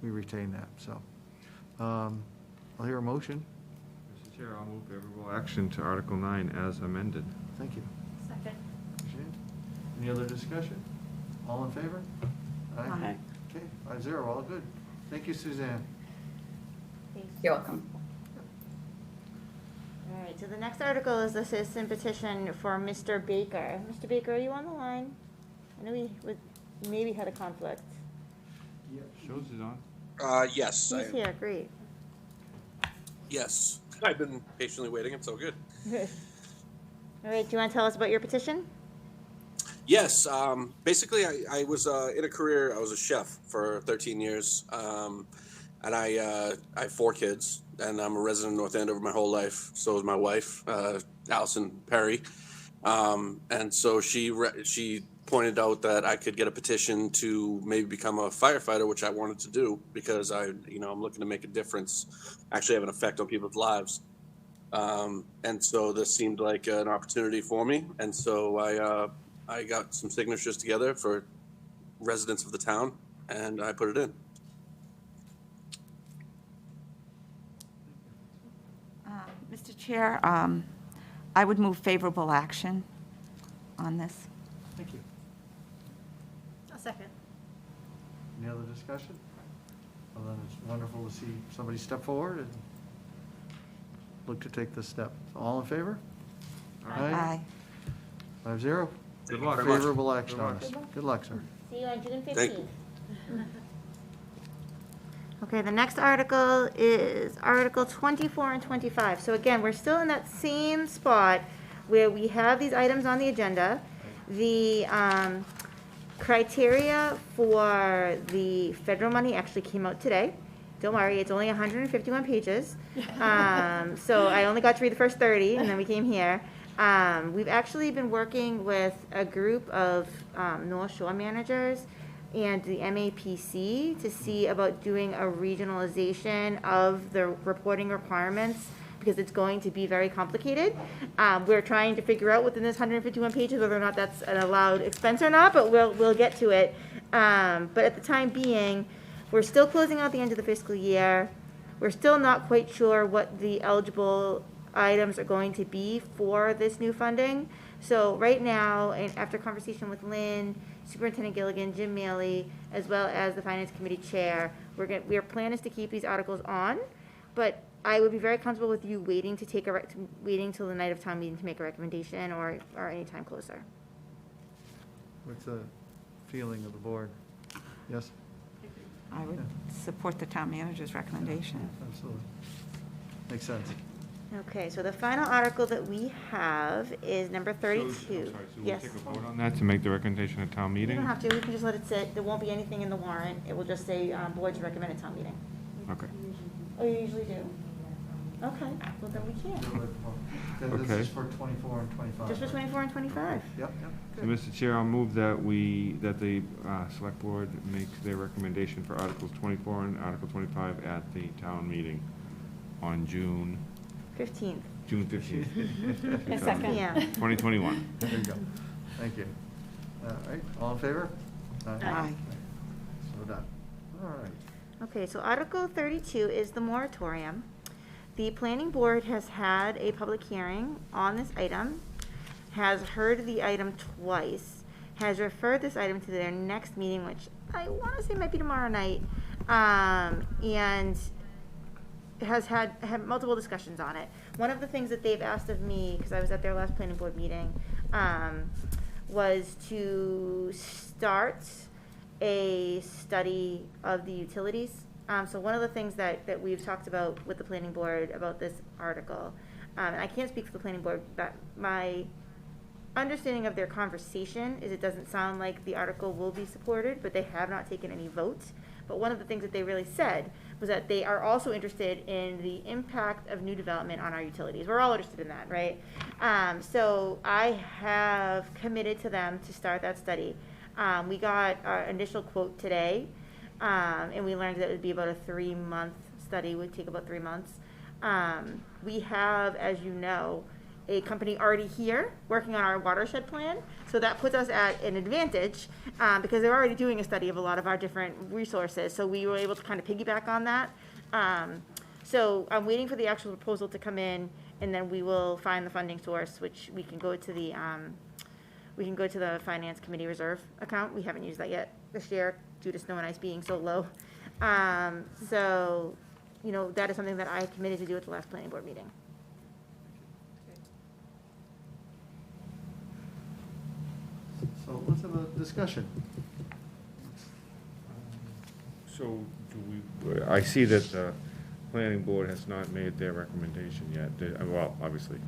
retain that, so. I'll hear a motion. Mr. Chair, I'll move favorable action to Article 9 as amended. Thank you. Second. Suzanne? Any other discussion? All in favor? Aye. Okay, 5-0, all good. Thank you, Suzanne. You're welcome. All right, so the next article is the citizen petition for Mr. Baker. Mr. Baker, are you on the line? I know we maybe had a conflict. Shows it on. Yes. He's here, great. Yes. I've been patiently waiting. It's so good. All right, do you want to tell us about your petition? Yes. Basically, I was in a career. I was a chef for 13 years, and I have 4 kids, and I'm a resident of North Andover my whole life. So is my wife, Allison Perry, and so she pointed out that I could get a petition to maybe become a firefighter, which I wanted to do because I'm looking to make a difference, actually have an effect on people's lives. And so this seemed like an opportunity for me. And so I got some signatures together for residents of the town, and I put it in. Mr. Chair, I would move favorable action on this. Thank you. A second. Any other discussion? Well, then it's wonderful to see somebody step forward and look to take this step. All in favor? Aye. 5-0. Good luck. very much. Favorable action on this. Good luck, sir. See you on June Thank 15th. Okay, the next article is Article 24 and 25. So again, we're still in that same spot where we have these items on the agenda. The criteria for the federal money actually came out today. Don't worry, it's only 151 pages. So I only got to read the first 30, and then we came here. We've actually been working with a group of North Shore managers and the MAPC to see about doing a regionalization of the reporting requirements, because it's going to be very complicated. We're trying to figure out within this 151 pages whether or not that's an allowed expense or not, but we'll get to it. But at the time being, we're still closing out the end of the fiscal year. We're still not quite sure what the eligible items are going to be for this new funding. So right now, and after conversation with Lynn, Superintendent Gilligan, Jim Maley, as well as the Finance Committee Chair, our plan is to keep these articles on, but I would be very comfortable with you waiting to waiting till the night of town meeting to make a recommendation, or any time closer. What's the feeling of the board? Yes? I would support the town manager's recommendation. Absolutely. Makes sense. Okay, so the final article that we have is number 32. So we'll Yes. take a vote on that to make the recommendation at town You meeting? don't have to, we can just let it sit. There won't be anything in the warrant. It will just say, boards recommend at town meeting. Okay. Oh, you usually do? Okay, well then we can't. This Okay. is for 24 and 25. Just for 24 and 25. Yep. So, Mr. Chair, I'll move that the Select Board make their recommendation for Articles 24 and Article 25 at the town meeting on June 15th. 15th. A second. Yeah. 2021. There you go. Thank you. All right, all in favor? Aye. So done. All right. Okay, so Article 32 is the moratorium. The planning board has had a public hearing on this item, has heard the item twice, has referred this item to their next meeting, which I want to say might be tomorrow night, and has had multiple discussions on it. One of the things that they've asked of me, because I was at their last planning board meeting, was to start a study of the utilities. So one of the things that we've talked about with the planning board about this article, and I can't speak for the planning board, but my understanding of their conversation is it doesn't sound like the article will be supported, but they have not taken any votes. But one of the things that they really said was that they are also interested in the impact of new development on our utilities. We're all interested in that, right? So I have committed to them to start that study. We got our initial quote today, and we learned that it would be about a 3-month study, would take about 3 months. We have, as you know, a company already here working on our watershed plan. So that puts us at an advantage because they're already doing a study of a lot of our different resources. So we were able to kind of piggyback on that. So I'm waiting for the actual proposal to come in, and then we will find the funding source, which we can go to the Finance Committee reserve account. We haven't used that yet this year due to snow and ice being so low. So, you know, that is something that I committed to do at the last planning board meeting. So let's have a discussion. So I see that the planning board has not made their recommendation yet. Well, obviously,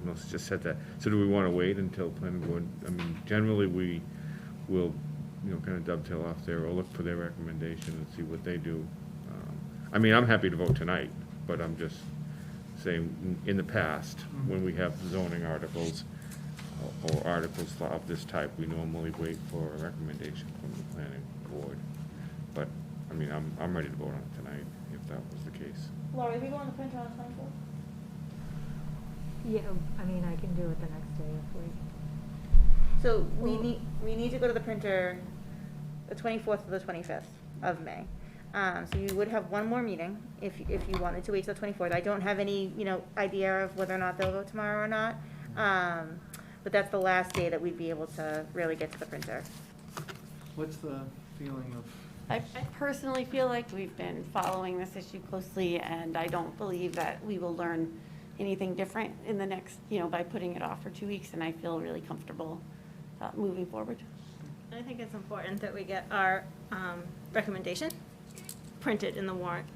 Melissa just said that. So do we want to wait until planning board, I mean, generally, we will, you know, kind of dovetail off there or look for their recommendation and see what they do. I mean, I'm happy to vote tonight, but I'm just saying, in the past, when we have zoning articles or articles of this type, we normally wait for a recommendation from the planning board. But, I mean, I'm ready to vote on it tonight, if that was the case. Laurie, are we going to print on the 24th? Yeah, I mean, I can do it the next day if we. So we need to go to the printer the 24th or the 25th of May. So you would have one more meeting if you wanted to wait till the 24th. I don't have any, you know, idea of whether or not they'll vote tomorrow or not. But that's the last day that we'd be able to really get to the printer. What's the feeling of? I personally feel like we've been following this issue closely, and I don't believe that we will learn anything different in the next, you know, by putting it off for 2 weeks, and I feel really comfortable moving forward. I think it's important that we get our recommendation printed in the warrant,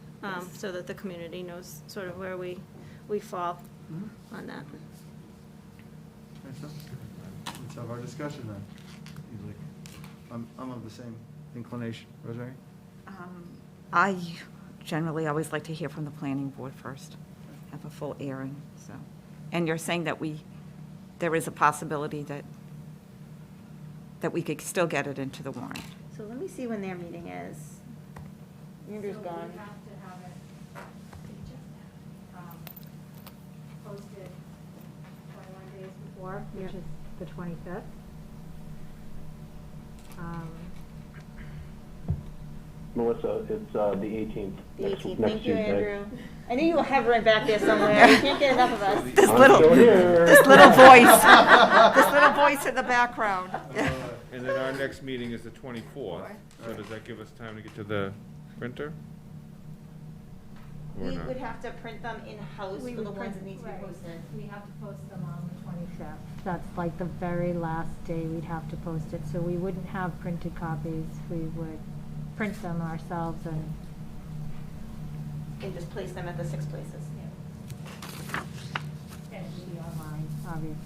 so that the community knows sort of where we fall on that. Okay, so let's have our discussion then. I'm of the same inclination. Rosemary? I generally always like to hear from the planning board first, have a full airing, so. And you're saying that there is a possibility that we could still get it into the warrant. So let me see when their meeting is. Andrew's So gone. we have to have it posted 21 days before, which is the 25th. Melissa, it's the 18th. The next 18th. next Thank you, Tuesday. Andrew. I knew you were hovering back there somewhere. You can't get enough of us. This I'm little still here. voice in the background. And then our next meeting is the 24th, so does that give us time to get to the printer? Or We not? would have to print them in-house We for the would ones want- that need to be right. posted. We have to post them on the 25th. That's like the very last day we'd have to post it, so we wouldn't have printed copies. We would print them ourselves and. And just place them at the 6 places. And it'd be online, obviously.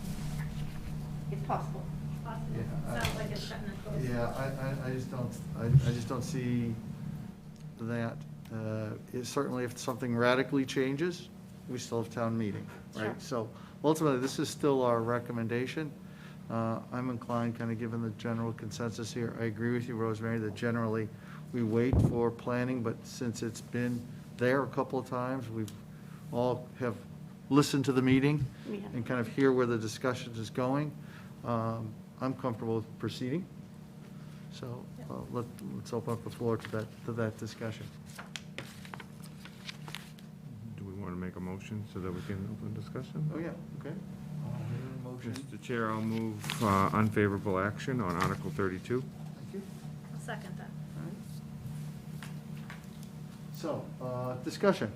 It's possible. Yeah, Sounds like it's set in a close. Yeah, I just don't see that. Certainly if something radically changes, we still have town meeting, right? Sure. So ultimately, this is still our recommendation. I'm inclined, kind of given the general consensus here, I agree with you, Rosemary, that generally we wait for planning, but since it's been there a couple of times, we've all have listened to the meeting Yeah. and kind of hear where the discussion is going. I'm comfortable with proceeding. So let's open up the floor to that discussion. Do we want to make a motion so that we can open discussion? Oh, yeah, okay. Motion. Mr. Chair, I'll move unfavorable action on Article 32. Thank you. I'll second that. So, discussion.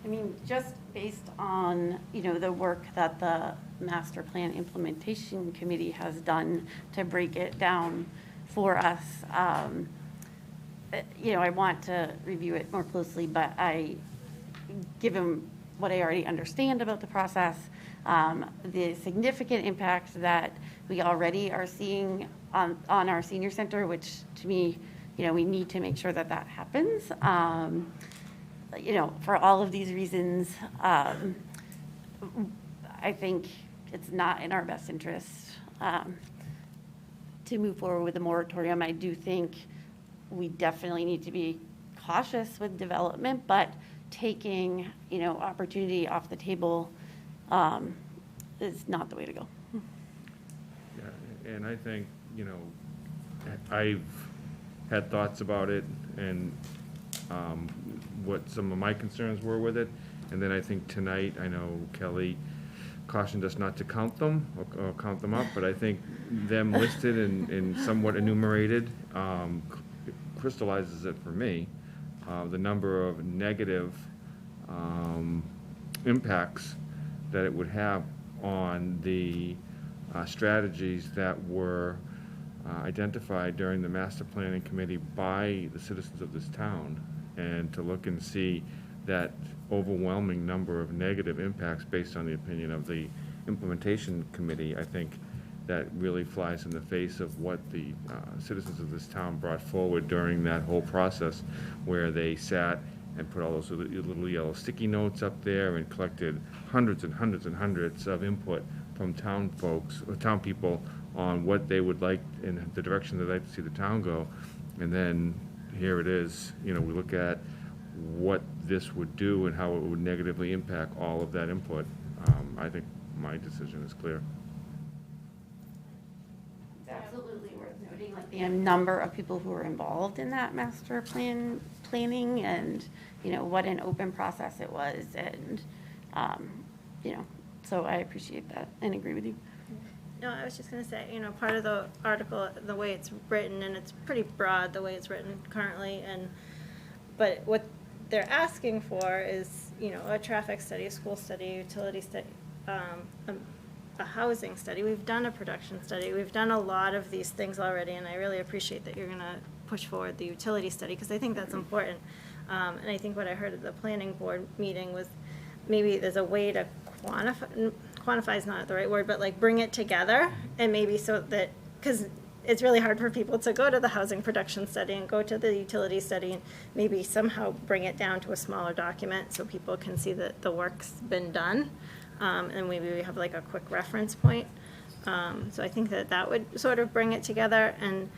I mean, just based on, you know, the work that the Master Plan Implementation Committee has done to break it down for us, you know, I want to review it more closely, but given what I already understand about the process, the significant impact that we already are seeing on our senior center, which to me we need to make sure that that happens. For all of these reasons, I think it's not in our best interest to move forward with a moratorium. I do think we definitely need to be cautious with development, but taking, opportunity off the table is not the way to go. Yeah, and I think, I've had thoughts about it and what some of my concerns were with it. And then I think tonight, I know Kelly cautioned us not to count them or count them up, but I think them listed and somewhat enumerated crystallizes it for me. The number of negative impacts that it would have on the strategies that were identified during the master planning committee by the citizens of this town, and to look and see that overwhelming number of negative impacts based on the opinion of the implementation committee. I think that really flies in the face of what the citizens of this town brought forward during that whole process, where they sat and put all those little yellow sticky notes up there and collected hundreds and hundreds and hundreds of input from town folks, or town people, on what they would like in the direction they'd like to see the town go. And then here it is, we look at what this would do and how it would negatively impact all of that input. I think my decision is clear. It's absolutely worth noting, like, the number of people who were involved in that master planning, and, what an open process it was. And, so I appreciate that and agree with you. No, I was just going to say, part of the article, the way it's written, and it's pretty broad the way it's written currently, but what they're asking for is, a traffic study, a school study, utility study, a housing study. We've done a production study. We've done a lot of these things already, and I really appreciate that you're going to push forward the utility study, because I think that's important. And I think what I heard at the planning board meeting was maybe there's a way to quantify is not the right word, but like bring it together, and maybe so that, because it's really hard for people to go to the housing production study and go to the utility study, and maybe somehow bring it down to a smaller document so people can see that the work's been done, and maybe we have like a quick reference point. So I think that would sort of bring it together. And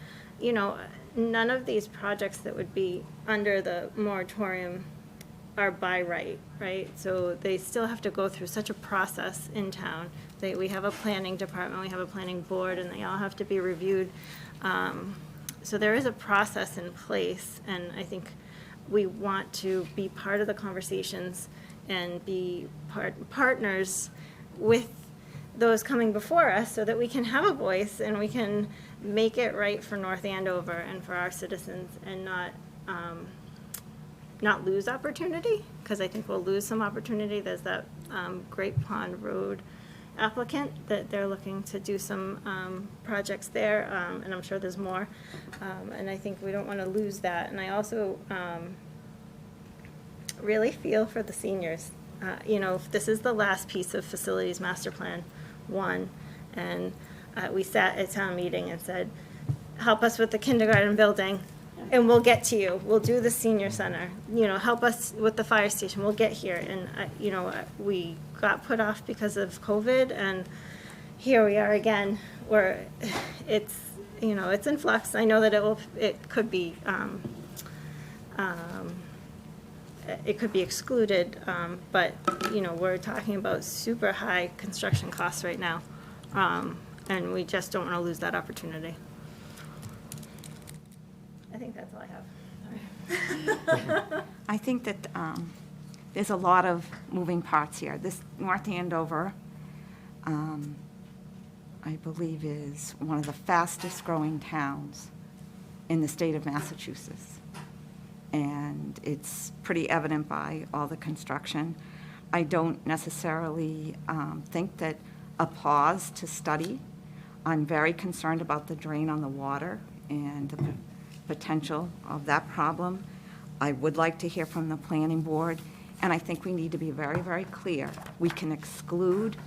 none of these projects that would be under the moratorium are by right? So they still have to go through such a process in town. We have a planning department, we have a planning board, and they all have to be reviewed. So there is a process in place, and I think we want to be part of the conversations and be partners with those coming before us, so that we can have a voice and we can make it right for North Andover and for our citizens, and not lose opportunity, because I think we'll lose some opportunity. There's that Great Pond Road applicant that they're looking to do some projects there, and I'm sure there's more. And I think we don't want to lose that. And I also really feel for the seniors. This is the last piece of Facilities Master Plan 1, and we sat at town meeting and said, help us with the kindergarten building, and we'll get to you. We'll do the senior center. Help us with the fire station. We'll get here. And, we got put off because of COVID, and here we are again, where it's in flux. I know that it could be excluded, but, we're talking about super high construction costs right now, and we just don't want to lose that opportunity. I think that's all I have. I think that there's a lot of moving parts here. This North Andover, I believe, is one of the fastest growing towns in the state of Massachusetts. And it's pretty evident by all the construction. I don't necessarily think that a pause to study. I'm very concerned about the drain on the water and the potential of that problem. I would like to hear from the planning board, and I think we need to be very, very clear. We can exclude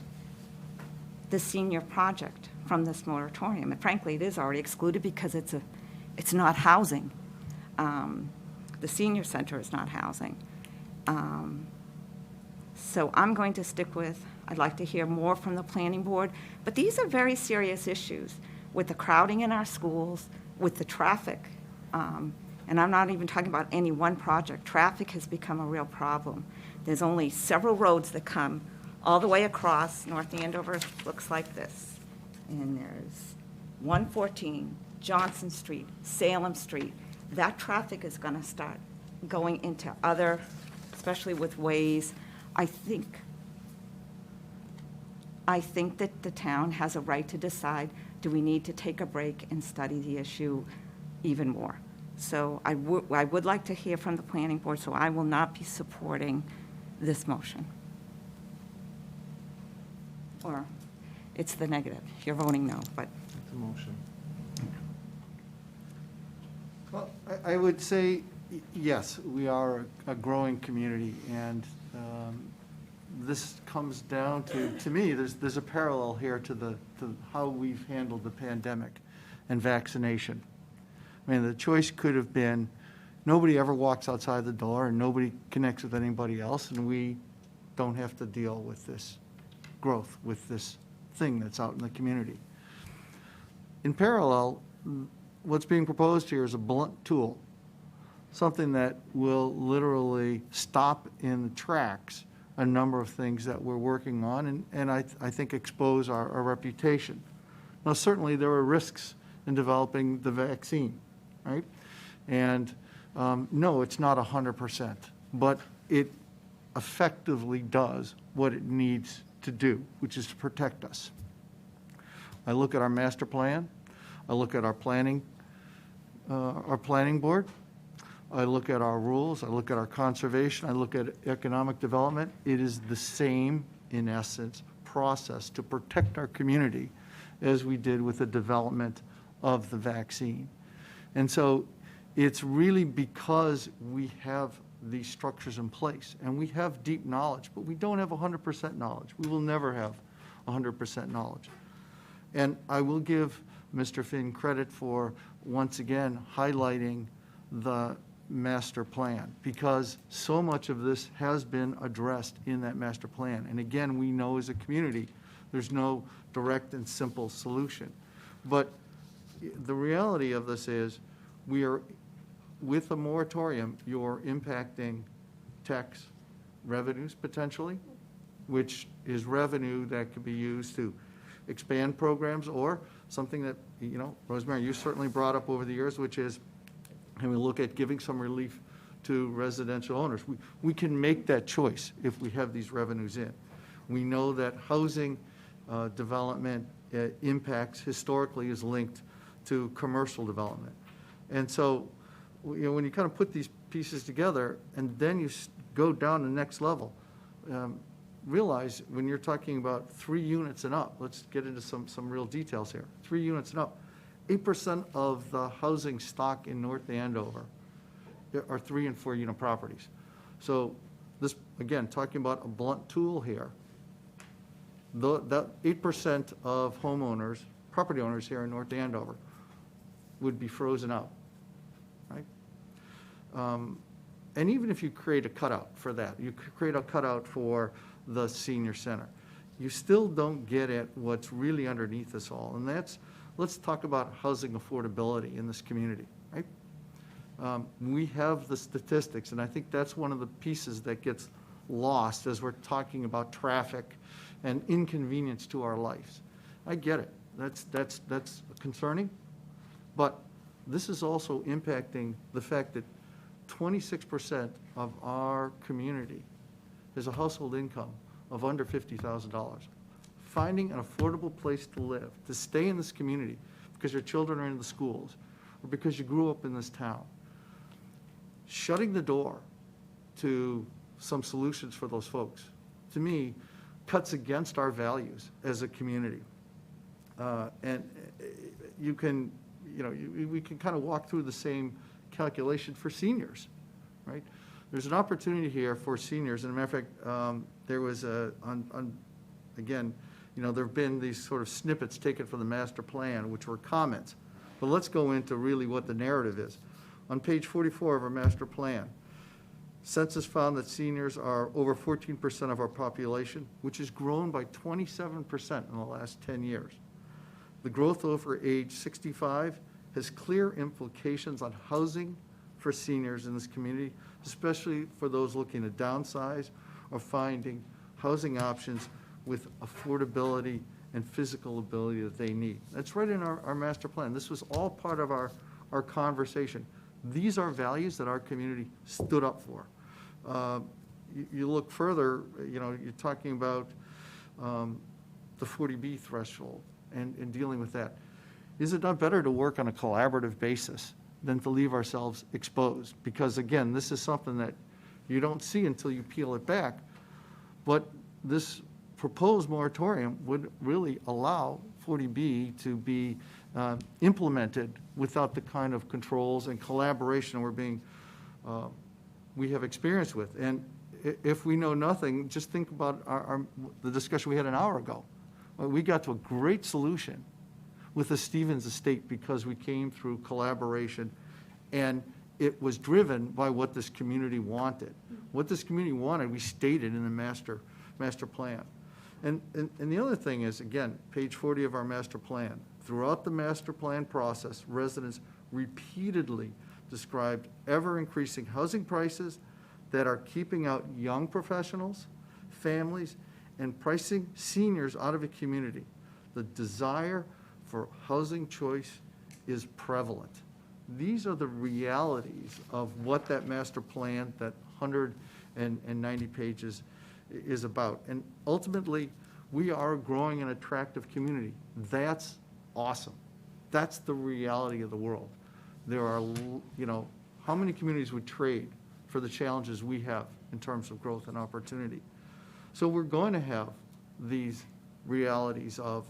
the senior project from this moratorium, and frankly, it is already excluded because it's not housing. The senior center is not housing. So I'm going to stick with, I'd like to hear more from the planning board, but these are very serious issues with the crowding in our schools, with the traffic. And I'm not even talking about any one project. Traffic has become a real problem. There's only several roads that come all the way across. North Andover looks like this. And there's 114, Johnson Street, Salem Street. That traffic is going to start going into other, especially with ways. I think that the town has a right to decide, do we need to take a break and study the issue even more? So I would like to hear from the planning board, so I will not be supporting this motion. Or it's the negative. You're voting no, but. It's a motion. Well, I would say, yes, we are a growing community, and this comes down to me, there's a parallel here to how we've handled the pandemic and vaccination. I mean, the choice could have been, nobody ever walks outside the door and nobody connects with anybody else, and we don't have to deal with this growth, with this thing that's out in the community. In parallel, what's being proposed here is a blunt tool, something that will literally stop in the tracks a number of things that we're working on, and I think expose our reputation. Now, certainly there are risks in developing the vaccine, right? And no, it's not 100%, but it effectively does what it needs to do, which is to protect us. I look at our master plan, I look at our planning board, I look at our rules, I look at our conservation, I look at economic development. It is the same, in essence, process to protect our community as we did with the development of the vaccine. And so it's really because we have these structures in place, and we have deep knowledge, but we don't have 100% knowledge. We will never have 100% knowledge. And I will give Mr. Finn credit for, once again, highlighting the master plan, because so much of this has been addressed in that master plan. And again, we know as a community, there's no direct and simple solution. But the reality of this is, we are, with a moratorium, you're impacting tax revenues potentially, which is revenue that could be used to expand programs, or something that, you know, Rosemary, you certainly brought up over the years, which is, and we look at giving some relief to residential owners. We can make that choice if we have these revenues in. We know that housing development impacts historically is linked to commercial development. And so, you know, when you kind of put these pieces together and then you go down the next level, realize when you're talking about 3 units and up, let's get into some real details here. 3 units and up. 8% of the housing stock in North Andover are 3 and 4 unit properties. So this, again, talking about a blunt tool here, that 8% of homeowners, property owners here in North Andover would be frozen out, right? And even if you create a cutout for that, you create a cutout for the senior center, you still don't get at what's really underneath this all, and that's, let's talk about housing affordability in this community, right? We have the statistics, and I think that's one of the pieces that gets lost as we're talking about traffic and inconvenience to our lives. I get it. That's concerning, but this is also impacting the fact that 26% of our community has a household income of under $50,000. Finding an affordable place to live, to stay in this community because your children are in the schools or because you grew up in this town. Shutting the door to some solutions for those folks, to me, cuts against our values as a community. And you can, you know, we can kind of walk through the same calculation for seniors, right? There's an opportunity here for seniors, and as a matter of fact, there was again, you know, there have been these sort of snippets taken from the master plan, which were comments. But let's go into really what the narrative is. On page 44 of our master plan, census found that seniors are over 14% of our population, which has grown by 27% in the last 10 years. The growth over age 65 has clear implications on housing for seniors in this community, especially for those looking to downsize or finding housing options with affordability and physical ability that they need. That's right in our master plan. This was all part of our conversation. These are values that our community stood up for. You look further, you're talking about the 40B threshold and dealing with that. Is it not better to work on a collaborative basis than to leave ourselves exposed? Because again, this is something that you don't see until you peel it back. But this proposed moratorium would really allow 40B to be implemented without the kind of controls and collaboration we have experience with. And if we know nothing, just think about the discussion we had an hour ago. We got to a great solution with the Stevens estate because we came through collaboration, and it was driven by what this community wanted. What this community wanted, we stated in the master plan. And the other thing is, again, page 40 of our master plan. Throughout the master plan process, residents repeatedly described ever-increasing housing prices that are keeping out young professionals, families, and pricing seniors out of a community. The desire for housing choice is prevalent. These are the realities of what that master plan, that 190 pages, is about. And ultimately, we are growing an attractive community. That's awesome. That's the reality of the world. There are, how many communities would trade for the challenges we have in terms of growth and opportunity? So we're going to have these realities of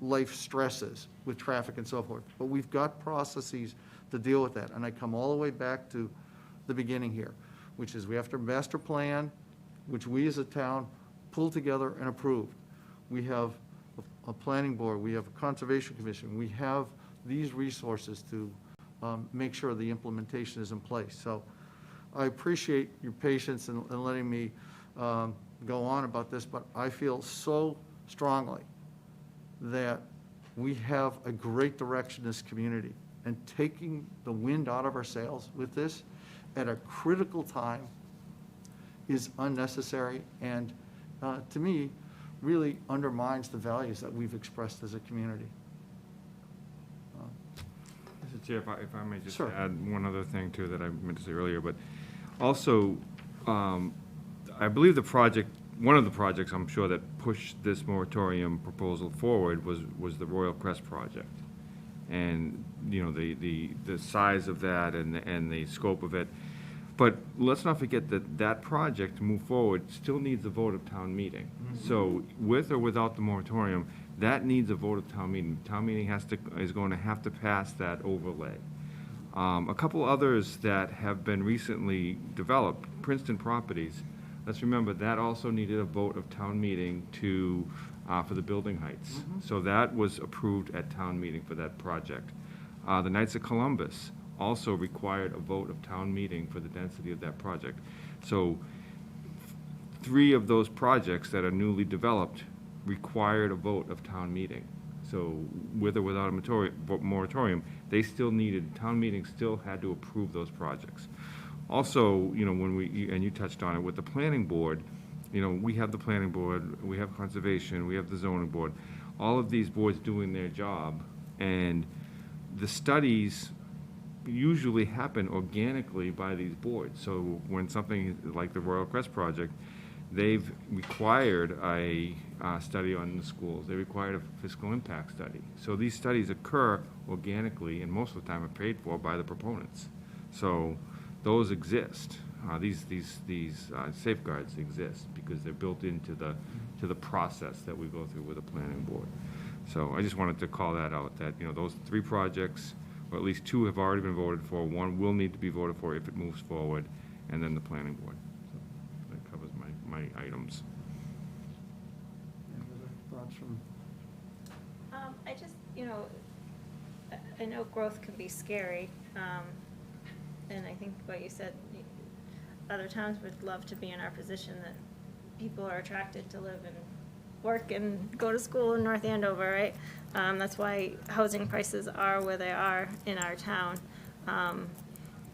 life stresses with traffic and so forth, but we've got processes to deal with that. And I come all the way back to the beginning here, which is we have to master plan, which we as a town pulled together and approved. We have a planning board, we have a conservation commission, we have these resources to make sure the implementation is in place. So I appreciate your patience in letting me go on about this, but I feel so strongly that we have a great direction in this community, and taking the wind out of our sails with this at a critical time is unnecessary, and to me, really undermines the values that we've expressed as a community. Mr. Chair, if I may just Sure. add one other thing too that I meant to say earlier, but also, I believe one of the projects I'm sure that pushed this moratorium proposal forward was the Royal Crest project. And, the size of that and the scope of it. But let's not forget that project, to move forward, still needs a vote of town meeting. Mm-hmm. So with or without the moratorium, that needs a vote of town meeting. Town meeting is going to have to pass that overlay. A couple others that have been recently developed, Princeton Properties, let's remember that also needed a vote of town meeting for the building heights. Mm-hmm. So that was approved at town meeting for that project. The Knights of Columbus also required a vote of town meeting for the density of that project. So 3 of those projects that are newly developed required a vote of town meeting. So with or without a moratorium, town meeting still had to approve those projects. Also, when and you touched on it, with the planning board, we have the planning board, we have conservation, we have the zoning board, all of these boards doing their job, and the studies usually happen organically by these boards. So when something like the Royal Crest project, they've required a study on the schools. They required a fiscal impact study. So these studies occur organically, and most of the time are paid for by the proponents. So those exist. These safeguards exist because they're built into the process that we go through with the planning board. So I just wanted to call that out, that those 3 projects, or at least 2 have already been voted for. 1 will need to be voted for if it moves forward, and then the planning board. So that covers my items. Any other thoughts from? I just, I know growth can be scary, And I think what you said, other towns would love to be in our position that people are attracted to live and work and go to school in North Andover, right? That's why housing prices are where they are in our town.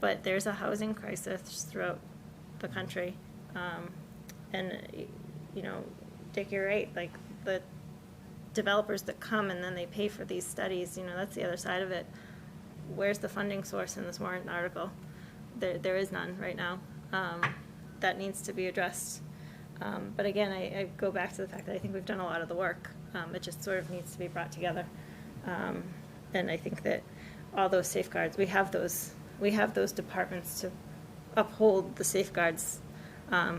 But there's a housing crisis throughout the country. And, you know, Dick, you're right, like the developers that come and then they pay for these studies, you know, that's the other side of it. Where's the funding source in this warrant article? There is none right now. That needs to be addressed. But again, I go back to the fact that I think we've done a lot of the work. It just sort of needs to be brought together. And I think that all those safeguards, we have those departments to uphold the safeguards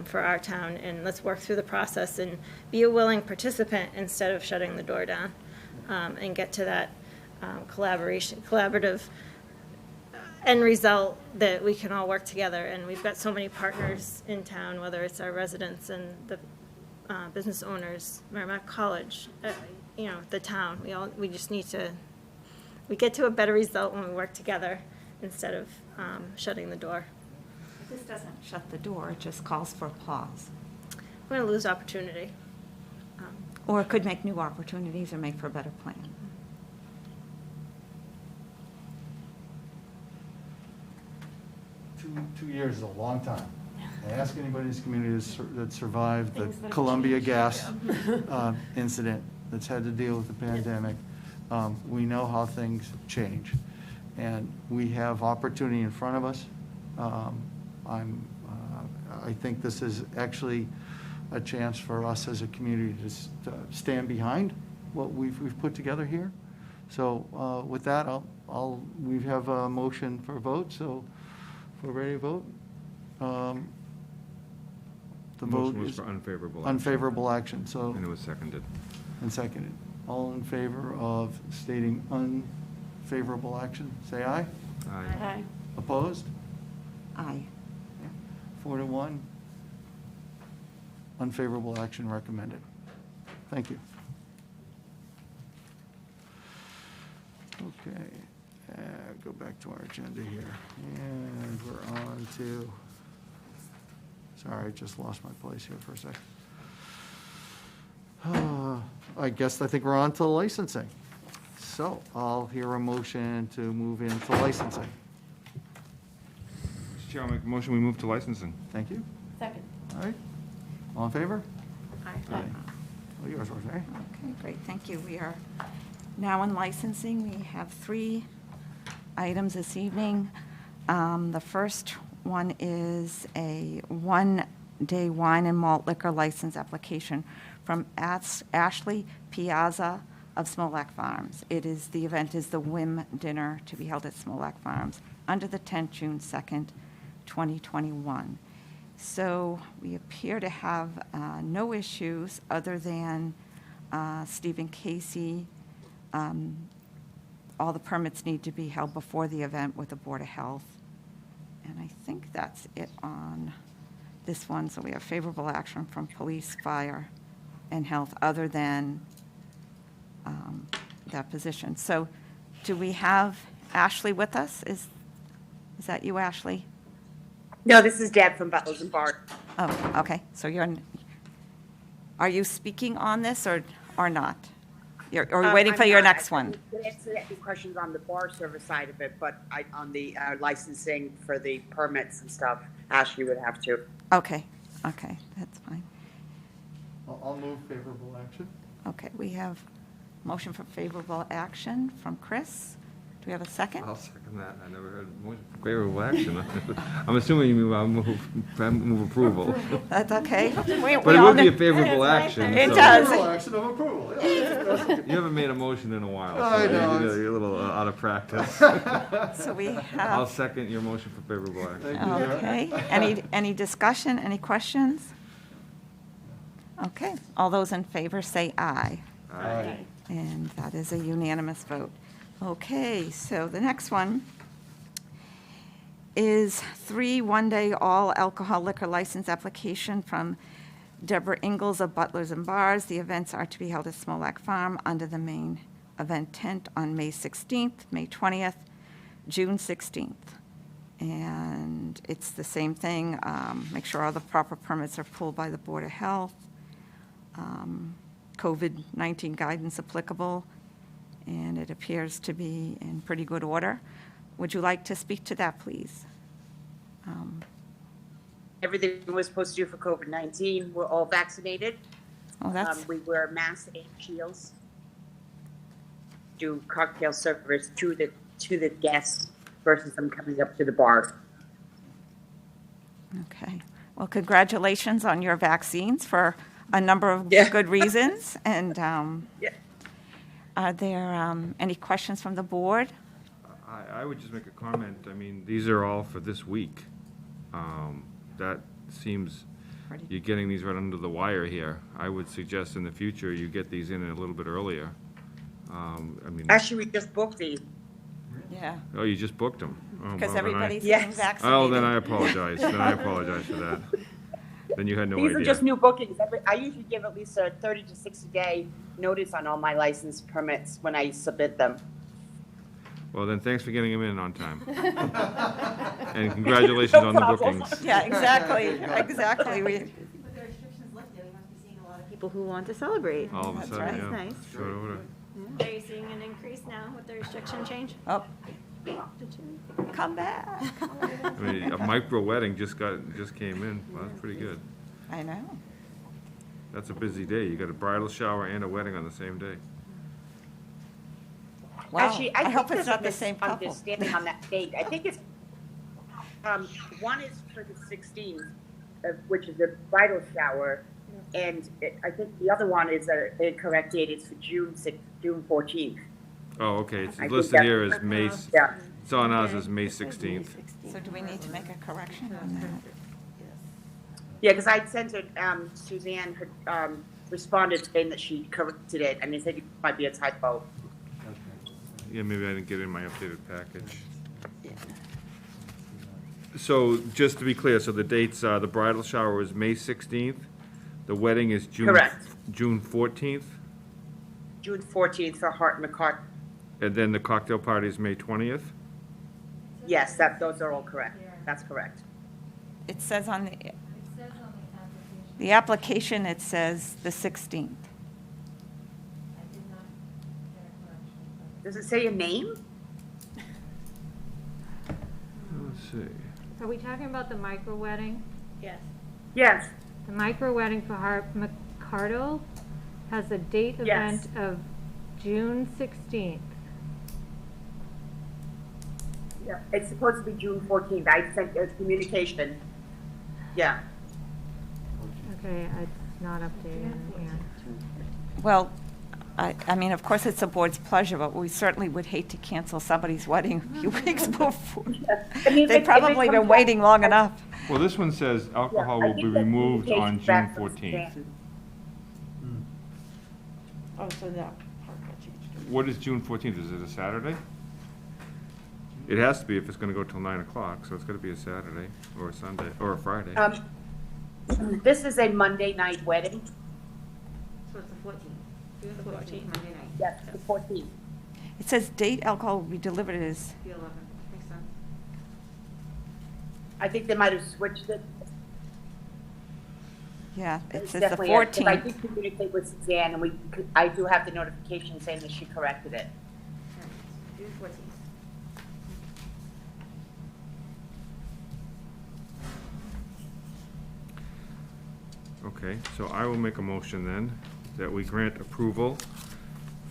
for our town, and let's work through the process and be a willing participant instead of shutting the door down, and get to that collaborative end result that we can all work together. And we've got so many partners in town, whether it's our residents and the business owners, Merrimack College, you know, the town. We just need to, we get to a better result when we work together instead of shutting the door. This doesn't shut the door, it just calls for applause. We're going to lose opportunity. Or it could make new opportunities or make for a better plan. Two years is a long time. Ask anybody in this community that survived the Columbia gas incident that's had to deal with the pandemic. We know how things change, and we have opportunity in front of us. I think this is actually a chance for us as a community to stand behind what we've put together here. So with that, we have a motion for a vote, so we're ready to vote. The vote Motion was is for unfavorable action. unfavorable action, so, And it was seconded. and seconded. All in favor of stating unfavorable action, say aye. Aye. Opposed? Aye. 4-1. Unfavorable action recommended. Thank you. Okay, go back to our agenda here. And we're on to, sorry, I just lost my place here for a second. I think we're on to licensing. So I'll hear a motion to move into licensing. Mr. Chair, I'll make a motion, we move to licensing. Thank you. Second. All right. All in favor? Aye. All yours, Rosemary. Okay, great, thank you. We are now in licensing. We have 3 items this evening. The first one is a 1-day wine and malt liquor license application from Ashley Piazza of Smolak Farms. The event is the Whim Dinner to be held at Smolak Farms under the tent June 2nd, 2021. So we appear to have no issues other than Stephen Casey. All the permits need to be held before the event with the Board of Health. And I think that's it on this one. So we have favorable action from police, fire, and health other than that position. So do we have Ashley with us? Is that you, Ashley? No, this is Deb from Butlers and Bard. Oh, okay. So are you speaking on this or not? Or are you waiting for your next one? I can answer any questions on the bar service side of it, but on the licensing for the permits and stuff, Ashley would have to. Okay, that's fine. I'll move favorable action. Okay, we have motion for favorable action from Chris. Do we have a second? I'll second that. I never heard motion for favorable action. I'm assuming you move approval. That's okay. But it would be a favorable action. It so- does. Favorable action of approval. Yeah. You haven't made a motion in a while, so I know, you're a little out of practice. So we I'll have, second your motion for favorable action. Thank you. okay. Any discussion, any questions? Okay, all those in favor say aye. Aye. And that is a unanimous vote. Okay, so the next one is 3 one-day all alcohol liquor license application from Deborah Ingalls of Butlers and Bars. The events are to be held at Smolak Farm under the main event tent on May 16th, May 20th, June 16th. And it's the same thing, make sure all the proper permits are pulled by the Board of Health, COVID-19 guidance applicable, and it appears to be in pretty good order. Would you like to speak to that, please? Everything we're supposed to do for COVID-19, we're all vaccinated. Oh, that's, We wear masks and shields. Do cocktail service to the guests versus them coming up to the bar. okay. Well, congratulations on your vaccines for a number of Yeah. good reasons. And Yeah. are there any questions from the board? I would just make a comment. I mean, these are all for this week. That seems, you're getting these right under the wire here. I would suggest in the future you get these in a little bit earlier. I mean, Actually, we just booked these. Yeah, oh, you just booked them? because everybody's Yes. getting vaccinated. Oh, then I apologize. Then I apologize for that. Then you had no These idea. are just new bookings. I usually give at least a 30 to 60 day notice on all my license permits when I submit them. Well, then thanks for getting them in on time. And congratulations on the bookings. Yeah, exactly, exactly. We, With the restrictions lifted, we must be seeing a lot of people who want to celebrate. All of a That's sudden, right. yeah. Nice. Short order. Are you seeing an increase now with the restriction change? oh, come back. I mean, a micro wedding just came in. Well, that's pretty good. I know. That's a busy day. You got a bridal shower and a wedding on the same day. Wow, Actually, I think hope it's there's not a the same couple. misunderstanding on that date. I think it's, one is for the 16th, which is the bridal shower, and I think the other one is a incorrect date. It's for June 14th. Oh, okay. It's I think listed that- here as May, Yeah. it's on ours as May 16th. So do we need to make a correction on that? Yeah, because I sent it, Suzanne had responded saying that she corrected it, and they said it might be a typo. Yeah, maybe I didn't get it in my updated package. So just to be clear, so the dates, the bridal shower is May 16th. The wedding is Correct. June 14th. June 14th for Hart McCart. And then the cocktail party is May 20th. Yes, those are all correct. That's correct. It says on the application, it says the 16th. Does it say a name? Let's see. Are we talking about the micro wedding? Yes. Yes. The micro wedding for Hart McCardle has a date Yes. event of June 16th. Yeah. It's supposed to be June 14th. I sent a communication. Yeah. Okay, it's not updated in here. Well, I mean, of course, it's the board's pleasure, but we certainly would hate to cancel somebody's wedding a few weeks before. I mean, They've probably been waiting long enough. Well, this one says alcohol will be removed on June 14th. Oh, so that. What is June 14th? Is it a Saturday? It has to be if it's going to go till 9 o'clock, so it's got to be a Saturday or a Sunday or a Friday. This is a Monday night wedding. So it's the 14th. June 14th, Monday night. Yes, the 14th. It says date alcohol will be delivered as, The 11th, makes sense. I think they might have switched it. yeah, it It's says the definitely it, 'cause I 14th. did communicate with Suzanne, and I do have the notification saying that she corrected it. June 14th. Okay, so I will make a motion then that we grant approval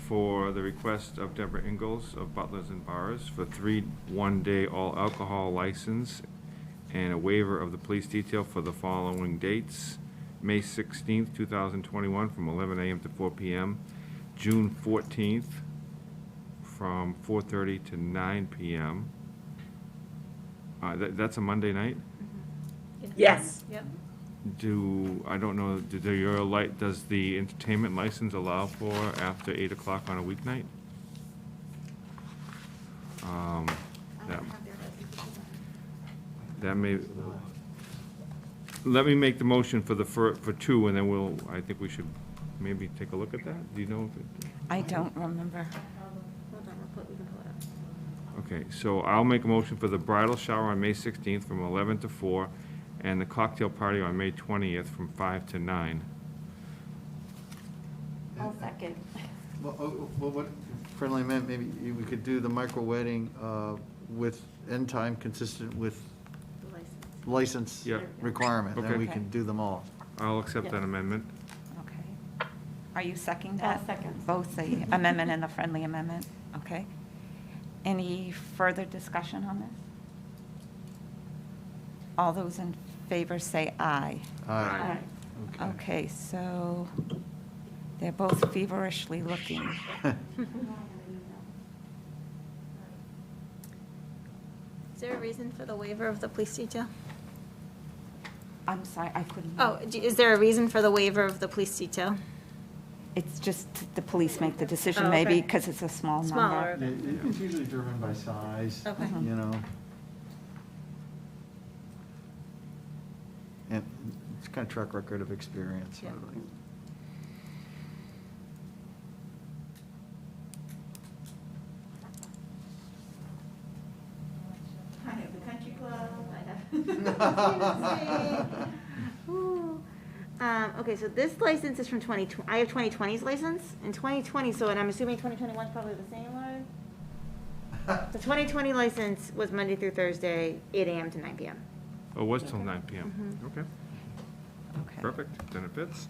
for the request of Deborah Ingalls of Butlers and Bars for 3 one-day all alcohol license and a waiver of the police detail for the following dates: May 16th, 2021 from 11 a.m. to 4 p.m., June 14th from 4:30 to 9 p.m. That's a Monday night? Yes. Yep. I don't know, does the entertainment license allow for after 8 o'clock on a weeknight? That may, let me make the motion for for 2, and then I think we should maybe take a look at that. Do you know if it? I don't remember. Hold on, we can pull it up. Okay, so I'll make a motion for the bridal shower on May 16th from 11 to 4, and the cocktail party on May 20th from 5 to 9. I'll second. Well, what friendly amendment, maybe we could do the micro wedding with end time consistent with license Yeah. requirement, then Okay. we can do them all. I'll accept that amendment. Okay. Are you seconding I'll that? second. Both the amendment and the friendly amendment? Okay. Any further discussion on this? All those in favor say aye. Aye. Okay. Okay, so they're both feverishly looking. Is there a reason for the waiver of the police detail? I'm sorry, I couldn't. Oh, is there a reason for the waiver of the police detail? It's just the police make the decision, Oh, maybe, okay. because it's a small number. Smaller. Yeah, it's usually driven by size, Okay. you know. And it's kind of track record of experience, Yeah. really. I have the country club, I have. Ooh. Okay, so this license is from I have 2020's license, and 2020, so, and I'm assuming 2021 is probably the same one? The 2020 license was Monday through Thursday, 8 AM to 9 PM. Oh, it was till 9 PM. Mhm. Okay, Okay. perfect, then it fits.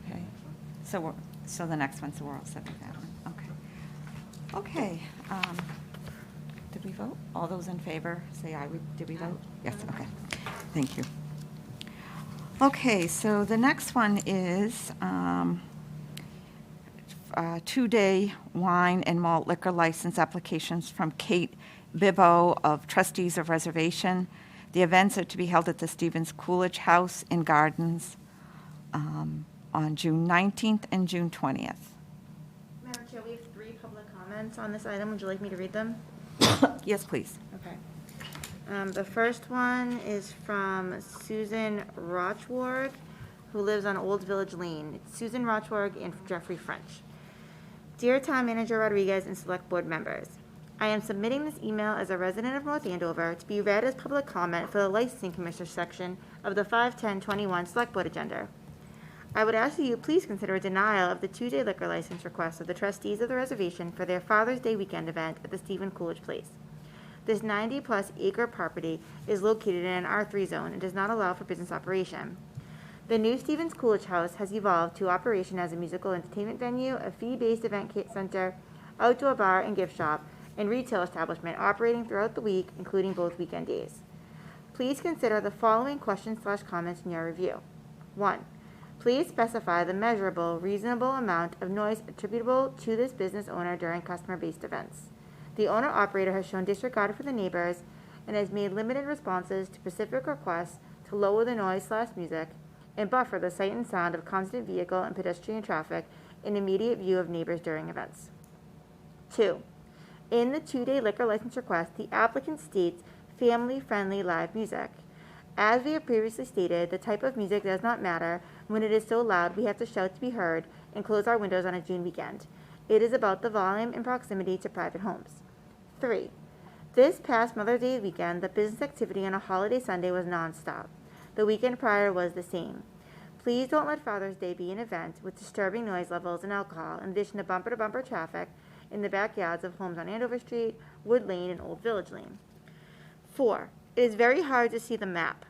Okay, so the next one, so we're all set with that one, okay. Okay, did we vote? All those in favor, say aye. Did we vote? Yes, okay, thank you. Okay, so the next one is, 2-day wine and malt liquor license applications from Kate Bibbo of Trustees of Reservation. The events are to be held at the Stevens Coolidge House in Gardens on June 19th and June 20th. Madam Chair, we have 3 public comments on this item. Would you like me to read them? Yes, please. Okay. The first one is from Susan Rochwarg, who lives on Old Village Lane. It's Susan Rochwarg and Jeffrey French. Dear Town Manager Rodriguez and Select Board members, I am submitting this email as a resident of North Andover to be read as public comment for the Licensing Commissioner section of the 5/10/21 Select Board agenda. I would ask that you please consider a denial of the 2-day liquor license request of the trustees of the reservation for their Father's Day weekend event at the Stephen Coolidge Place. This 90-plus acre property is located in an R3 zone and does not allow for business operation. The new Stevens Coolidge House has evolved to operation as a musical entertainment venue, a fee-based event center, outdoor bar and gift shop, and retail establishment operating throughout the week, including both weekend days. Please consider the following questions/comments in your review. 1. Please specify the measurable, reasonable amount of noise attributable to this business owner during customer-based events. The owner-operator has shown disregard for the neighbors and has made limited responses to specific requests to lower the noise/music and buffer the sight and sound of constant vehicle and pedestrian traffic in immediate view of neighbors during events. 2. In the 2-day liquor license request, the applicant states family-friendly live music. As we have previously stated, the type of music does not matter when it is so loud we have to shout to be heard and close our windows on a June weekend. It is about the volume and proximity to private homes. 3. This past Mother's Day weekend, the business activity on a holiday Sunday was nonstop. The weekend prior was the same. Please don't let Father's Day be an event with disturbing noise levels and alcohol, in addition to bumper-to-bumper traffic in the backyards of homes on Andover Street, Wood Lane, and Old Village Lane. 4. It is very hard to see the map.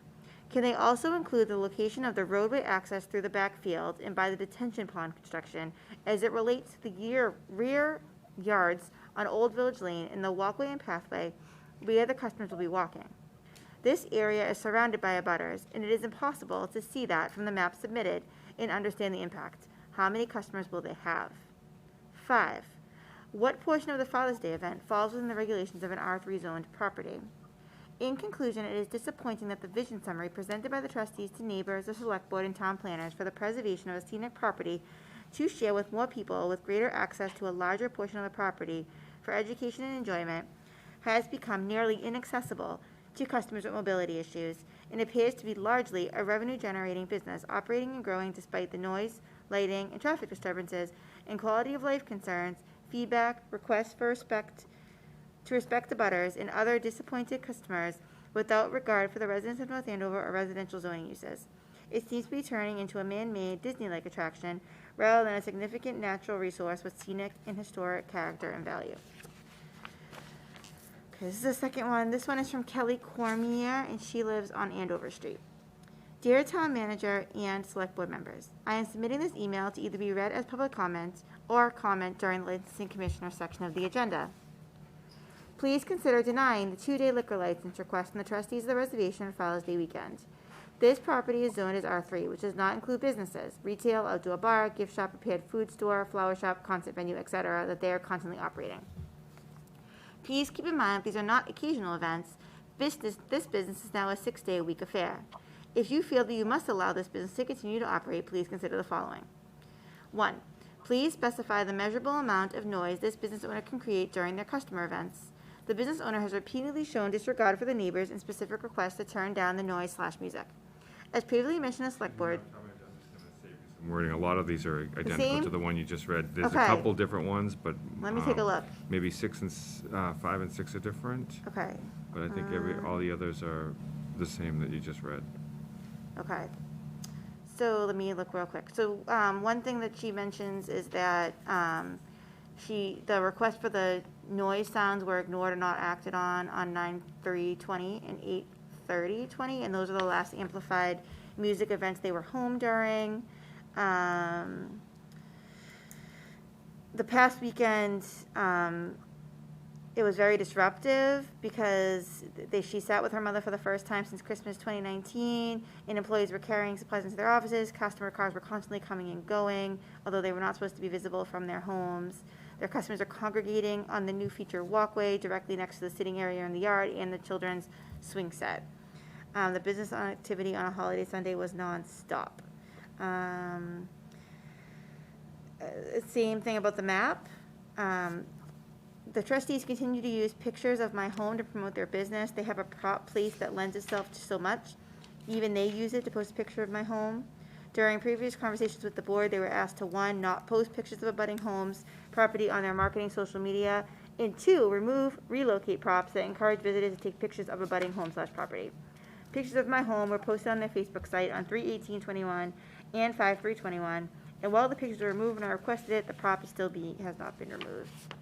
Can they also include the location of the roadway access through the backfield and by the detention pond construction as it relates to the rear yards on Old Village Lane and the walkway and pathway where the customers will be walking? This area is surrounded by abutters, and it is impossible to see that from the map submitted and understand the impact. How many customers will they have? 5. What portion of the Father's Day event falls within the regulations of an R3 zoned property? In conclusion, it is disappointing that the vision summary presented by the trustees to neighbors, the select board, and town planners for the preservation of a scenic property to share with more people with greater access to a larger portion of the property for education and enjoyment has become nearly inaccessible to customers with mobility issues and appears to be largely a revenue-generating business operating and growing despite the noise, lighting, and traffic disturbances and quality of life concerns, feedback, requests for respect the butters and other disappointed customers without regard for the residents of North Andover or residential zoning uses. It seems to be turning into a man-made Disney-like attraction rather than a significant natural resource with scenic and historic character and value. Okay, this is the second one. This one is from Kelly Cormier, and she lives on Andover Street. Dear Town Manager and Select Board members, I am submitting this email to either be read as public comment or comment during the Licensing Commissioner section of the agenda. Please consider denying the 2-day liquor license request from the trustees of the reservation for Father's Day weekend. This property is zoned as R3, which does not include businesses, retail, outdoor bar, gift shop, prepared food store, flower shop, concert venue, etc., that they are constantly operating. Please keep in mind that these are not occasional events. This business is now a 6-day-a-week affair. If you feel that you must allow this business to continue to operate, please consider the following. 1. Please specify the measurable amount of noise this business owner can create during their customer events. The business owner has repeatedly shown disregard for the neighbors and specific requests to turn down the noise/music. As previously mentioned at Select Board, Some wording, a lot of these are identical same? to the one you just read. There's Okay. a couple different ones, but. Let me take a look. Maybe 5 and 6 are different, okay, but I think all the others are the same that you just read. okay. So let me look real quick. So one thing that she mentions is that the request for the noise sounds were ignored or not acted on 9/3/20 and 8/30/20, and those are the last amplified music events they were home during. The past weekend, it was very disruptive because she sat with her mother for the first time since Christmas 2019, and employees were carrying supplies into their offices. Customer cars were constantly coming and going, although they were not supposed to be visible from their homes. Their customers are congregating on the new feature walkway directly next to the sitting area in the yard and the children's swing set. The business activity on a holiday Sunday was nonstop. Same thing about the map. The trustees continue to use pictures of my home to promote their business. They have a prop place that lends itself to so much. Even they use it to post a picture of my home. During previous conversations with the board, they were asked to 1, not post pictures of abutting homes, property on their marketing social media, and 2, relocate props that encourage visitors to take pictures of abutting home/property. Pictures of my home were posted on their Facebook site on 3/18/21 and 5/3/21, and while the pictures were removed when I requested it, the prop has not been removed.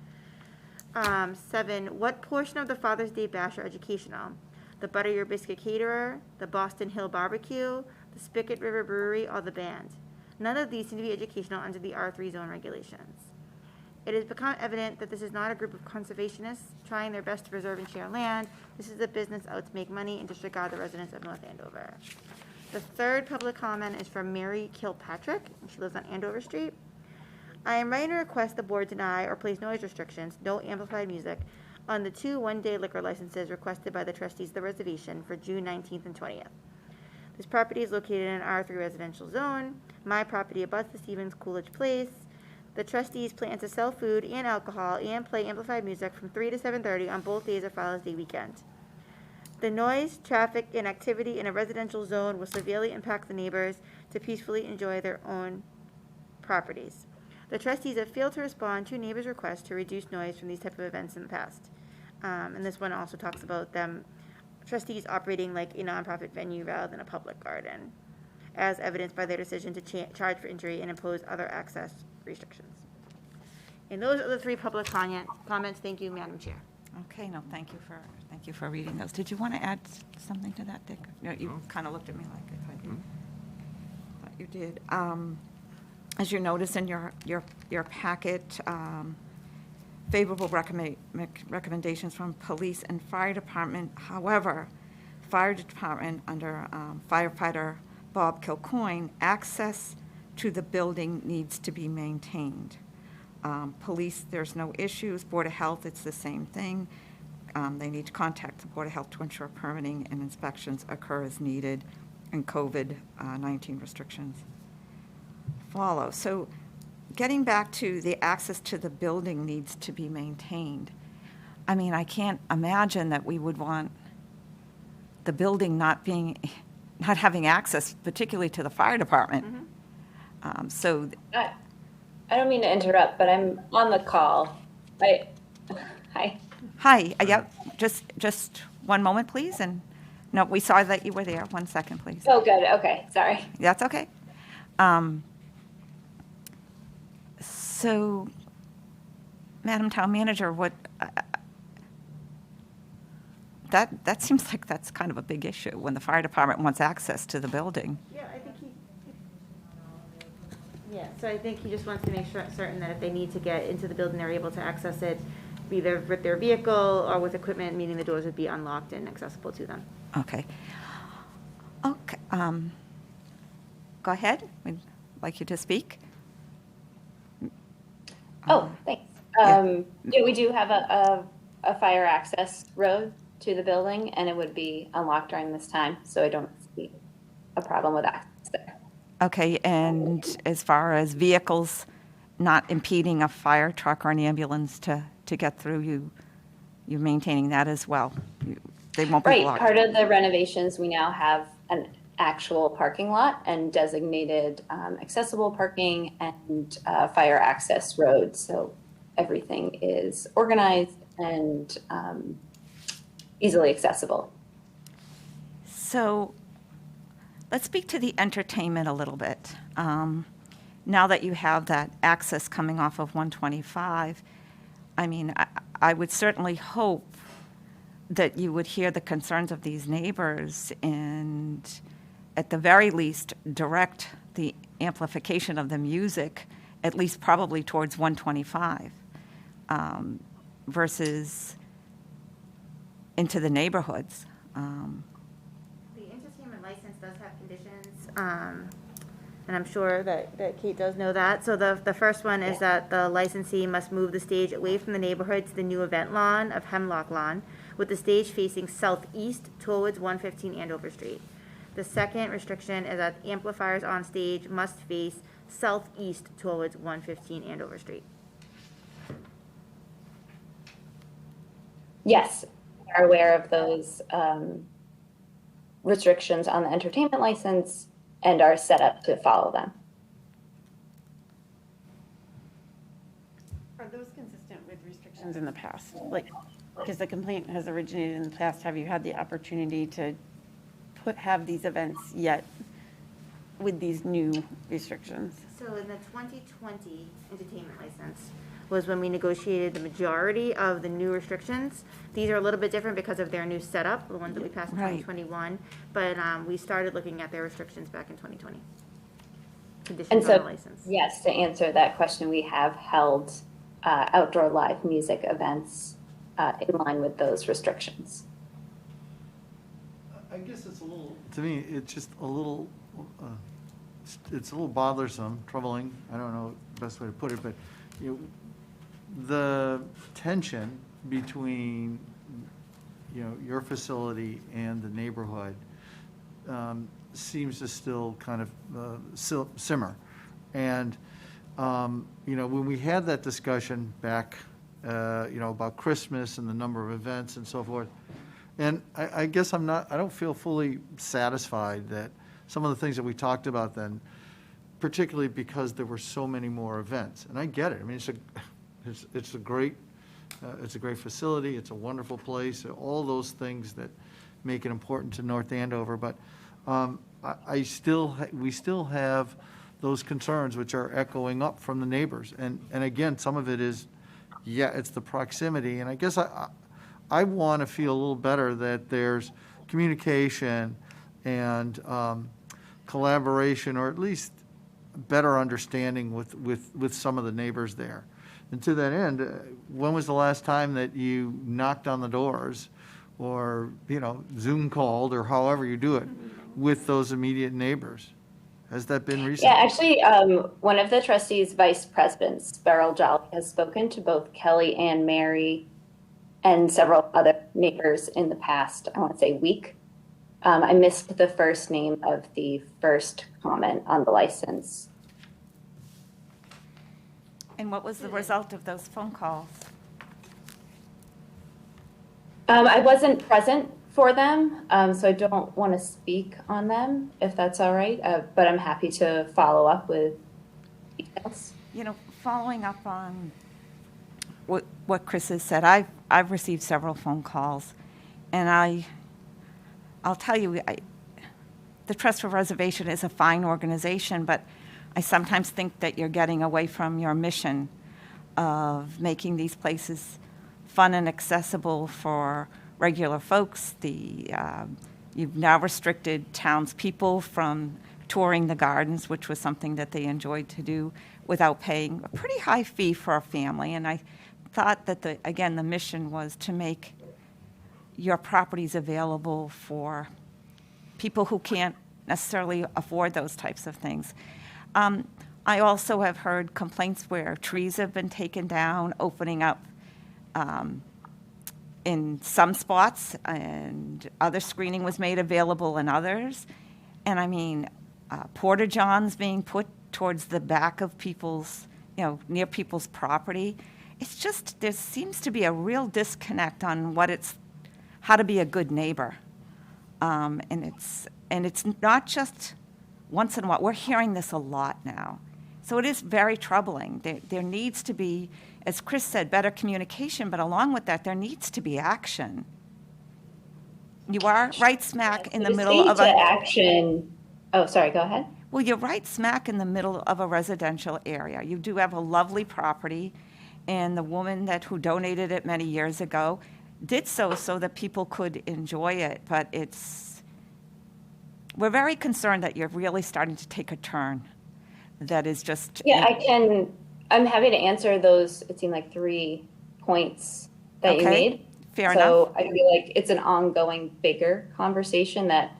7, what portion of the Father's Day Bash are educational? The Butter Your Biscuit Caterer, the Boston Hill Barbecue, the Spigot River Brewery, or the band? None of these seem to be educational under the R3 zone regulations. It has become evident that this is not a group of conservationists trying their best to preserve and share land. This is a business out to make money and disregard the residents of North Andover. The third public comment is from Mary Kilpatrick, and she lives on Andover Street. I am writing to request the board deny or place noise restrictions, no amplified music, on the 2 one-day liquor licenses requested by the trustees of the reservation for June 19th and 20th. This property is located in an R3 residential zone. My property abuts the Stevens Coolidge Place. The trustees plan to sell food and alcohol and play amplified music from 3 to 7:30 on both days of Father's Day weekend. The noise, traffic, and activity in a residential zone will severely impact the neighbors to peacefully enjoy their own properties. The trustees have failed to respond to neighbors' requests to reduce noise from these type of events in the past. And this one also talks about them, trustees operating like a nonprofit venue rather than a public garden, as evidenced by their decision to charge for entry and impose other access restrictions. And those are the 3 public comments. Thank you, Madam Chair. Okay, no, thank you for reading those. Did you want to add something to that, Dick? No, you kind of looked at me like I thought you did. As you notice in your packet, favorable recommendations from police and fire department. However, fire department under firefighter Bob Kilcoyne, access to the building needs to be maintained. Police, there's no issues. Board of Health, it's the same thing. They need to contact the Board of Health to ensure permitting and inspections occur as needed and COVID-19 restrictions follow. So getting back to the access to the building needs to be maintained. I mean, I can't imagine that we would want the building not having access, particularly to the fire department. So, I don't mean to interrupt, but I'm on the call. Hi. hi, yep, just one moment, please, and, no, we saw that you were there. 1 second, please. Oh, good. Okay. Sorry. That's okay. So, Madam Town Manager, that seems like that's kind of a big issue when the fire department wants access to the building. Yeah, I think so I think he just wants to make certain that if they need to get into the building, they're able to access it either with their vehicle or with equipment, meaning the doors would be unlocked and accessible to them. Okay. Okay, go ahead. We'd like you to speak. Oh, thanks. Yeah, we do have a fire access road to the building, and it would be unlocked during this time, so I don't see a problem with access there. Okay, and as far as vehicles not impeding a fire truck or an ambulance to get through, you're maintaining that as well? They won't be Right, blocked? part of the renovations, we now have an actual parking lot and designated accessible parking and fire access roads, so everything is organized and easily accessible. So let's speak to the entertainment a little bit. Now that you have that access coming off of 125, I mean, I would certainly hope that you would hear the concerns of these neighbors and, at the very least, direct the amplification of the music, at least probably towards 125, versus into the neighborhoods. The entertainment license does have conditions, and I'm sure that Kate does know that. So the first one is that the licensee must move the stage away from the neighborhood to the new event lawn of Hemlock Lawn, with the stage facing southeast towards 115 Andover Street. The second restriction is that amplifiers on stage must face southeast towards 115 Andover Street. Yes, we are aware of those restrictions on the entertainment license and are set up to follow them. Are those consistent with restrictions in the past? Like, because the complaint has originated in the past, have you had the opportunity to have these events yet with these new restrictions? So in the 2020 entertainment license was when we negotiated the majority of the new restrictions. These are a little bit different because of their new setup, the ones that we passed in Right. 2021. But we started looking at their restrictions back in 2020. And Conditions on so, the license. yes, to answer that question, we have held outdoor live music events in line with those restrictions. I guess it's a little, to me, it's just a little, it's a little bothersome, troubling, I don't know the best way to put it, but, you know, the tension between, you know, your facility and the neighborhood seems to still kind of simmer. And, you know, when we had that discussion back, you know, about Christmas and the number of events and so forth, and I guess I don't feel fully satisfied that some of the things that we talked about then, particularly because there were so many more events. And I get it. I mean, it's a great facility. It's a wonderful place. All those things that make it important to North Andover. But we still have those concerns which are echoing up from the neighbors. And again, some of it is, it's the proximity. And I guess I want to feel a little better that there's communication and collaboration, or at least better understanding with some of the neighbors there. And to that end, when was the last time that you knocked on the doors or, you know, Zoom called or however you do it with those immediate neighbors? Has that been recent? Yeah, actually, one of the trustees' vice presidents, Beryl Jolly, has spoken to both Kelly and Mary and several other neighbors in the past, I want to say, week. I missed the first name of the first comment on the license. And what was the result of those phone calls? I wasn't present for them, so I don't want to speak on them, if that's all right, but I'm happy to follow up with details. You know, following up on what Chris has said, I've received several phone calls, and I'll tell you, the Trust for Reservation is a fine organization, but I sometimes think that you're getting away from your mission of making these places fun and accessible for regular folks. You've now restricted townspeople from touring the gardens, which was something that they enjoyed to do without paying a pretty high fee for a family. And I thought that, the mission was to make your properties available for people who can't necessarily afford those types of things. I also have heard complaints where trees have been taken down, opening up in some spots, and other screening was made available in others. And I mean, porta-johns being put towards the back of people's, near people's property. It's just, there seems to be a real disconnect on how to be a good neighbor. And it's not just once in a while. We're hearing this a lot now. So it is very troubling. There needs to be, as Chris said, better communication, but along with that, there needs to be action. You are right smack in the middle of action. Oh, sorry, go ahead. Well, you're right smack in the middle of a residential area. You do have a lovely property, and the woman who donated it many years ago did so that people could enjoy it. But we're very concerned that you're really starting to take a turn that is just... Yeah, I'm happy to answer those, it seemed like 3 points that you made. Fair enough. So I feel like it's an ongoing, bigger conversation that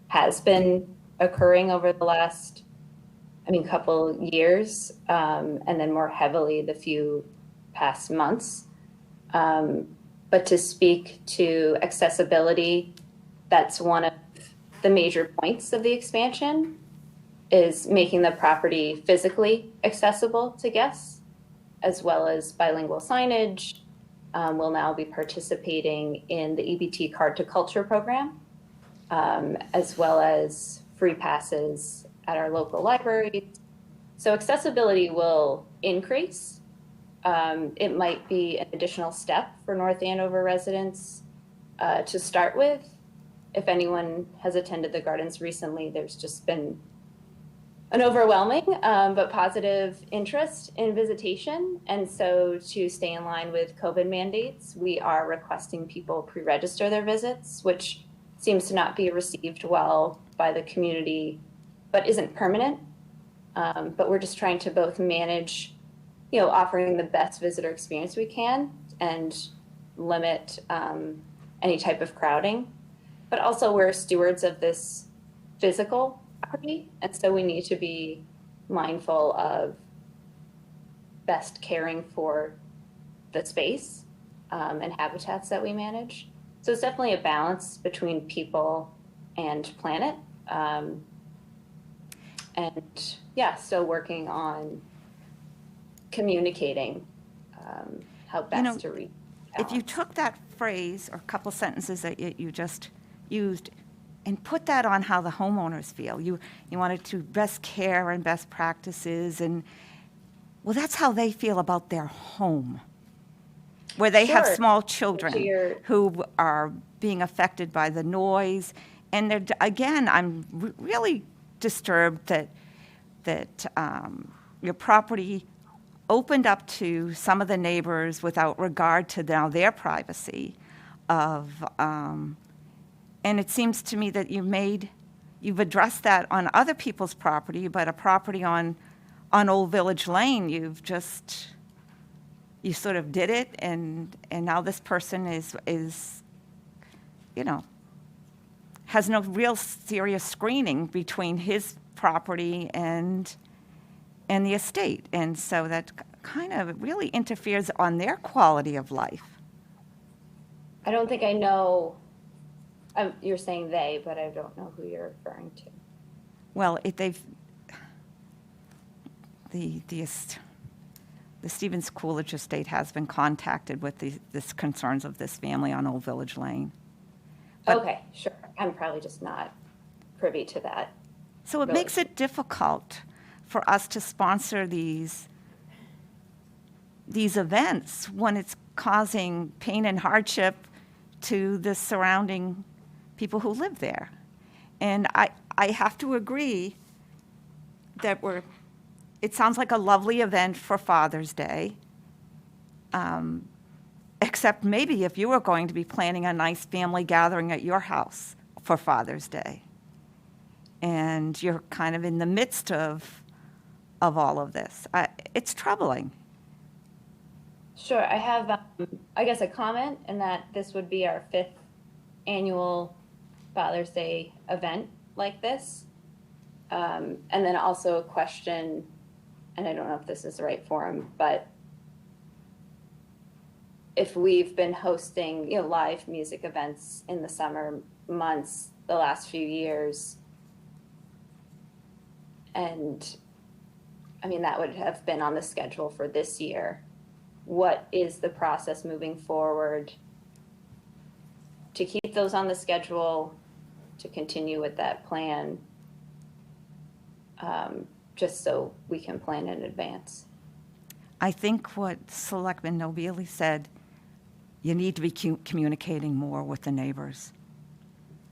has been occurring over the last, couple years, and then more heavily the few past months. But to speak to accessibility, that's one of the major points of the expansion, is making the property physically accessible to guests, as well as bilingual signage. We'll now be participating in the EBT Card to Culture program, as well as free passes at our local libraries. So accessibility will increase. It might be an additional step for North Andover residents to start with. If anyone has attended the gardens recently, there's just been an overwhelming but positive interest in visitation. And so to stay in line with COVID mandates, we are requesting people pre-register their visits, which seems to not be received well by the community, but isn't permanent. But we're just trying to both manage, offering the best visitor experience we can and limit any type of crowding. But also we're stewards of this physical property, and so we need to be mindful of best caring for the space and habitats that we manage. So it's definitely a balance between people and planet. And yeah, still working on communicating how best to reach. If you took that phrase or a couple sentences that you just used and put that on how the homeowners feel, you wanted to best care and best practices, and well, that's how they feel about their home, where they have small children who are being affected by the noise. And again, I'm really disturbed that your property opened up to some of the neighbors without regard to now their privacy and it seems to me that you've addressed that on other people's property, but a property on Old Village Lane, you sort of did it, and now this person is has no real serious screening between his property and the estate. And so that kind of really interferes on their quality of life. I don't think I know, you're saying they, but I don't know who you're referring to. Well, the Stevens Coolidge estate has been contacted with the concerns of this family on Old Village Lane. But- Okay, sure. I'm probably just not privy to that. So it Really? makes it difficult for us to sponsor these events when it's causing pain and hardship to the surrounding people who live there. And I have to agree that it sounds like a lovely event for Father's Day, except maybe if you were going to be planning a nice family gathering at your house for Father's Day. And you're kind of in the midst of all of this. It's troubling. Sure, I have, I guess, a comment in that this would be our 5th annual Father's Day event like this. And then also a question, and I don't know if this is the right forum, but if we've been hosting, live music events in the summer months the last few years, and I mean, that would have been on the schedule for this year. What is the process moving forward to keep those on the schedule, to continue with that plan, just so we can plan in advance? I think what Selectman Nobili said, you need to be communicating more with the neighbors.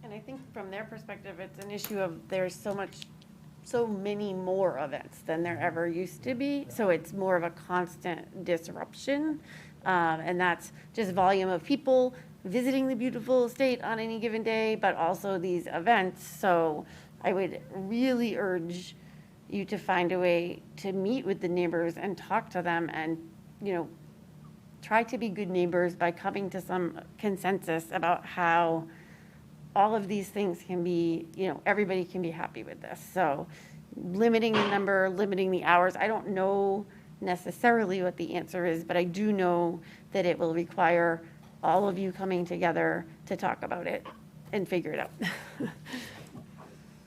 And I think from their perspective, it's an issue of there's so many more events than there ever used to be. So it's more of a constant disruption. And that's just volume of people visiting the beautiful estate on any given day, but also these events. So I would really urge you to find a way to meet with the neighbors and talk to them and, try to be good neighbors by coming to some consensus about how all of these things can be, everybody can be happy with this. So limiting the number, limiting the hours. I don't know necessarily what the answer is, but I do know that it will require all of you coming together to talk about it and figure it out.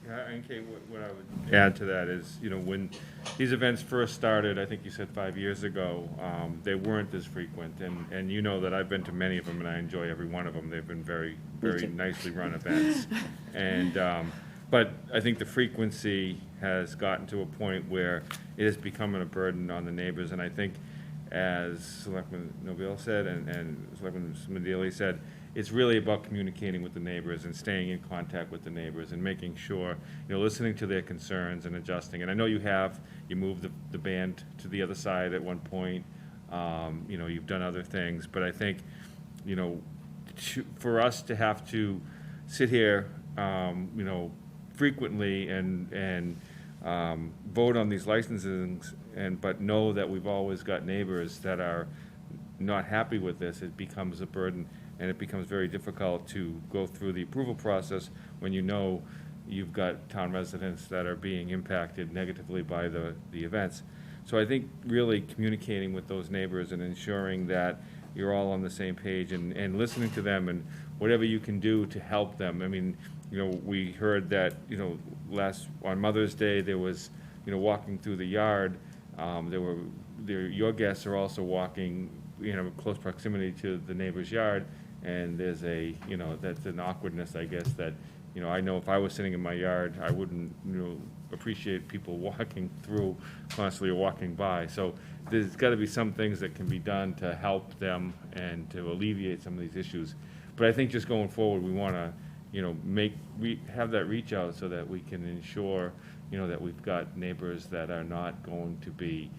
Yeah, and Kate, what I would add to that is, when these events first started, I think you said 5 years ago, they weren't as frequent, and you know that I've been to many of them, and I enjoy every one of them. They've been very, very nicely run events. And, but I think the frequency has gotten to a point where it is becoming a burden on the neighbors, and I think, as Selectman Nobile said, and Selectman Smedili said, it's really about communicating with the neighbors and staying in contact with the neighbors and making sure, listening to their concerns and adjusting. And I know you moved the band to the other side at one point. You've done other things, but I think, for us to have to sit here, frequently and vote on these licenses but know that we've always got neighbors that are not happy with this, it becomes a burden. And it becomes very difficult to go through the approval process when you've got town residents that are being impacted negatively by the events. So I think really communicating with those neighbors and ensuring that you're all on the same page and listening to them and whatever you can do to help them. I mean, we heard that, on Mother's Day, there was, walking through the yard, your guests are also walking, close proximity to the neighbor's yard. And there's that's an awkwardness, I guess, that, I know if I was sitting in my yard, I wouldn't, appreciate people walking through constantly or walking by. So there's got to be some things that can be done to help them and to alleviate some of these issues. But I think just going forward, we want to, have that reach out so that we can ensure, that we've got neighbors that are not going to be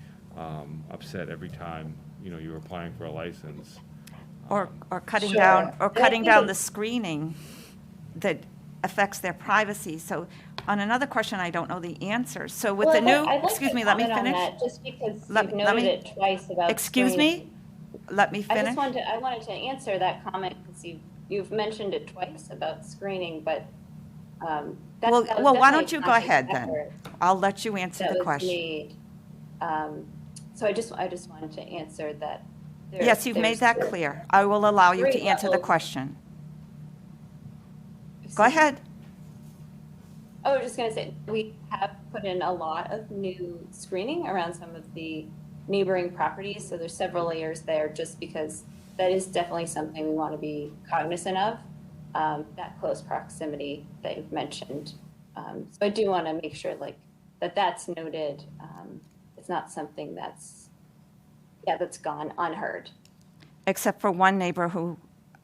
upset every time, you're applying for a license. Or cutting Sure. down, or And I cutting think down it- the screening that affects their privacy. So on another question, I don't know the answer. So with the new, I'd like excuse to me, let me comment on finish. that, just because Let you've me- let noted me- it twice about Excuse screening. me? Let me I finish. just wanted to answer that comment because you've mentioned it twice about screening, but that Well, was why definitely don't a you go conscious ahead then? effort I'll let you answer that the was question. made. So I just wanted to answer that. Yes, you've made that there's- clear. I will allow you to Three answer the levels. question. Go ahead. I was just going to say, we have put in a lot of new screening around some of the neighboring properties. So there's several layers there just because that is definitely something we want to be cognizant of. that close proximity that you've mentioned. So I do want to make sure like that's noted. It's not something that's gone unheard. Except for one neighbor who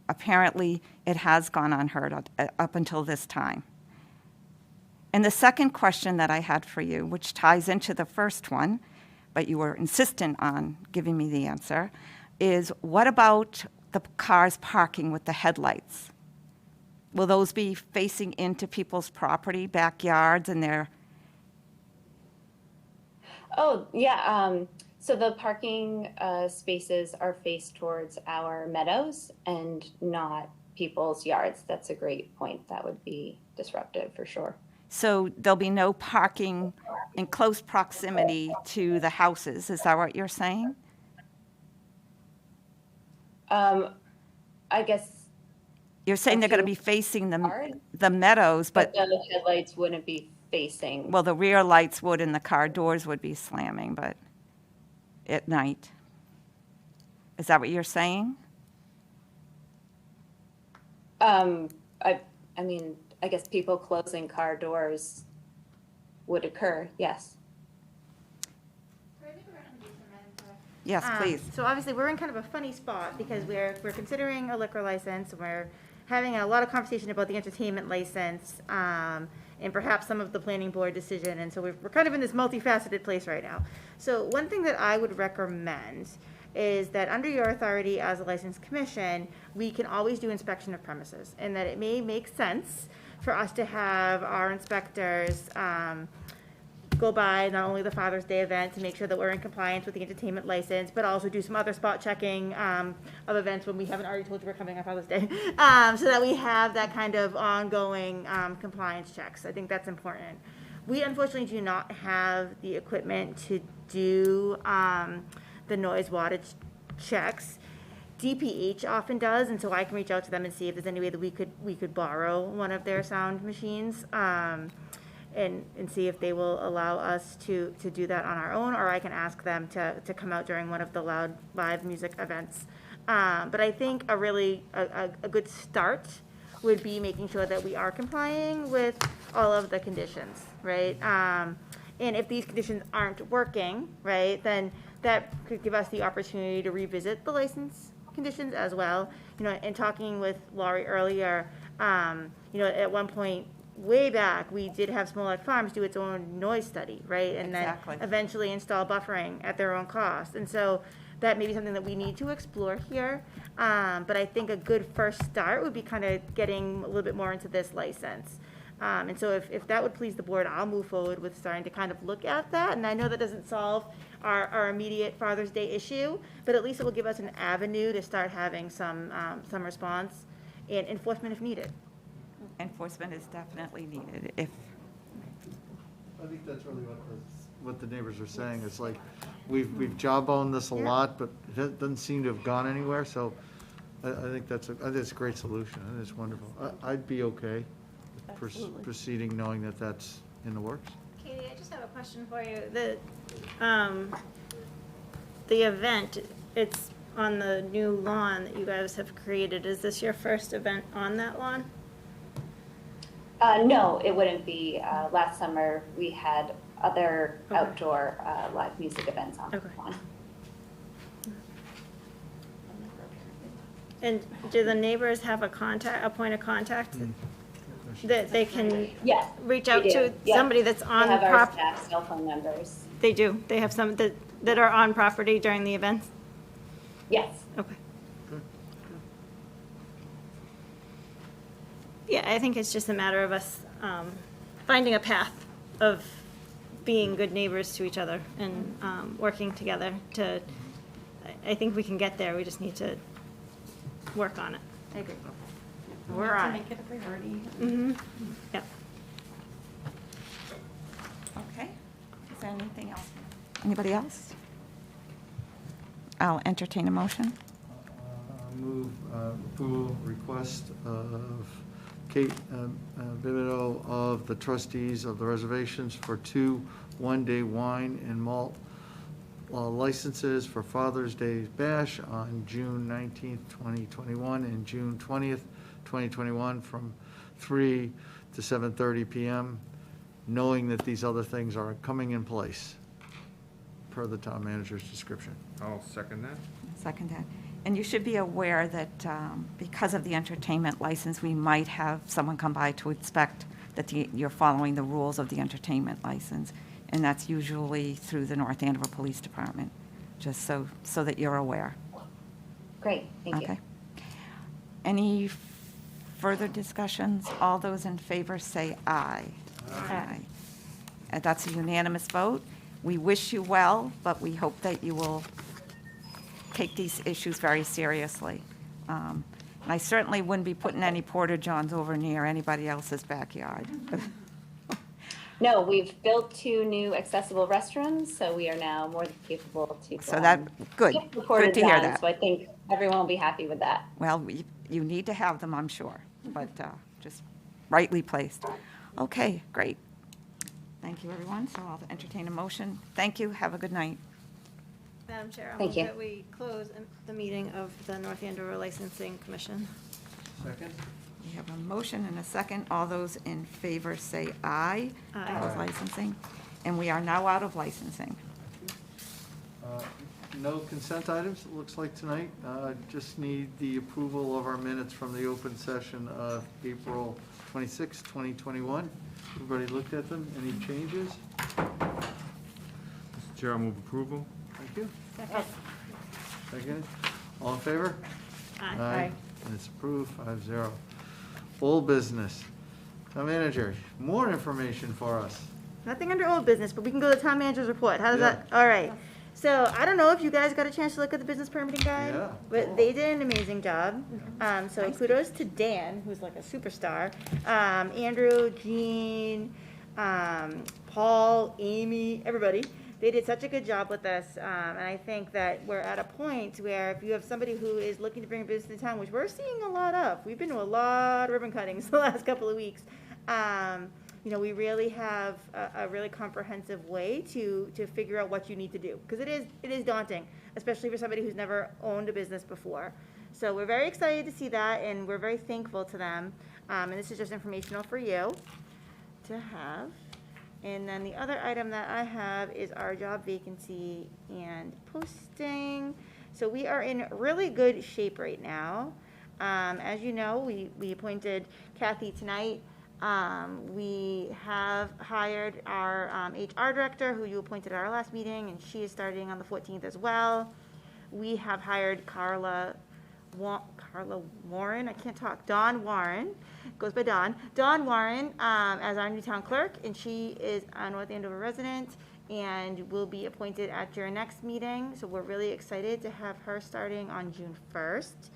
apparently it has gone unheard up until this time. And the second question that I had for you, which ties into the first one, but you were insistent on giving me the answer, is what about the cars parking with the headlights? Will those be facing into people's property, backyards, and their... Oh, yeah. So the parking spaces are faced towards our meadows and not people's yards. That's a great point. That would be disruptive for sure. So there'll be no parking in close proximity to the houses. Is that what you're saying? I guess. You're saying they're going to be facing the meadows, but the headlights wouldn't be facing. well, the rear lights would and the car doors would be slamming, but at night. Is that what you're saying? I mean, I guess people closing car doors would occur, yes. Yes, please. So obviously, we're in kind of a funny spot because we're considering a liquor license, and we're having a lot of conversation about the entertainment license, and perhaps some of the planning board decision, and so we're kind of in this multifaceted place right now. So one thing that I would recommend is that under your authority as a licensed commission, we can always do inspection of premises, and that it may make sense for us to have our inspectors go by not only the Father's Day event to make sure that we're in compliance with the entertainment license, but also do some other spot checking of events when we haven't already told you we're coming on Father's Day, so that we have that kind of ongoing compliance checks. I think that's important. We unfortunately do not have the equipment to do the noise wattage checks. DPH often does, and so I can reach out to them and see if there's any way that we could borrow one of their sound machines, and see if they will allow us to do that on our own, or I can ask them to come out during one of the loud live music events. But I think a good start would be making sure that we are complying with all of the conditions, right? And if these conditions aren't working, right, then that could give us the opportunity to revisit the license conditions as well. You know, in talking with Laurie earlier, you know, at one point way back, we did have Smollett Farms do its own noise study, right? And Exactly. then eventually install buffering at their own cost. And so that may be something that we need to explore here. But I think a good first start would be kind of getting a little bit more into this license. And so if that would please the board, I'll move forward with starting to kind of look at that. And I know that doesn't solve our immediate Father's Day issue, but at least it will give us an avenue to start having some response and enforcement if needed. Enforcement is definitely needed. I think that's really what the neighbors are saying. It's like, we've jawboned this a lot, but it doesn't seem to have gone anywhere, so I think that's a great solution. I think it's wonderful. I'd be okay with proceeding knowing that that's in the works. Katie, I just have a question for you. The event, it's on the new lawn that you guys have created. Is this your first event on that lawn? No, it wouldn't be. Last summer, we had other outdoor live music events on the lawn. And do the neighbors have a point of contact that they can reach out to? Somebody that's on they have our property? staff cell phone numbers. They do. They have some that are on property during the events? Yes. Okay. Yeah, I think it's just a matter of us finding a path of being good neighbors to each other and working together to, I think we can get there. We just need to work on it. I agree. We're on it. Make it a priority. Mm-hmm. Yep. Okay. Is there anything else? Anybody else? I'll entertain a motion. Move approval request of Kate Bibido of the trustees of the reservations for 2 one-day wine and malt licenses for Father's Day Bash on June 19th, 2021, and June 20th, 2021, from 3 to 7:30 PM, knowing that these other things are coming in place, per the town manager's description. I'll second that. Second that. And you should be aware that because of the entertainment license, we might have someone come by to inspect that you're following the rules of the entertainment license. And that's usually through the North Andover Police Department, just so that you're aware. Great, thank you. Okay. Any further discussions? All those in favor say aye. Aye. And that's a unanimous vote. We wish you well, but we hope that you will take these issues very seriously. And I certainly wouldn't be putting any porta johns over near anybody else's backyard. No, we've built 2 new accessible restrooms, so we are now more than capable to. So that, good, get the porta good to hear johns, that. So I think everyone will be happy with that. Well, you need to have them, I'm sure, but just rightly placed. Okay, great. Thank you, everyone. So I'll entertain a motion. Thank you. Have a good night. Madam Chair, I Thank move you. that we close the meeting of the North Andover Licensing Commission. Second? We have a motion and a second. All those in favor say aye. Aye. That was licensing. And we are now out of licensing. No consent items, it looks like tonight. Just need the approval of our minutes from the open session of April 26, 2021. Everybody looked at them? Any changes? Mr. Chair, I'll move approval. Thank you. Second. Second. All in favor? Aye. And it's approved, 5-0. Old business. Town manager, more information for us. Nothing under old business, but we can go to the town manager's report. How does Yeah. that? All right. So I don't know if you guys got a chance to look at the business permitting guide, Yeah. but they did an amazing job. So kudos to Dan, who's like a superstar. Andrew, Jean, Paul, Amy, everybody. They did such a good job with this, and I think that we're at a point where if you have somebody who is looking to bring a business to town, which we're seeing a lot of, we've been to a lot of ribbon cuttings the last couple of weeks. You know, we really have a really comprehensive way to figure out what you need to do, because it is daunting, especially for somebody who's never owned a business before. So we're very excited to see that, and we're very thankful to them. And this is just informational for you to have. And then the other item that I have is our job vacancy and posting. So we are in really good shape right now. As you know, we appointed Kathy tonight. We have hired our HR director, who you appointed at our last meeting, and she is starting on the 14th as well. We have hired Carla Warren, I can't talk, Dawn Warren, goes by Dawn Warren, as our new town clerk, and she is a North Andover resident and will be appointed at your next meeting. So we're really excited to have her starting on June 1st.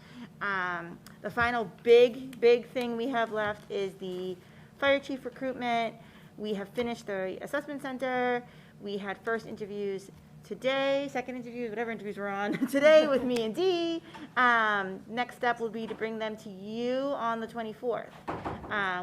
The final big thing we have left is the fire chief recruitment. We have finished the assessment center. We had first interviews today, second interviews, whatever interviews we're on today with me and Dee. Next step will be to bring them to you on the 24th.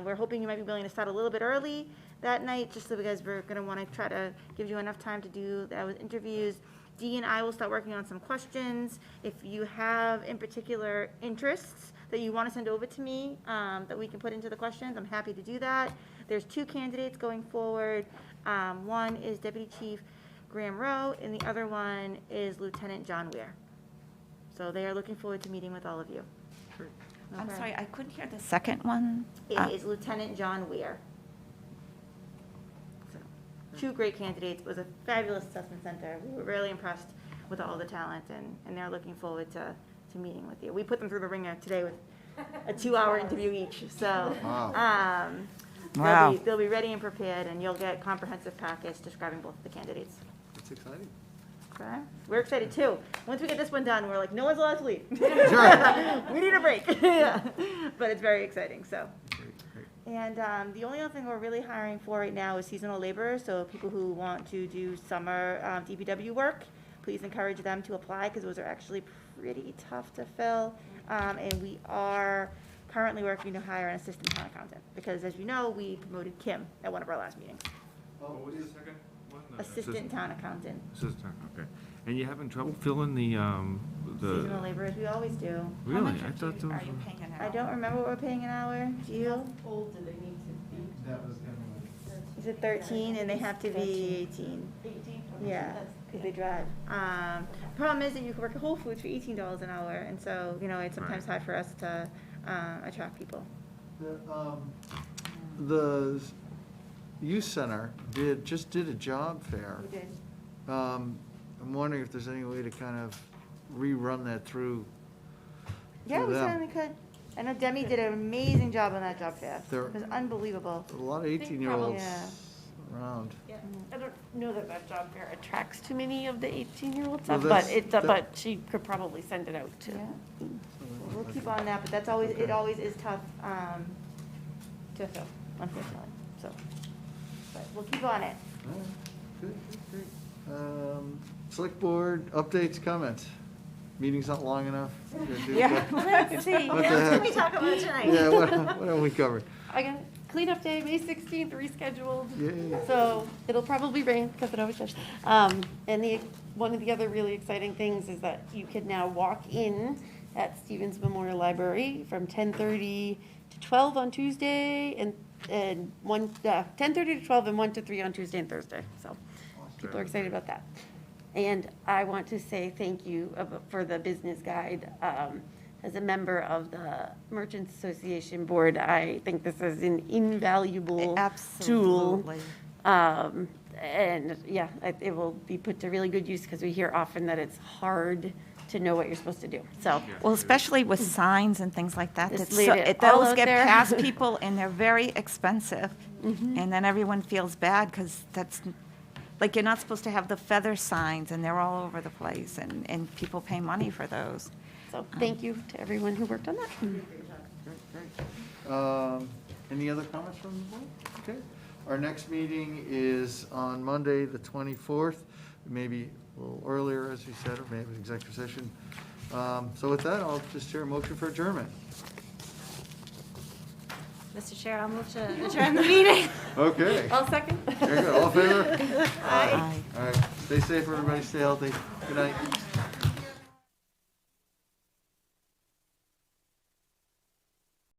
We're hoping you might be willing to start a little bit early that night, just so because we're going to want to try to give you enough time to do those interviews. Dee and I will start working on some questions. If you have in particular interests that you want to send over to me that we can put into the questions, I'm happy to do that. There's 2 candidates going forward. One is Deputy Chief Graham Rowe, and the other one is Lieutenant John Weir. So they are looking forward to meeting with all of you. I'm Okay. sorry, I couldn't hear the second one. It is Lieutenant John Weir. So, 2 great candidates. It was a fabulous assessment center. We were really impressed with all the talent, and they're looking forward to meeting with you. We put them through the ringer today with a 2-hour interview each. So Wow. they'll be ready and prepared, and you'll get a comprehensive package describing both of the candidates. That's exciting. Okay. We're excited too. Once we get this one done, we're like, no one's allowed to leave. Sure. We need a break. Yeah. But it's very exciting, so. Great. And the only other thing we're really hiring for right now is seasonal laborers, so people who want to do summer DPW work, please encourage them to apply, because those are actually pretty tough to fill. And we are currently working to hire an assistant town accountant, because as you know, we promoted Kim at one of our last meetings. What was the second one? Assistant town accountant. Assistant, okay. And you having trouble filling the, Seasonal laborers, we always do. really? I thought those. Are you paying an hour? I don't remember what we're paying an hour. Do you? old do they need to be? That was gonna. Is it 13 and they have to be 18? 18? Yeah, because they drive. Problem is that you can work at Whole Foods for $18 an hour, and so, you know, it's sometimes hard for us to attract people. The youth center just did a job fair. We did. I'm wondering if there's any way to kind of rerun that through. Yeah, through we them. certainly could. I know Demi did an amazing job on that job fair. There- It was unbelievable. A lot of 18-year-olds Yeah. around. Yeah, I don't know that that job fair attracts too many of the 18-year-olds, Well, but that's- that- but she could probably send it out to. Yeah. We'll keep on that, but that's always, it always is tough to fill, unfortunately, so. But we'll keep on it. All right, good, great. Select board updates, comments? Meeting's not long enough? We're gonna do what- Let's see. What the What heck? can we talk about tonight? Yeah, what have we covered? I got cleanup day, May 16th, rescheduled. Yay. So it'll probably rain, because it always does. And one of the other really exciting things is that you can now walk in at Stevens Memorial Library from 10:30 to 12 on Tuesday, and 10:30 to 12 and 1 to 3 on Tuesday and Thursday. So people are excited about that. And I want to say thank you for the business guide. As a member of the Merchants Association Board, I think this is an invaluable tool. Absolutely. And yeah, it will be put to really good use because we hear often that it's hard to know what you're supposed to do. So, Well, especially with signs and things like that. Just that's leave so- it all Those out get there. past people and they're very expensive. And then everyone feels bad because that's, like, you're not supposed to have the feather signs and they're all over the place and people pay money for those. so thank you to everyone who worked on that. Any other comments from the board? Okay. Our next meeting is on Monday, the 24th, maybe a little earlier, as we said, or maybe an executive session. So with that, I'll just share a motion for adjournment. Mr. Chair, I'll move to adjourn the meeting. Okay. I'll second. Very good. All in favor? Aye. All right. Stay safe, everybody. Stay healthy. Good night.